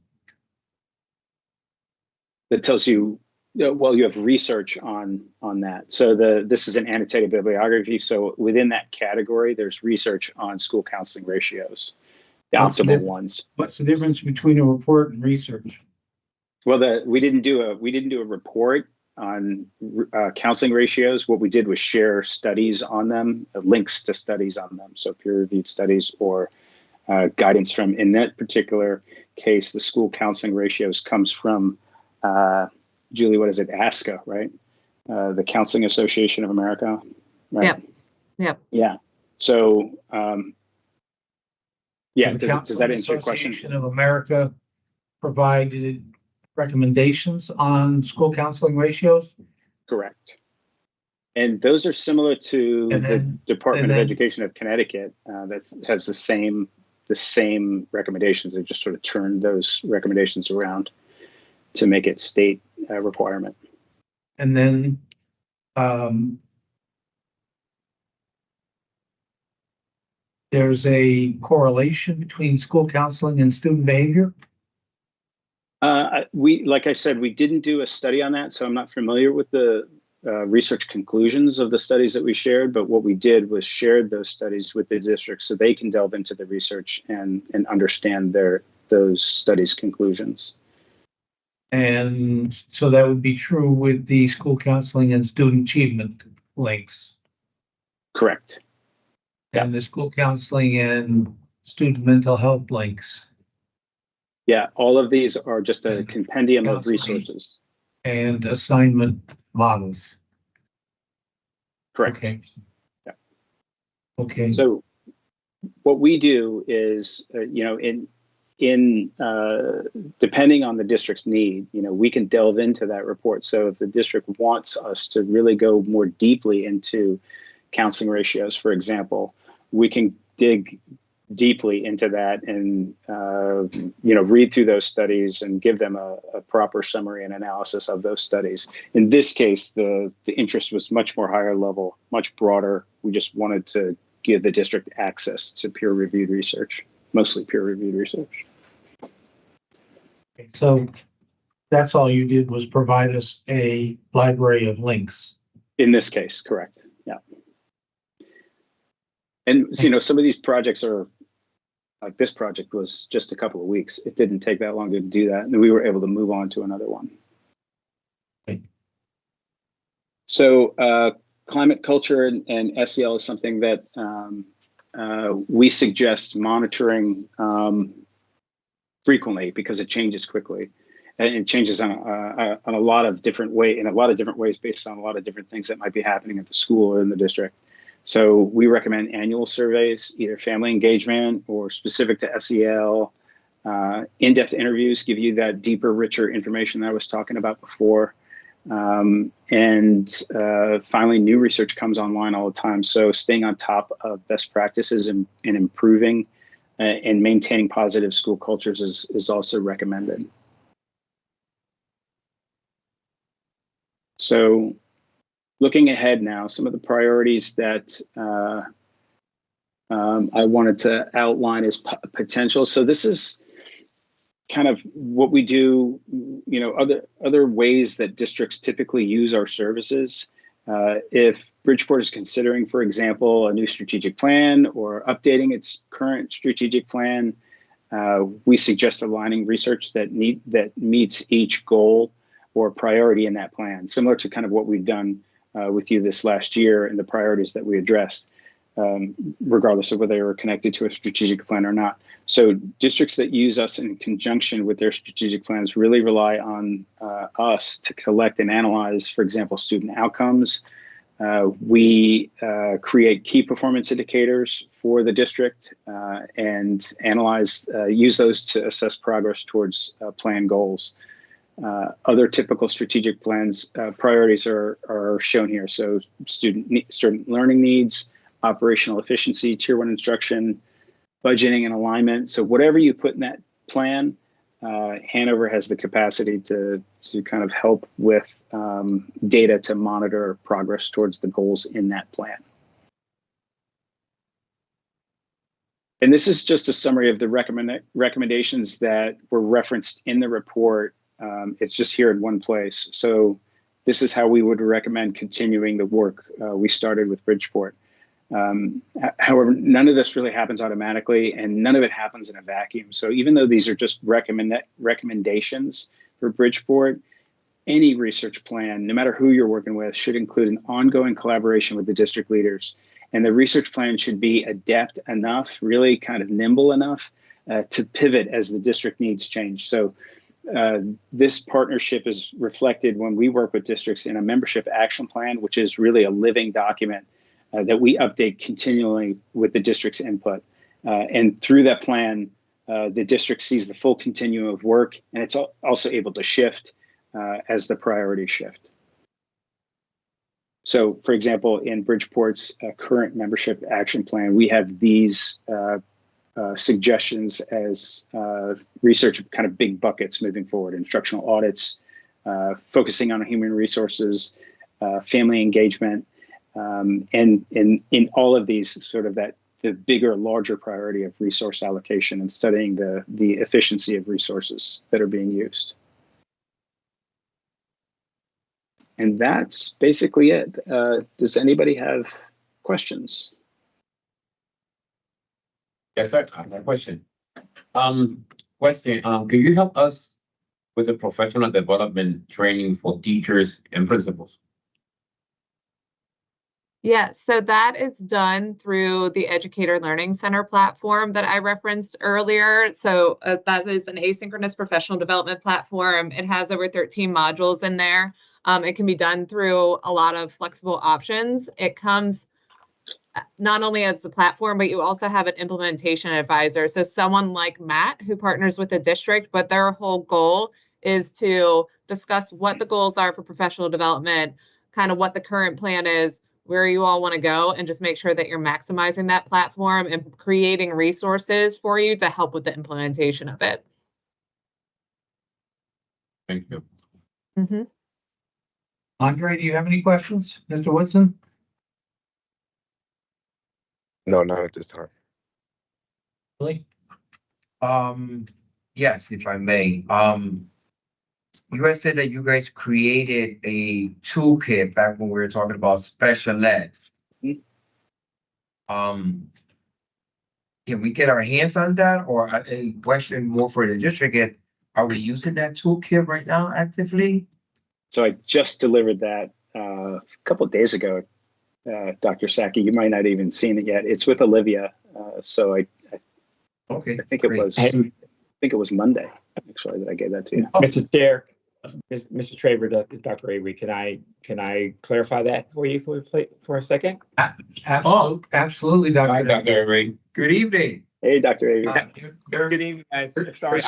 That tells you, well, you have research on that. So this is an annotated bibliography. So within that category, there's research on school counseling ratios, the optimal ones. What's the difference between a report and research? Well, we didn't do a report on counseling ratios. What we did was share studies on them, links to studies on them. So peer-reviewed studies or guidance from, in that particular case, the school counseling ratios comes from, Julie, what is it? ASCA, right? The Counseling Association of America. Right? Yep. Yep. Yeah. So, yeah, The does that Counseling answer your question? Association of America provided recommendations on school counseling ratios? Correct. And those are similar to the Department of Education of Connecticut. That has the same recommendations. They just sort of turned those recommendations around to make it state requirement. And then, there's a correlation between school counseling and student behavior? Like I said, we didn't do a study on that, so I'm not familiar with the research conclusions of the studies that we shared, but what we did was shared those studies with the district so they can delve into the research and understand those studies' conclusions. And so that would be true with the school counseling and student achievement links. Correct. And the school counseling and student mental health links. Yeah, all of these are just a compendium of resources. And assignment models. Correct. Okay. Yeah. Okay. So what we do is, in depending on the district's need, we can delve into that report. So if the district wants us to really go more deeply into counseling ratios, for example, we can dig deeply into that and read through those studies and give them a proper summary and analysis of those studies. In this case, the interest was much more higher level, much broader. We just wanted to give the district access to peer-reviewed research, mostly peer-reviewed research. So that's all you did was provide us a library of links. In this case, correct. Yeah. And some of these projects are, like this project was just a couple of weeks. It didn't take that long to do that. And we were able to move on to another one. Okay. So climate culture and SEL is something that we suggest monitoring frequently because it changes quickly. And it changes on a lot of different ways based on a lot of different things that might be happening at the school or in the district. So we recommend annual surveys, either family engagement or specific to SEL. In-depth interviews give you that deeper, richer information that I was talking about before. And finally, new research comes online all the time. So staying on top of best practices and improving and maintaining positive school cultures is also recommended. So looking ahead now, some of the priorities that I wanted to outline is potential. So this is kind of what we do, other ways that districts typically use our services. If Bridgeport is considering, for example, a new strategic plan or updating its current strategic plan, we suggest aligning research that meets each goal or priority in that plan, similar to kind of what we've done with you this last year and the priorities that we addressed. regardless of whether they are connected to a strategic plan or not. So districts that use us in conjunction with their strategic plans really rely on us to collect and analyze, for example, student outcomes. We create key performance indicators for the district and use those to assess progress towards plan goals. Other typical strategic plans priorities are shown here. So student learning needs, operational efficiency, tier 1 instruction, budgeting and alignment. So whatever you put in that plan, Hanover has the capacity to kind of help with data to monitor progress towards the goals in that plan. And this is just a summary of the recommendations that were referenced in the report. It's just here in one place. So this is how we would recommend continuing the work we started with Bridgeport. However, none of this really happens automatically, and none of it happens in a vacuum. So even though these are just recommendations for Bridgeport, any research plan, no matter who you're working with, should include an ongoing collaboration with the district leaders. And the research plan should be adept enough, really kind of nimble enough to pivot as the district needs change. So this partnership is reflected when we work with districts in a membership action plan, which is really a living document that we update continually with the district's input. And through that plan, the district sees the full continuum of work, and it's also able to shift as the priorities shift. So, for example, in Bridgeport's current membership action plan, we have these suggestions as research kind of big buckets moving forward: instructional audits, focusing on human resources, family engagement, and in all of these, sort of the bigger, larger priority of resource allocation and studying the efficiency of resources that are being used. And that's basically it. Does anybody have questions? Yes, sir. I have a question. Can you help us with the professional development training for teachers and principals? Yeah, so that is done through the Educator Learning Center platform that I referenced earlier. So that is an asynchronous professional development platform. It has over 13 modules in there. It can be done through a lot of flexible options. It comes not only as the platform, but you also have an implementation advisor. So someone like Matt, who partners with the district, but their whole goal is to discuss what the goals are for professional development, kind of what the current plan is, where you all want to go, and just make sure that you're maximizing that platform and creating resources for you to help with the implementation of it. Thank you. Mm-hmm. Andre, do you have any questions? Mr. Woodson? No, not at this time. Really? Yes, if I may. You guys said that you guys created a toolkit back when we were talking about special ed. Can we get our hands on that, or a question more for the district? Are we using that toolkit right now actively? So I just delivered that a couple of days ago, Dr. Saki. You might not even seen it yet. It's with Olivia. So I think it was Monday actually that I gave that to you. Mr. Chair, Mr. Traver, is Dr. Avery. Can I clarify that for you for a second? Absolutely, Dr. Hi, Dr. Avery. Good evening. Hey, Dr. Avery. Good evening, guys. Sorry,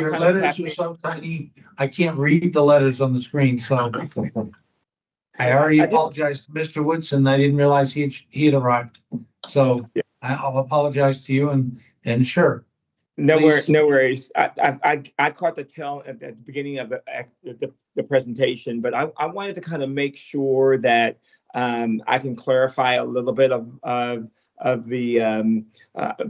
Your letters are so tiny, I can't read the letters on the screen, so I already apologized to Mr. Woodson. I didn't realize he had arrived. So I'll apologize to you and sure. No worries. I caught the tail at the beginning of the presentation, but I wanted to kind of make sure that I can clarify a little bit of the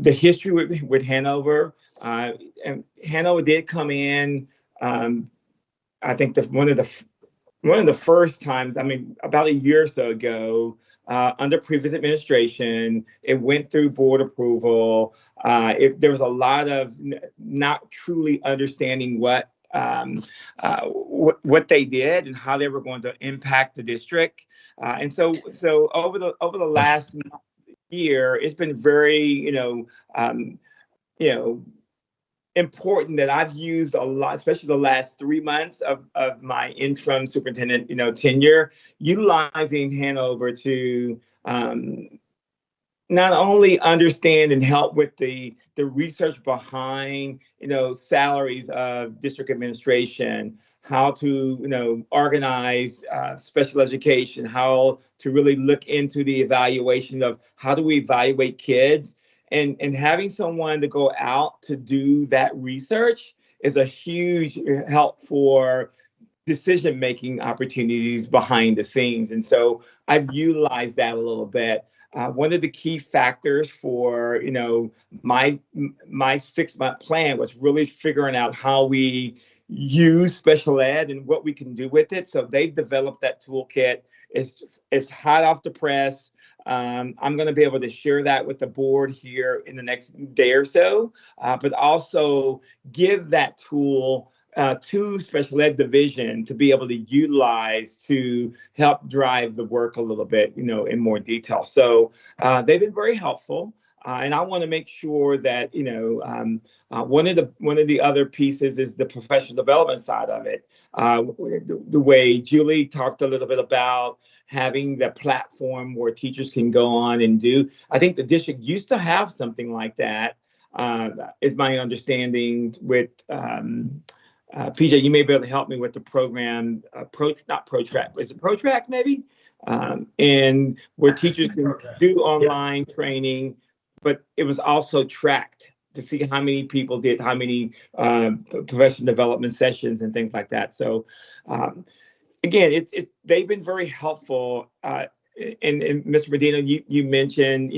history with Hanover. And Hanover did come in. I think one of the first times. I mean, about a year or so ago. Under previous administration, it went through board approval. There was a lot of not truly understanding what they did and how they were going to impact the district. And so over the last year, it's been very, you know, important that I've used a lot, especially the last 3 months of my interim superintendent, tenure, utilizing Hanover to not only understand and help with the research behind, salaries of district administration, how to, organize special education, how to really look into the evaluation of how do we evaluate kids, and having someone to go out to do that research is a huge help for decision-making opportunities behind the scenes. And so I've utilized that a little bit. One of the key factors for, my 6-month plan was really figuring out how we use special ed and what we can do with it. So they've developed that toolkit. It's hot off the press. I'm going to be able to share that with the board here in the next day or so, but also give that tool to special ed division to be able to utilize to help drive the work a little bit, in more detail. So they've been very helpful. And I want to make sure that, one of the other pieces is the professional development side of it. The way Julie talked a little bit about having the platform where teachers can go on and do. I think the district used to have something like that, is my understanding with, PJ, you may be able to help me with the program, not ProTrack, is it ProTrack maybe? And where teachers can do online training, but it was also tracked to see how many people did how many professional development sessions and things like that. So again, they've been very helpful. And Mr. Medina, you mentioned,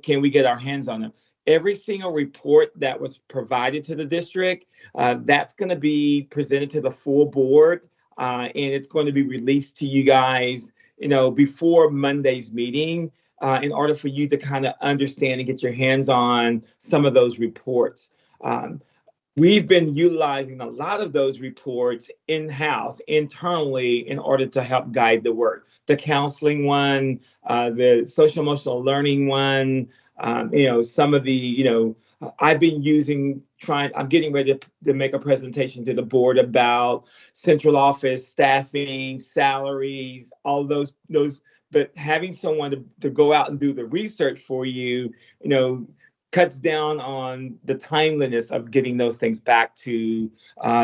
can we get our hands on them? Every single report that was provided to the district, that's going to be presented to the full board, and it's going to be released to you guys, before Monday's meeting, in order for you to kind of understand and get your hands on some of those reports. We've been utilizing a lot of those reports in-house, internally, in order to help guide the work. The counseling one, the social emotional learning one, some of the, I've been I'm getting ready to make a presentation to the board about central office staffing, salaries, all those, but having someone to go out and do the research for you, cuts down on the timeliness of getting those things back to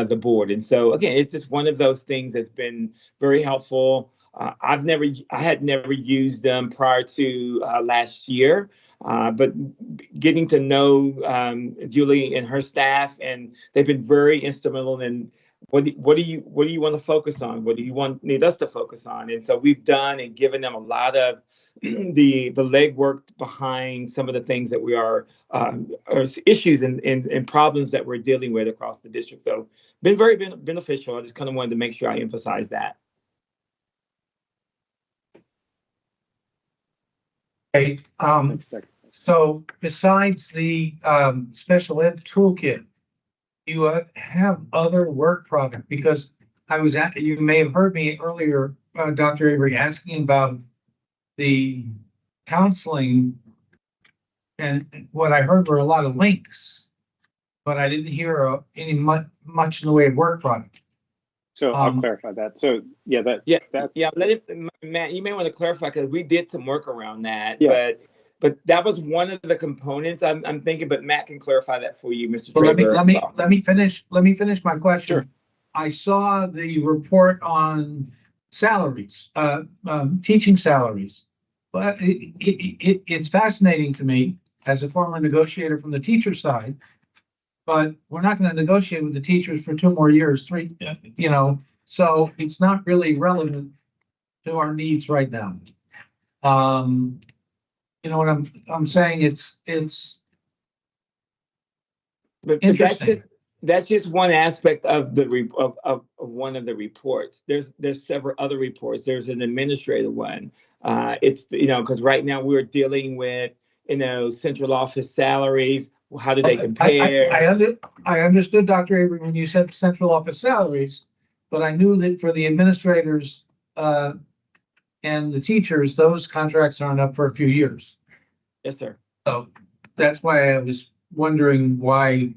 the board. And so again, it's just one of those things that's been very helpful. I had never used them prior to last year, but getting to know Julie and her staff, and they've been very instrumental in what do you want to focus on? What do you need us to focus on? And so we've done and given them a lot of the legwork behind some of the things that we are issues and problems that we're dealing with across the district. So been very beneficial. I just kind of wanted to make sure I emphasize that. Okay, so besides the special ed toolkit, you have other work product, because you may have heard me earlier, Dr. Avery, asking about the counseling, and what I heard were a lot of links, but I didn't hear any much in the way of work product. So I'll clarify that. So that's Matt, you may want to clarify, because we did some work around that, Yeah. but that was one of the components I'm thinking, but Matt can clarify that for you, Mr. Well, Traver. let me finish my question. Sure. I saw the report on salaries, teaching salaries. But it's fascinating to me as a former negotiator from the teacher side, but we're not going to negotiate with the teachers for 2 more years, 3, so it's not really relevant to our needs right now. You know what I'm saying? It's But interesting. that's just one aspect of of one of the reports. There's several other reports. There's an administrative one. It's because right now we're dealing with central office salaries. How do they compare? I understood, Dr. Avery, when you said central office salaries, but I knew that for the administrators and the teachers, those contracts aren't up for a few years. Yes, sir. So that's why I was wondering why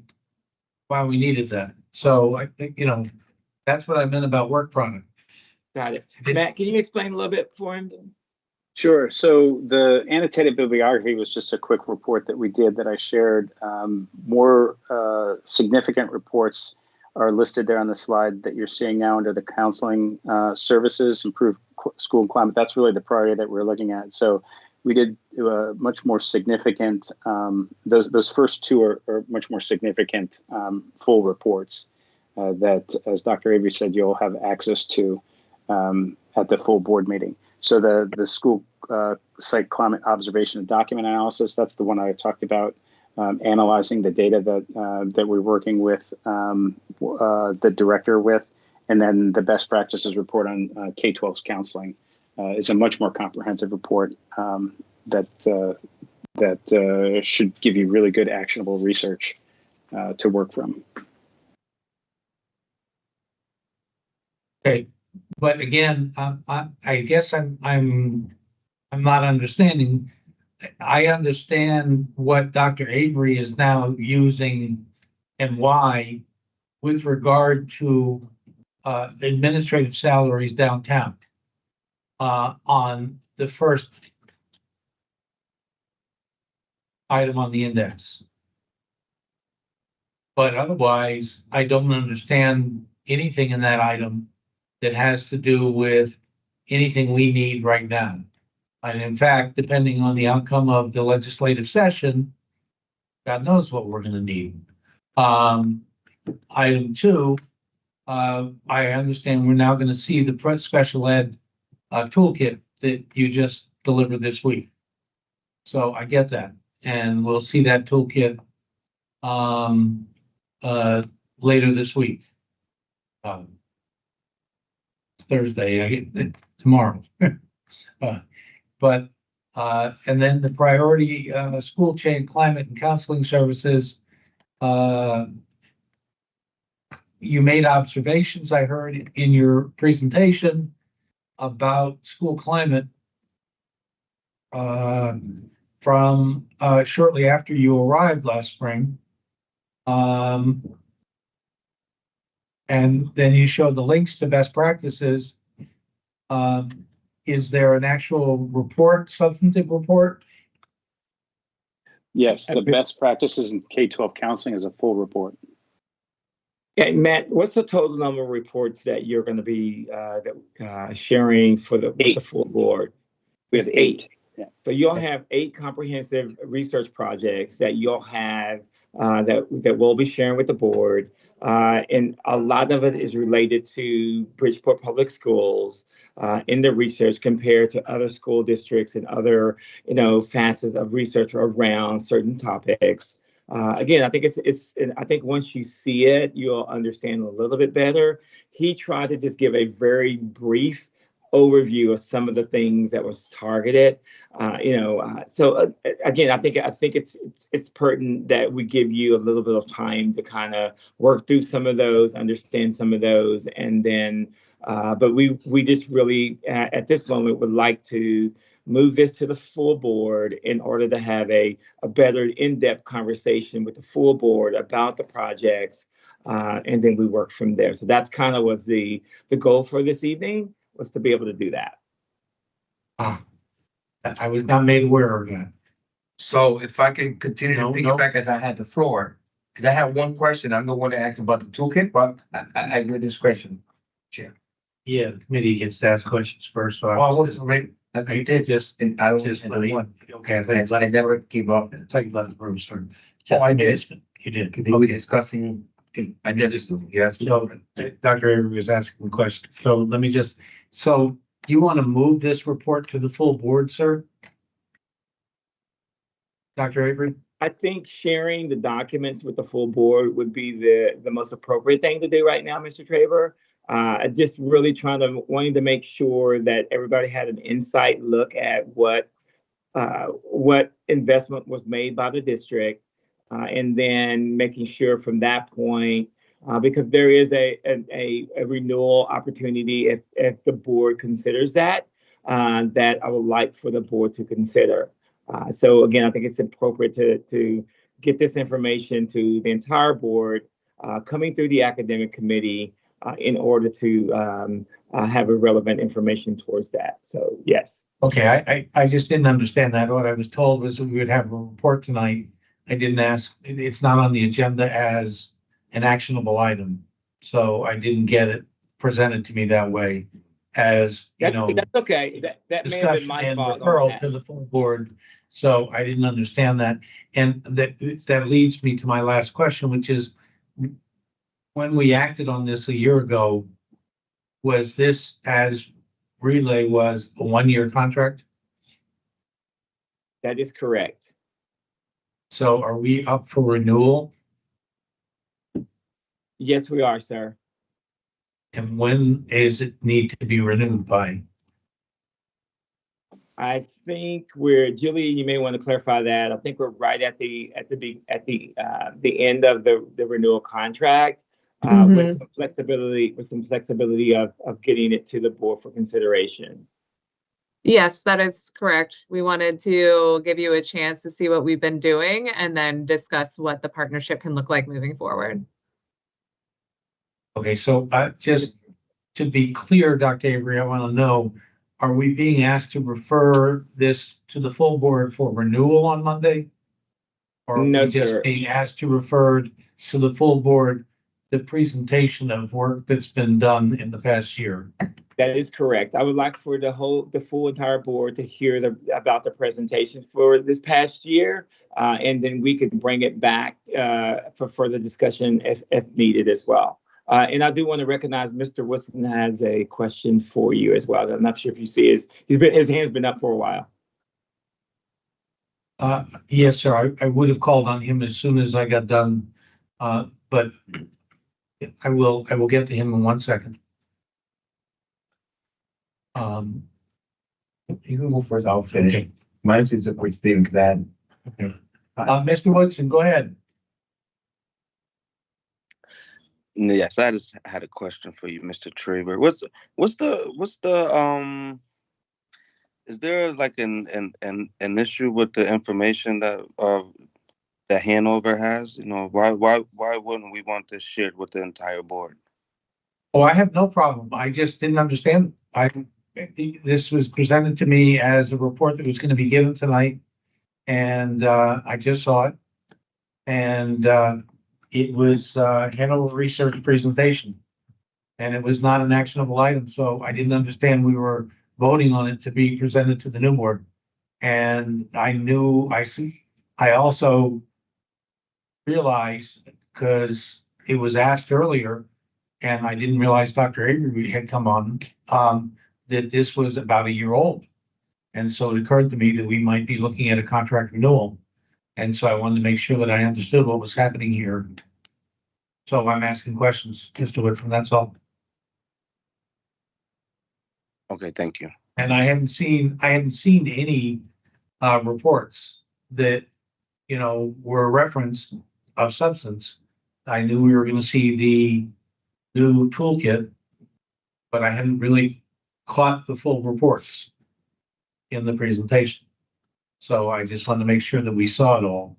we needed that. So I think, that's what I meant about work product. Got it. Matt, can you explain a little bit for him? Sure. So the annotated bibliography was just a quick report that we did that I shared. More significant reports are listed there on the slide that you're seeing now under the counseling services, improved school climate. That's really the priority that we're looking at. So we did much more significant, those first two are much more significant full reports that, as Dr. Avery said, you'll have access to at the full board meeting. So the school site climate observation and document analysis, that's the one I talked about, analyzing the data that we're working with the director with, and then the best practices report on K-12's counseling is a much more comprehensive report that should give you really good actionable research to work from. Okay, but again, I guess I'm not understanding. I understand what Dr. Avery is now using and why with regard to administrative salaries downtown on the first item on the index. But otherwise, I don't understand anything in that item that has to do with anything we need right now. And in fact, depending on the outcome of the legislative session, God knows what we're going to need. Item 2, I understand we're now going to see the special ed toolkit that you just delivered this week. So I get that. And we'll see that toolkit later this week. Thursday, I get tomorrow. But and then the priority school chain climate and counseling services. You made observations, I heard in your presentation, about school climate from shortly after you arrived last spring. And then you showed the links to best practices. Is there an actual report, substantive report? Yes, the best practices in K-12 counseling is a full report. Yeah, Matt, what's the total number of reports that you're going to be sharing with the full board? We have 8. Yeah. So you'll have 8 comprehensive research projects that you'll have that we'll be sharing with the board. And a lot of it is related to Bridgeport Public Schools in the research compared to other school districts and other, facets of research around certain topics. Again, I think I think once you see it, you'll understand a little bit better. He tried to just give a very brief overview of some of the things that was targeted. So again, I think it's pertinent that we give you a little bit of time to kind of work through some of those, understand some of those, and then, but we just really at this moment would like to move this to the full board in order to have a better in-depth conversation with the full board about the projects, and then we work from there. So that's kind of was the goal for this evening, was to be able to do that. I was not made aware of that. So if I can continue to piggyback as I had the floor, because I have one question. I'm the one to ask about the toolkit, but I get this question, Chair. Yeah, the committee gets to ask questions first, so I wasn't ready. I did just, And I was just, just okay, I never gave up. it's like you left the room, sir. Oh, I did. You did. Are we discussing? I did this, yes. So, Dr. Avery was asking a question, so let me just, so you want to move this report to the full board, sir? Dr. Avery? I think sharing the documents with the full board would be the most appropriate thing to do right now, Mr. Traver. Just really wanting to make sure that everybody had an insight look at what investment was made by the district, and then making sure from that point, because there is a renewal opportunity if the board considers that I would like for the board to consider. So again, I think it's appropriate to get this information to the entire board, coming through the academic committee, in order to have a relevant information towards that. So yes. Okay, I just didn't understand that. What I was told was that we would have a report tonight. I didn't ask, it's not on the agenda as an actionable item. So I didn't get it presented to me that way as, you know, That's okay. That may have been discussion my and fault on referral that. to the full board. So I didn't understand that. And that leads me to my last question, which is when we acted on this a year ago, was this as Relay was a one-year contract? That is correct. So are we up for renewal? Yes, we are, sir. And when is it need to be renewed by? I think we're, Julie, you may want to clarify that. I think we're right at the end of the renewal contract, with some flexibility of getting it to the board for consideration. Yes, that is correct. We wanted to give you a chance to see what we've been doing and then discuss what the partnership can look like moving forward. Okay, so just to be clear, Dr. Avery, I want to know, are we being asked to refer this to the full board for renewal on Monday? Or are No, we just sir. being asked to refer to the full board the presentation of work that's been done in the past year? That is correct. I would like for the full entire board to hear about the presentation for this past year, and then we could bring it back for further discussion if needed as well. And I do want to recognize Mr. Woodson has a question for you as well. I'm not sure if you see his hand's been up for a while. Yes, sir. I would have called on him as soon as I got done, but I will get to him in 1 second. You can go first, I'll finish. Okay. Mine's is a quick thing that. Mr. Woodson, go ahead. Yes, I just had a question for you, Mr. Traber. What's the is there like an issue with the information that that Hanover has? You know, why wouldn't we want this shared with the entire board? Oh, I have no problem. I just didn't understand. This was presented to me as a report that was going to be given tonight. And I just saw it. And it was Hanover Research presentation. And it was not an actionable item. So I didn't understand we were voting on it to be presented to the new board. And I also realized, because it was asked earlier, and I didn't realize Dr. Avery had come on, that this was about a year old. And so it occurred to me that we might be looking at a contract renewal. And so I wanted to make sure that I understood what was happening here. So I'm asking questions, Mr. Whitford, that's all. Okay, thank you. And I hadn't seen any reports that, were referenced of substance. I knew we were going to see the new toolkit, but I hadn't really caught the full reports in the presentation. So I just wanted to make sure that we saw it all.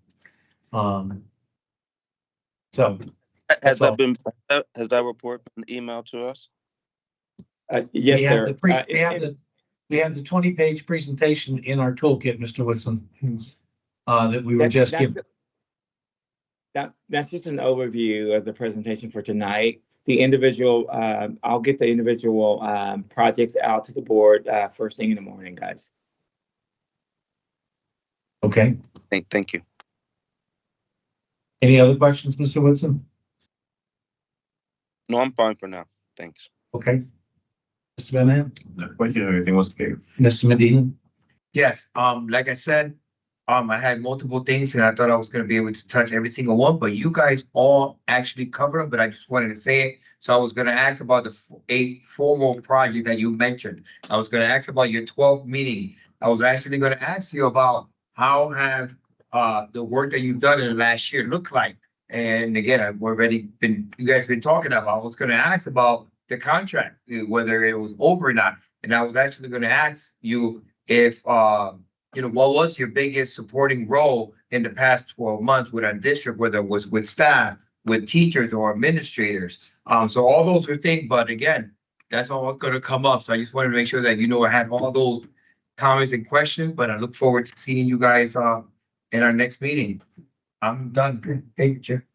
Has that report been emailed to us? Yes, sir. We have the 20-page presentation in our toolkit, Mr. Woodson, that we were just given. That's just an overview of the presentation for tonight. The individual, I'll get the individual projects out to the board first thing in the morning, guys. Okay. Thank you. Any other questions, Mr. Woodson? No, I'm fine for now. Thanks. Okay. Mr. Benahan? The question, everything was clear. Mr. Medina? Yes, like I said, I had multiple things and I thought I was gonna be able to touch every single one, but you guys all actually covered them, but I just wanted to say it. So I was gonna ask about the 8 formal project that you mentioned. I was gonna ask about your 12th meeting. I was actually gonna ask you about how have the work that you've done in the last year looked like? And again, you guys been talking about, I was gonna ask about the contract, whether it was over or not. And I was actually gonna ask you if you know, what was your biggest supporting role in the past 12 months with our district, whether it was with staff, with teachers or administrators? So all those are things, but again, that's all gonna come up. So I just wanted to make sure that, you know, I had all those comments and questions, but I look forward to seeing you guys, in our next meeting. I'm done. Thank you, Chair.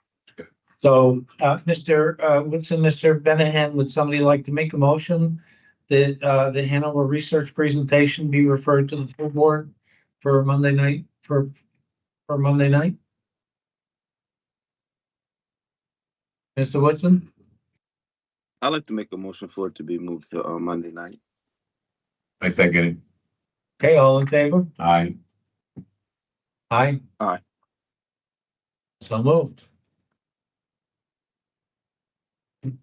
So, Mr. Woodson, Mr. Benahan, would somebody like to make a motion that, the Hanover research presentation be referred to the full board for Monday night, for Monday night? Mr. Woodson? I'd like to make a motion for it to be moved to Monday night. I second it. Okay, all in favor? Aye. Aye. Aye. So moved.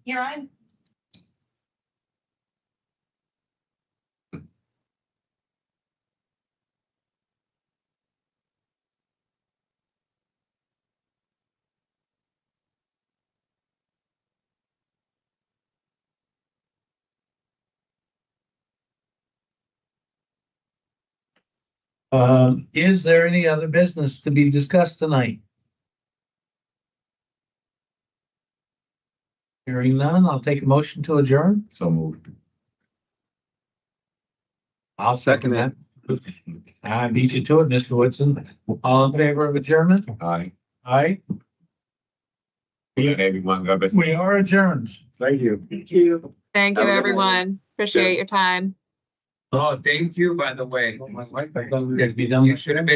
Here I'm. Is there any other business to be discussed tonight? Hearing none, I'll take a motion to adjourn. So moved. I'll second that. I beat you to it, Mr. Woodson. All in favor of adjournment? Aye. Aye. And everyone, God bless. We are adjourned. Thank you. Thank you. Thank you, Have a good night. everyone. Appreciate your time. Oh, thank you, by the way. My wife, I thought we were gonna be done. You should have been